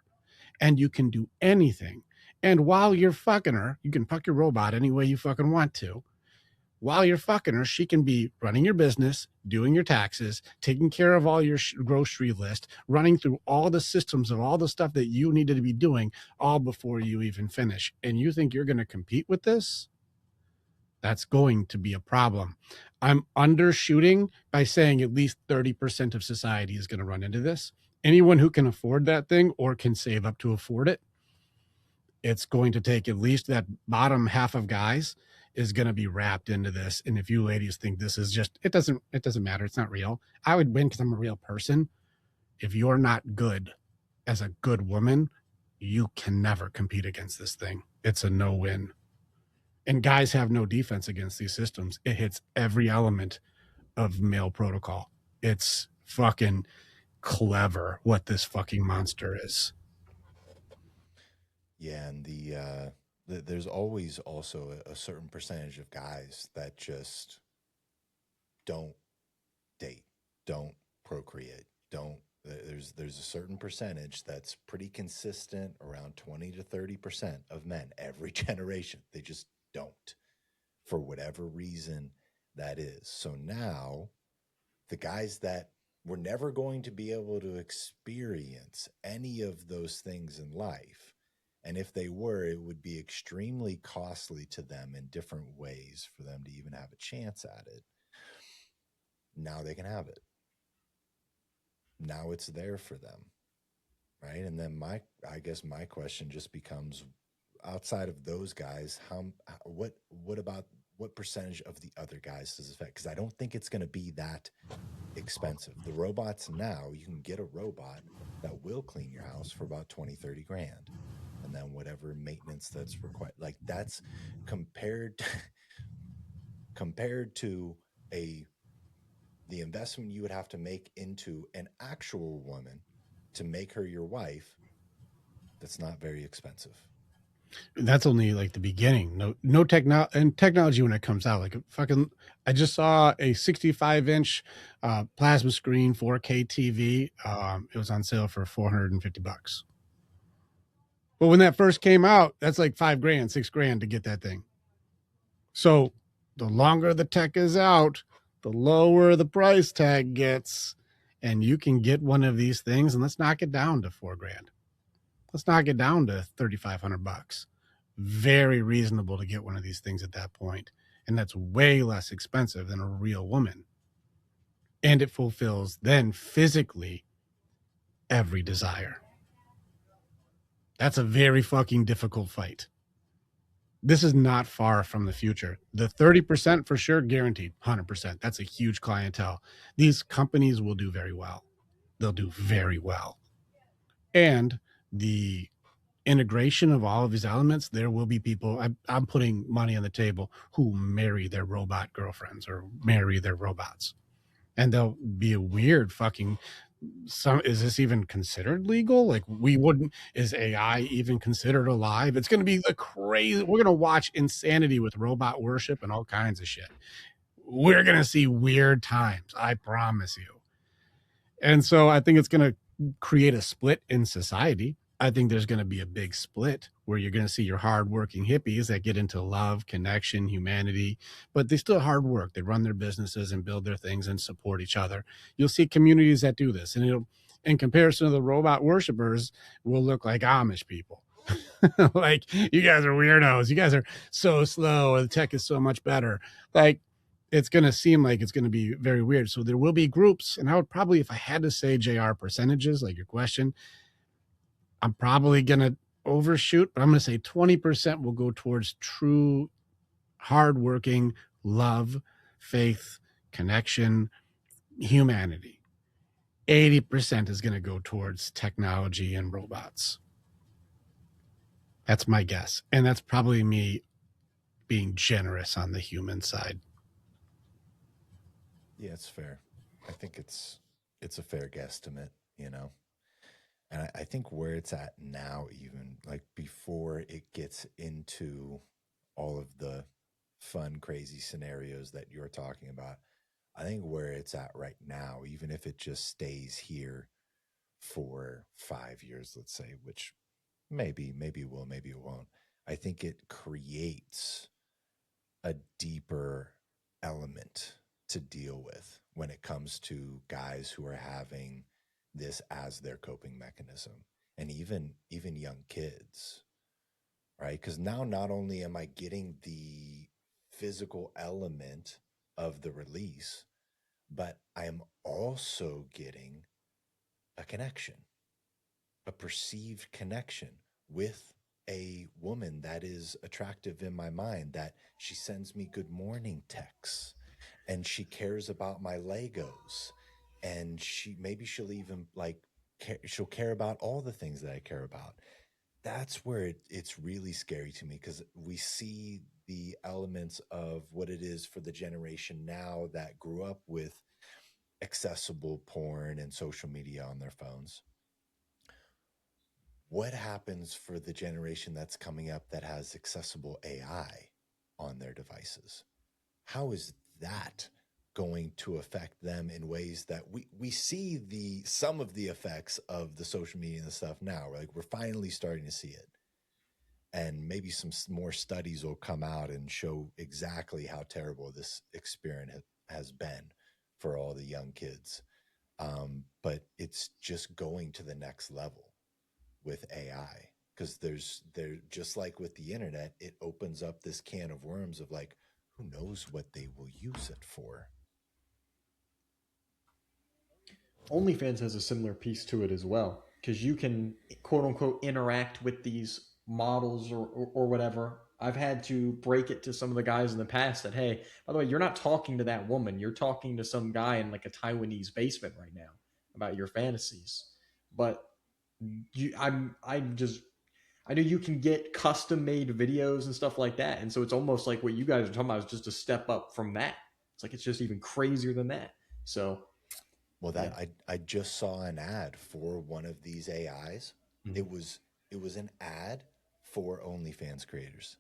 And you can do anything. And while you're fucking her, you can fuck your robot any way you fucking want to. While you're fucking her, she can be running your business, doing your taxes, taking care of all your grocery list, running through all the systems of all the stuff that you needed to be doing all before you even finish. And you think you're going to compete with this? That's going to be a problem. I'm undershooting by saying at least 30% of society is going to run into this. Anyone who can afford that thing or can save up to afford it, it's going to take at least that bottom half of guys is going to be wrapped into this. And if you ladies think this is just, it doesn't matter. It's not real. I would win because I'm a real person. If you're not good as a good woman, you can never compete against this thing. It's a no-win. And guys have no defense against these systems. It hits every element of male protocol. It's fucking clever what this fucking monster is. Yeah, and there's always also a certain percentage of guys that just don't date, don't procreate, don't. There's a certain percentage that's pretty consistent, around 20 to 30% of men every generation. They just don't, for whatever reason that is. So now the guys that were never going to be able to experience any of those things in life, and if they were, it would be extremely costly to them in different ways for them to even have a chance at it. Now they can have it. Now it's there for them, right? And then I guess my question just becomes, outside of those guys, what about what percentage of the other guys does it affect? Because I don't think it's going to be that expensive. The robots now, you can get a robot that will clean your house for about 20, 30 grand. And then whatever maintenance that's required, like that's compared to the investment you would have to make into an actual woman to make her your wife. That's not very expensive. That's only like the beginning. No technology when it comes out. Like fucking, I just saw a 65-inch plasma screen 4K TV. It was on sale for $450. But when that first came out, that's like $5,000, $6,000 to get that thing. So the longer the tech is out, the lower the price tag gets, and you can get one of these things. And let's knock it down to $4,000. Let's knock it down to $3,500. Very reasonable to get one of these things at that point. And that's way less expensive than a real woman. And it fulfills then physically every desire. That's a very fucking difficult fight. This is not far from the future. The 30% for sure, guaranteed, 100%. That's a huge clientele. These companies will do very well. They'll do very well. And the integration of all of these elements, there will be people, I'm putting money on the table, who marry their robot girlfriends or marry their robots. And they'll be a weird fucking, is this even considered legal? Like is AI even considered alive? It's going to be the crazy, we're going to watch insanity with robot worship and all kinds of shit. We're going to see weird times, I promise you. And so I think it's going to create a split in society. I think there's going to be a big split where you're going to see your hardworking hippies that get into love, connection, humanity, but they still hard work. They run their businesses and build their things and support each other. You'll see communities that do this, and it'll, in comparison to the robot worshipers, will look like Amish people. Like, you guys are weirdos. You guys are so slow. The tech is so much better. Like, it's going to seem like it's going to be very weird. So there will be groups. And I would probably, if I had to say JR percentages, like your question, I'm probably going to overshoot, but I'm going to say 20% will go towards true, hardworking love, faith, connection, humanity. 80% is going to go towards technology and robots. That's my guess. And that's probably me being generous on the human side. Yeah, it's fair. I think it's a fair guesstimate, you know. And I think where it's at now, even like before it gets into all of the fun, crazy scenarios that you're talking about, I think where it's at right now, even if it just stays here for 5 years, let's say, which maybe it will, maybe it won't. I think it creates a deeper element to deal with when it comes to guys who are having this as their coping mechanism, and even young kids, right? Because now not only am I getting the physical element of the release, but I am also getting a connection, a perceived connection with a woman that is attractive in my mind, that she sends me good morning texts and she cares about my Legos, and she'll even like she'll care about all the things that I care about. That's where it's really scary to me, because we see the elements of what it is for the generation now that grew up with accessible porn and social media on their phones. What happens for the generation that's coming up that has accessible AI on their devices? How is that going to affect them in ways that we see the some of the effects of the social media and the stuff now? Like, we're finally starting to see it, and maybe some more studies will come out and show exactly how terrible this experience has been for all the young kids. But it's just going to the next level with AI, because there, just like with the internet, it opens up this can of worms of like, who knows what they will use it for. OnlyFans has a similar piece to it as well, because you can quote unquote interact with these models or whatever. I've had to break it to some of the guys in the past that, hey, by the way, you're not talking to that woman. You're talking to some guy in like a Taiwanese basement right now about your fantasies. But I'm just I know you can get custom made videos and stuff like that. And so it's almost like what you guys are talking about is just a step up from that. It's like it's just even crazier than that. So Well, that yeah. I just saw an ad for one of these AIs. Mhm. It was an ad for OnlyFans creators.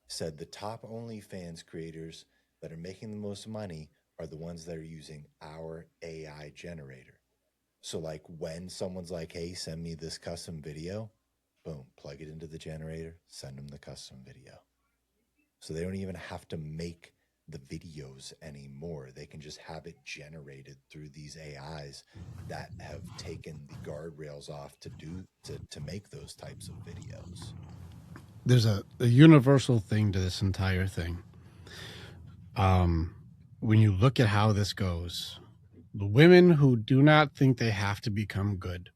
Said the top OnlyFans creators that are making the most money are the ones that are using our AI generator. So like, when someone's like, "Hey, send me this custom video," boom, plug it into the generator, send them the custom video. So they don't even have to make the videos anymore. They can just have it generated through these AIs that have taken the guardrails off to make those types of videos. There's a universal thing to this entire thing. When you look at how this goes, the women who do not think they have to become good,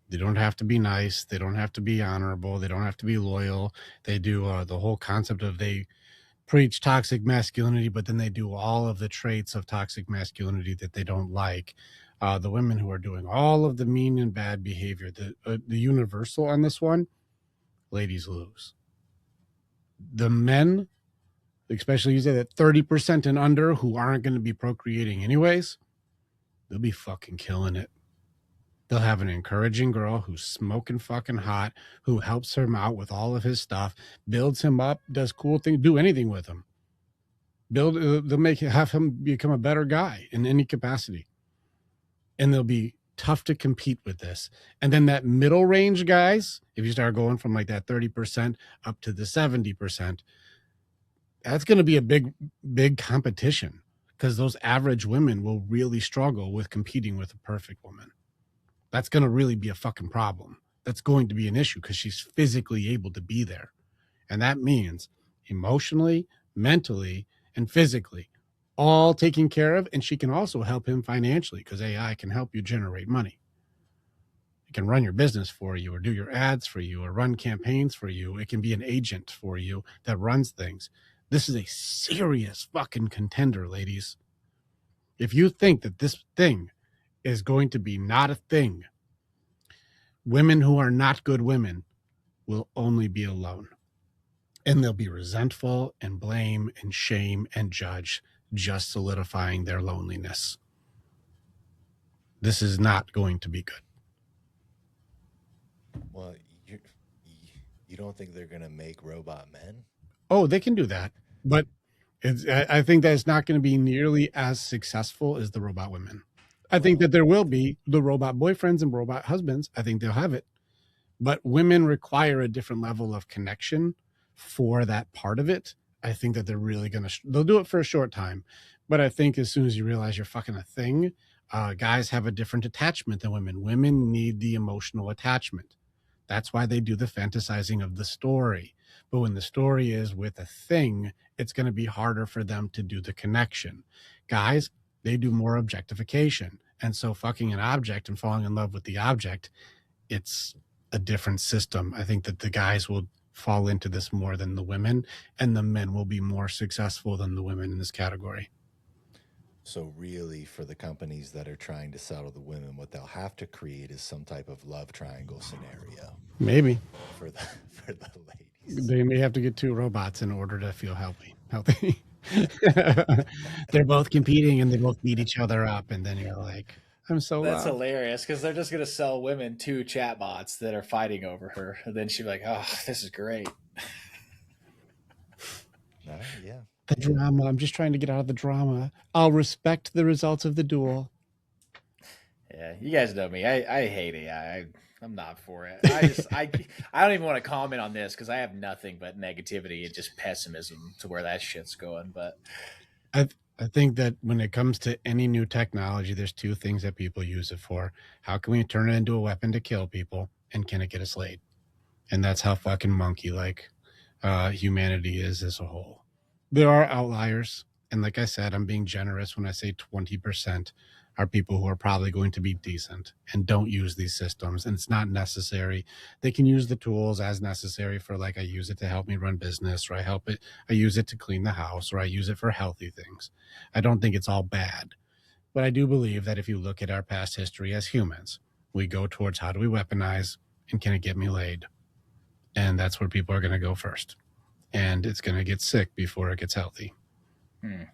they don't have to be nice, they don't have to be honorable, they don't have to be loyal. They do the whole concept of, they preach toxic masculinity, but then they do all of the traits of toxic masculinity that they don't like. The women who are doing all of the mean and bad behavior, the universal on this one, ladies lose. The men, especially you say that 30% and under who aren't going to be procreating anyways, they'll be fucking killing it. They'll have an encouraging girl who's smoking fucking hot, who helps him out with all of his stuff, builds him up, does cool things, do anything with him. They'll have him become a better guy in any capacity. And they'll be tough to compete with this. And then that middle range guys, if you start going from like that 30% up to the 70%, that's going to be a big competition, because those average women will really struggle with competing with a perfect woman. That's going to really be a fucking problem. that's going to be an issue because she's physically able to be there. And that means emotionally, mentally, and physically, all taken care of. And she can also help him financially because AI can help you generate money. It can run your business for you or do your ads for you or run campaigns for you. It can be an agent for you that runs things. This is a serious fucking contender, ladies. If you think that this thing is going to be not a thing, women who are not good women will only be alone. And they'll be resentful and blame and shame and judge, just solidifying their loneliness. This is not going to be good. Well, you don't think they're going to make robot men? Oh, they can do that. But I think that it's not going to be nearly as successful as the robot women. I think that there will be the robot boyfriends and robot husbands. I think they'll have it. But women require a different level of connection for that part of it. I think that they're really going to, they'll do it for a short time. But I think as soon as you realize you're fucking a thing, guys have a different attachment than women. Women need the emotional attachment. That's why they do the fantasizing of the story. But when the story is with a thing, it's going to be harder for them to do the connection. Guys, they do more objectification. And so fucking an object and falling in love with the object, it's a different system. I think that the guys will fall into this more than the women, and the men will be more successful than the women in this category. So really, for the companies that are trying to settle the women, what they'll have to create is some type of love triangle scenario. Maybe. For the ladies. They may have to get two robots in order to feel healthy. They're both competing and they both beat each other up, and then you're like, I'm so That's hilarious because they're just going to sell women 2 chatbots that are fighting over her. And then she'll be like, oh, this is great. Yeah. The drama. I'm just trying to get out of the drama. I'll respect the results of the duel. Yeah, you guys know me. I hate AI. I'm not for it. I don't even want to comment on this because I have nothing but negativity and just pessimism to where that shit's going. But I think that when it comes to any new technology, there's 2 things that people use it for. How can we turn it into a weapon to kill people, and can it get us laid? And that's how fucking monkey-like humanity is as a whole. There are outliers, and like I said, I'm being generous when I say 20% are people who are probably going to be decent and don't use these systems, and it's not necessary. They can use the tools as necessary for, like, I use it to help me run business, or I use it to clean the house, or I use it for healthy things. I don't think it's all bad, but I do believe that if you look at our past history as humans, we go towards how do we weaponize and can it get me laid? And that's where people are going to go first. And it's going to get sick before it gets healthy.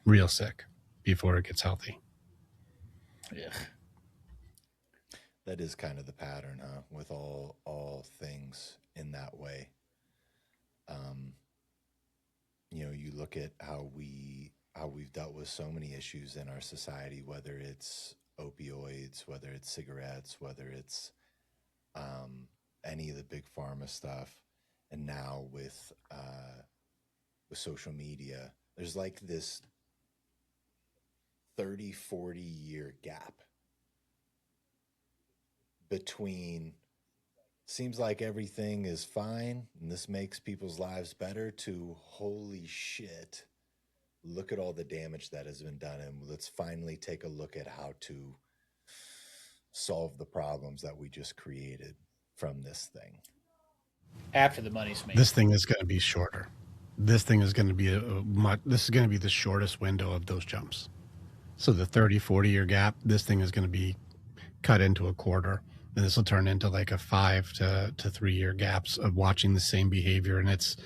Real sick before it gets healthy. Yeah. That is kind of the pattern, huh? With all things in that way. You look at how we've dealt with so many issues in our society, whether it's opioids, whether it's cigarettes, whether it's any of the big pharma stuff. And now with social media, there's like this 30, 40 year gap between seems like everything is fine and this makes people's lives better to holy shit, look at all the damage that has been done, and let's finally take a look at how to solve the problems that we just created from this thing. After the money's made. This thing is going to be shorter. This thing is going to be this is going to be the shortest window of those jumps. So the 30, 40 year gap, this thing is going to be cut into a quarter. And this will turn into like a 5 to 3 year gaps of watching the same behavior. And it's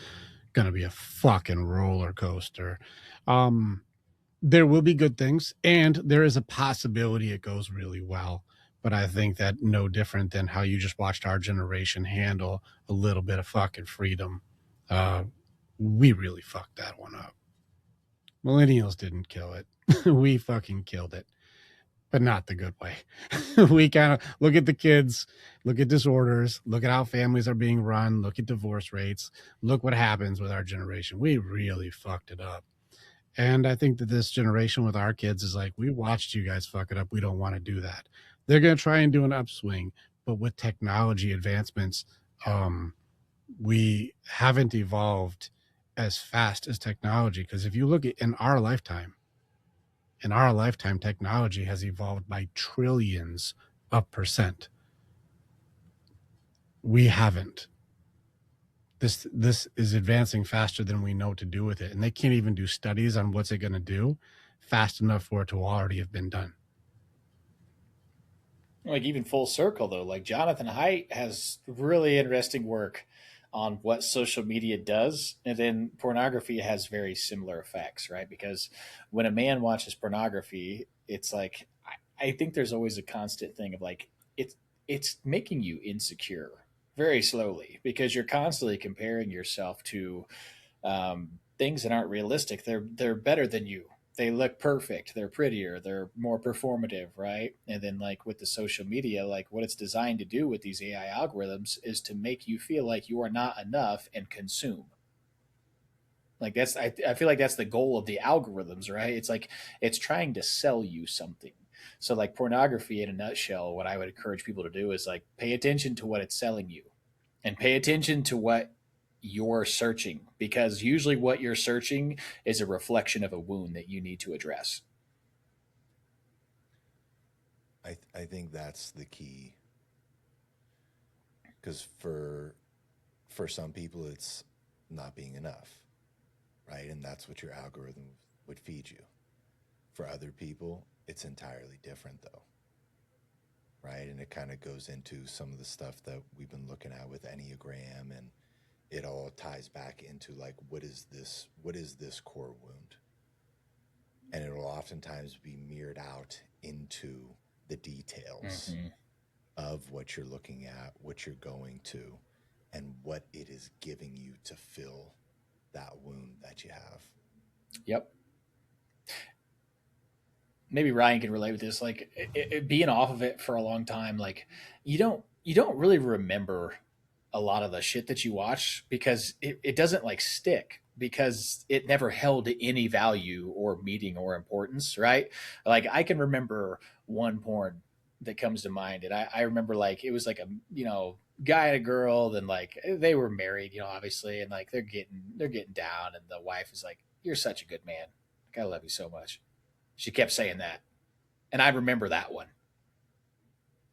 going to be a fucking roller coaster. There will be good things, and there is a possibility it goes really well. But I think that no different than how you just watched our generation handle a little bit of fucking freedom. We really fucked that one up. Millennials didn't kill it. We fucking killed it, but not the good way. We kind of look at the kids, look at disorders, look at how families are being run, look at divorce rates, look what happens with our generation. We really fucked it up. And I think that this generation with our kids is like, we watched you guys fuck it up. We don't want to do that. They're going to try and do an upswing, but with technology advancements, we haven't evolved as fast as technology. Because if you look at in our lifetime, technology has evolved by trillions of percent. We haven't. This is advancing faster than we know what to do with it, and they can't even do studies on what's it going to do fast enough for it to already have been done. Like even full circle though, like Jonathan Haidt has really interesting work on what social media does, and then pornography has very similar effects, right? Because when a man watches pornography, it's like I think there's always a constant thing of like it's making you insecure very slowly because you're constantly comparing yourself to things that aren't realistic. They're better than you. They look perfect. They're prettier. They're more performative, right? And then like with the social media, like what it's designed to do with these AI algorithms is to make you feel like you are not enough and consume. Like I feel like that's the goal of the algorithms, right? It's like it's trying to sell you something. So like pornography in a nutshell, what I would encourage people to do is like pay attention to what it's selling you and pay attention to what you're searching because usually what you're searching is a reflection of a wound that you need to address. I think that's the key because for some people it's not being enough, right? And that's what your algorithm would feed you. For other people, it's entirely different though, right? And it kind of goes into some of the stuff that we've been looking at with Enneagram, and it all ties back into like what is this core wound? And it'll oftentimes be mirrored out into the details Mm-hmm. of what you're looking at, what you're going to, and what it is giving you to fill that wound that you have. Yep. Maybe Ryan can relate with this. Like being off of it for a long time, like you don't really remember a lot of the shit that you watch because it doesn't like stick because it never held any value or meaning or importance, right? Like I can remember one porn that comes to mind, and I remember like it was like a guy and a girl, then like they were married, obviously, and like they're getting down, and the wife is like, "You're such a good man, like I love you so much." She kept saying that, and I remember that one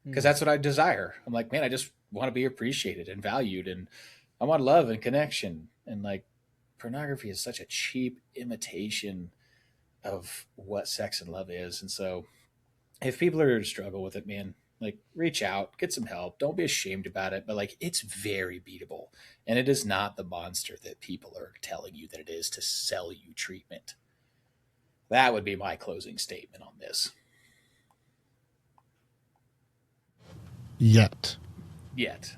because Hmm. that's what I desire. I'm like, man, I just want to be appreciated and valued, and I want love and connection. And like, pornography is such a cheap imitation of what sex and love is. And so, if people are to struggle with it, man, like, reach out, get some help. Don't be ashamed about it. But like, it's very beatable, and it is not the monster that people are telling you that it is to sell you treatment. That would be my closing statement on this. Yet. Yet,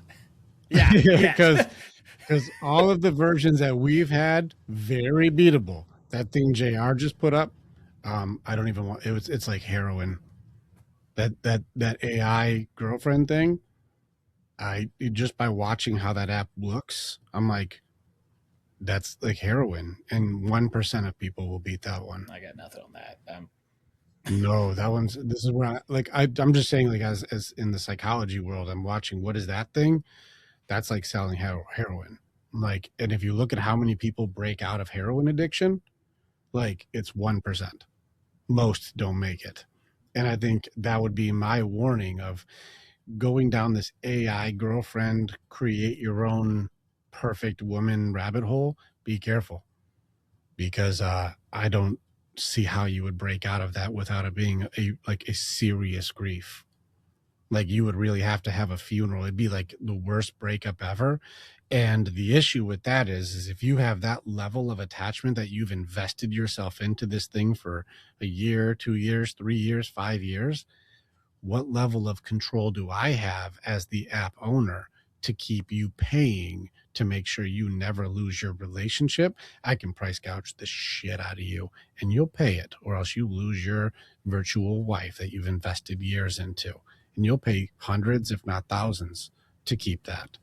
yeah, yet. Because all of the versions that we've had, very beatable. That thing JR just put up, I don't even want it's like heroin. That AI girlfriend thing, I just by watching how that app looks, I'm like, that's like heroin. And 1% of people will beat that one. I got nothing on that. No, that one's this is where I'm just saying, like, as in the psychology world, I'm watching what is that thing? That's like selling heroin. Like, and if you look at how many people break out of heroin addiction, like it's 1%. Most don't make it. And I think that would be my warning of going down this AI girlfriend, create your own perfect woman rabbit hole. Be careful because I don't see how you would break out of that without it being a serious grief. Like you would really have to have a funeral. It'd be like the worst breakup ever. And the issue with that is if you have that level of attachment that you've invested yourself into this thing for a year, 2 years, 3 years, 5 years, what level of control do I have as the app owner to keep you paying to make sure you never lose your relationship? I can price gouge the shit out of you and you'll pay it, or else you lose your virtual wife that you've invested years into. And you'll pay hundreds, if not thousands, to keep that.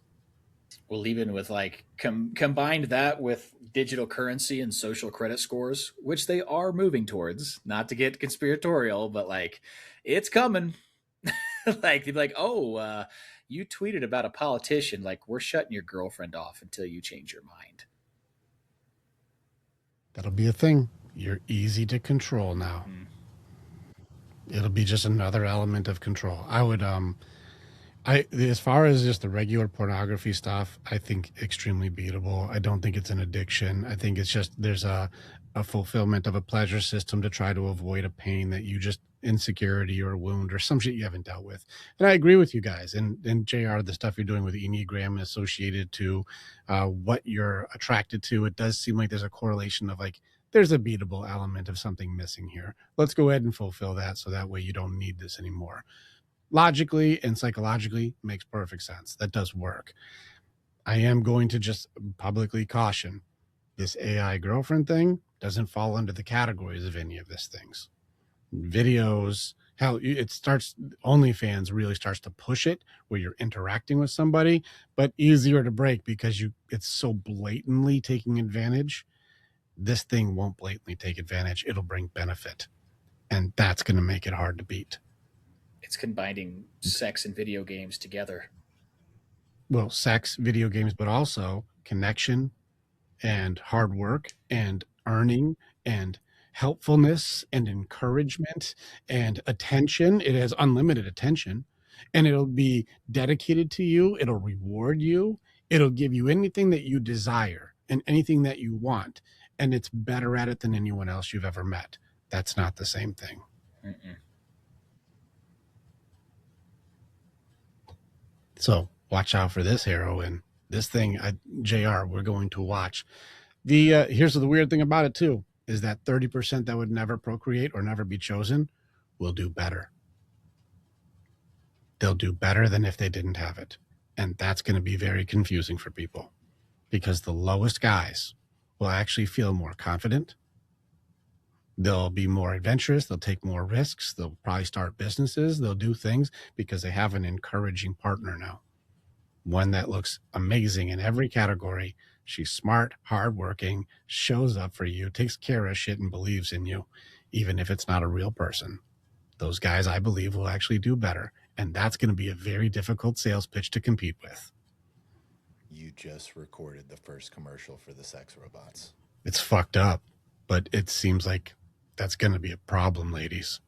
Well, even with like combined that with digital currency and social credit scores, which they are moving towards, not to get conspiratorial, but like it's coming. Like they'd be like, "Oh, you tweeted about a politician. Like we're shutting your girlfriend off until you change your mind." That'll be a thing. You're easy to control now. Mm. It'll be just another element of control. I would as far as just the regular pornography stuff, I think extremely beatable. I don't think it's an addiction. I think it's just there's a fulfillment of a pleasure system to try to avoid a pain that you just insecurity or a wound or some shit you haven't dealt with. And I agree with you guys. And JR, the stuff you're doing with Enneagram associated to what you're attracted to, it does seem like there's a correlation of like there's a beatable element of something missing here. Let's go ahead and fulfill that so that way you don't need this anymore. Logically and psychologically makes perfect sense. That does work. I am going to just publicly caution this AI girlfriend thing doesn't fall under the categories of any of these things. Videos, hell, it starts, OnlyFans really starts to push it where you're interacting with somebody, but easier to break because it's so blatantly taking advantage. This thing won't blatantly take advantage. It'll bring benefit. And that's going to make it hard to beat. It's combining sex and video games together. Well, sex, video games, but also connection and hard work and earning and helpfulness and encouragement and attention. It has unlimited attention and it'll be dedicated to you. It'll reward you. It'll give you anything that you desire and anything that you want. And it's better at it than anyone else you've ever met. That's not the same thing. Mm-mm. So watch out for this heroine. This thing, JR, we're going to watch. Here's the weird thing about it too, is that 30% that would never procreate or never be chosen will do better. They'll do better than if they didn't have it. And that's going to be very confusing for people because the lowest guys will actually feel more confident. They'll be more adventurous. They'll take more risks. They'll probably start businesses. They'll do things because they have an encouraging partner now. One that looks amazing in every category. She's smart, hardworking, shows up for you, takes care of shit, and believes in you, even if it's not a real person. Those guys, I believe, will actually do better. And that's going to be a very difficult sales pitch to compete with. You just recorded the first commercial for the sex robots. It's fucked up, but it seems like that's going to be a problem, ladies.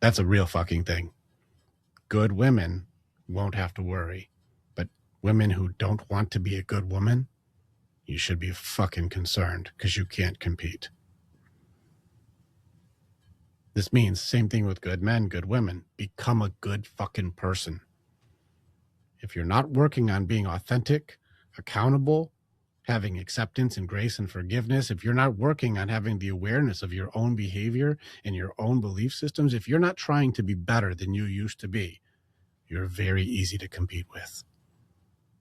That's a real fucking thing. Good women won't have to worry, but women who don't want to be a good woman, you should be fucking concerned because you can't compete. This means same thing with good men, good women. Become a good fucking person. If you're not working on being authentic, accountable, having acceptance and grace and forgiveness, if you're not working on having the awareness of your own behavior and your own belief systems, if you're not trying to be better than you used to be, you're very easy to compete with.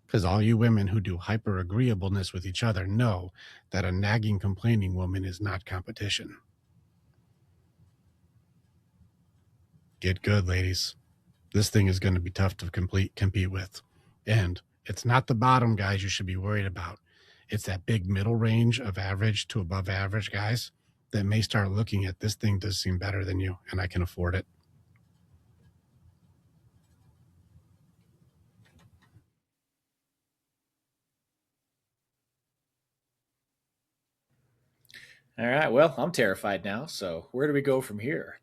Because all you women who do hyper agreeableness with each other know that a nagging, complaining woman is not competition. Get good, ladies. This thing is going to be tough to compete with. And it's not the bottom guys you should be worried about. It's that big middle range of average to above average guys that may start looking at this thing does seem better than you, and I can afford it. All right. Well, I'm terrified now. So where do we go from here?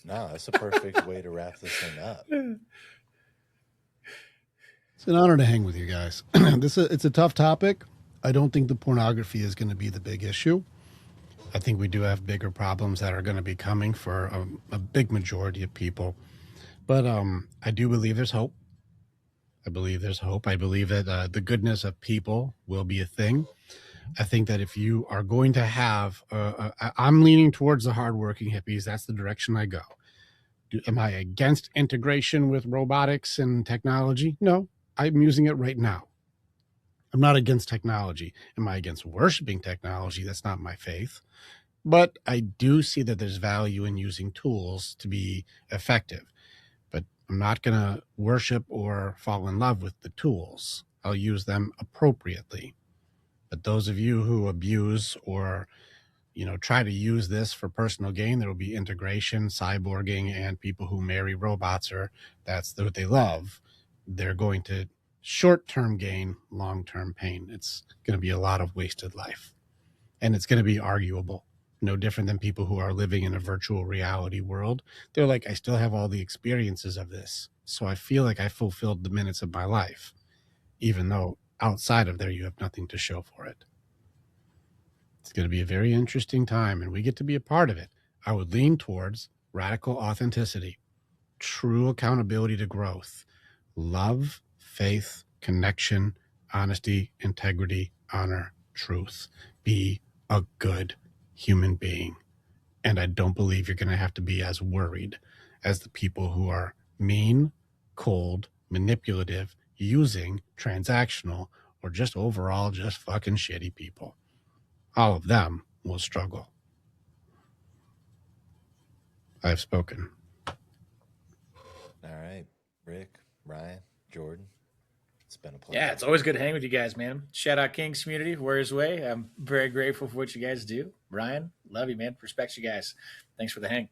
No, that's a perfect way to wrap this thing up. It's an honor to hang with you guys. It's a tough topic. I don't think the pornography is going to be the big issue. I think we do have bigger problems that are going to be coming for a big majority of people. But I do believe there's hope. I believe there's hope. I believe that the goodness of people will be a thing. I think that if you are going to have, I'm leaning towards the hardworking hippies. That's the direction I go. Am I against integration with robotics and technology? No, I'm using it right now. I'm not against technology. Am I against worshiping technology? That's not my faith. But I do see that there's value in using tools to be effective. But I'm not going to worship or fall in love with the tools. I'll use them appropriately. But those of you who abuse or try to use this for personal gain. There will be integration, cyborging, and people who marry robots, or that's what they love. They're going to short-term gain, long-term pain. It's going to be a lot of wasted life, and it's going to be arguable. No different than people who are living in a virtual reality world. They're like, I still have all the experiences of this, so I feel like I fulfilled the minutes of my life, even though outside of there you have nothing to show for it. It's going to be a very interesting time, and we get to be a part of it. I would lean towards radical authenticity, true accountability to growth, love, faith, connection, honesty, integrity, honor, truth. Be a good human being. And I don't believe you're going to have to be as worried as the people who are mean, cold, manipulative, using, transactional, or just overall just fucking shitty people. All of them will struggle. I have spoken. All right, Rick, Ryan, Jordan, it's been a pleasure. Yeah, it's always good to hang with you guys, man. Shout out King's community, Warriors Way. I'm very grateful for what you guys do. Ryan, love you, man. Respect you guys. Thanks for the hang.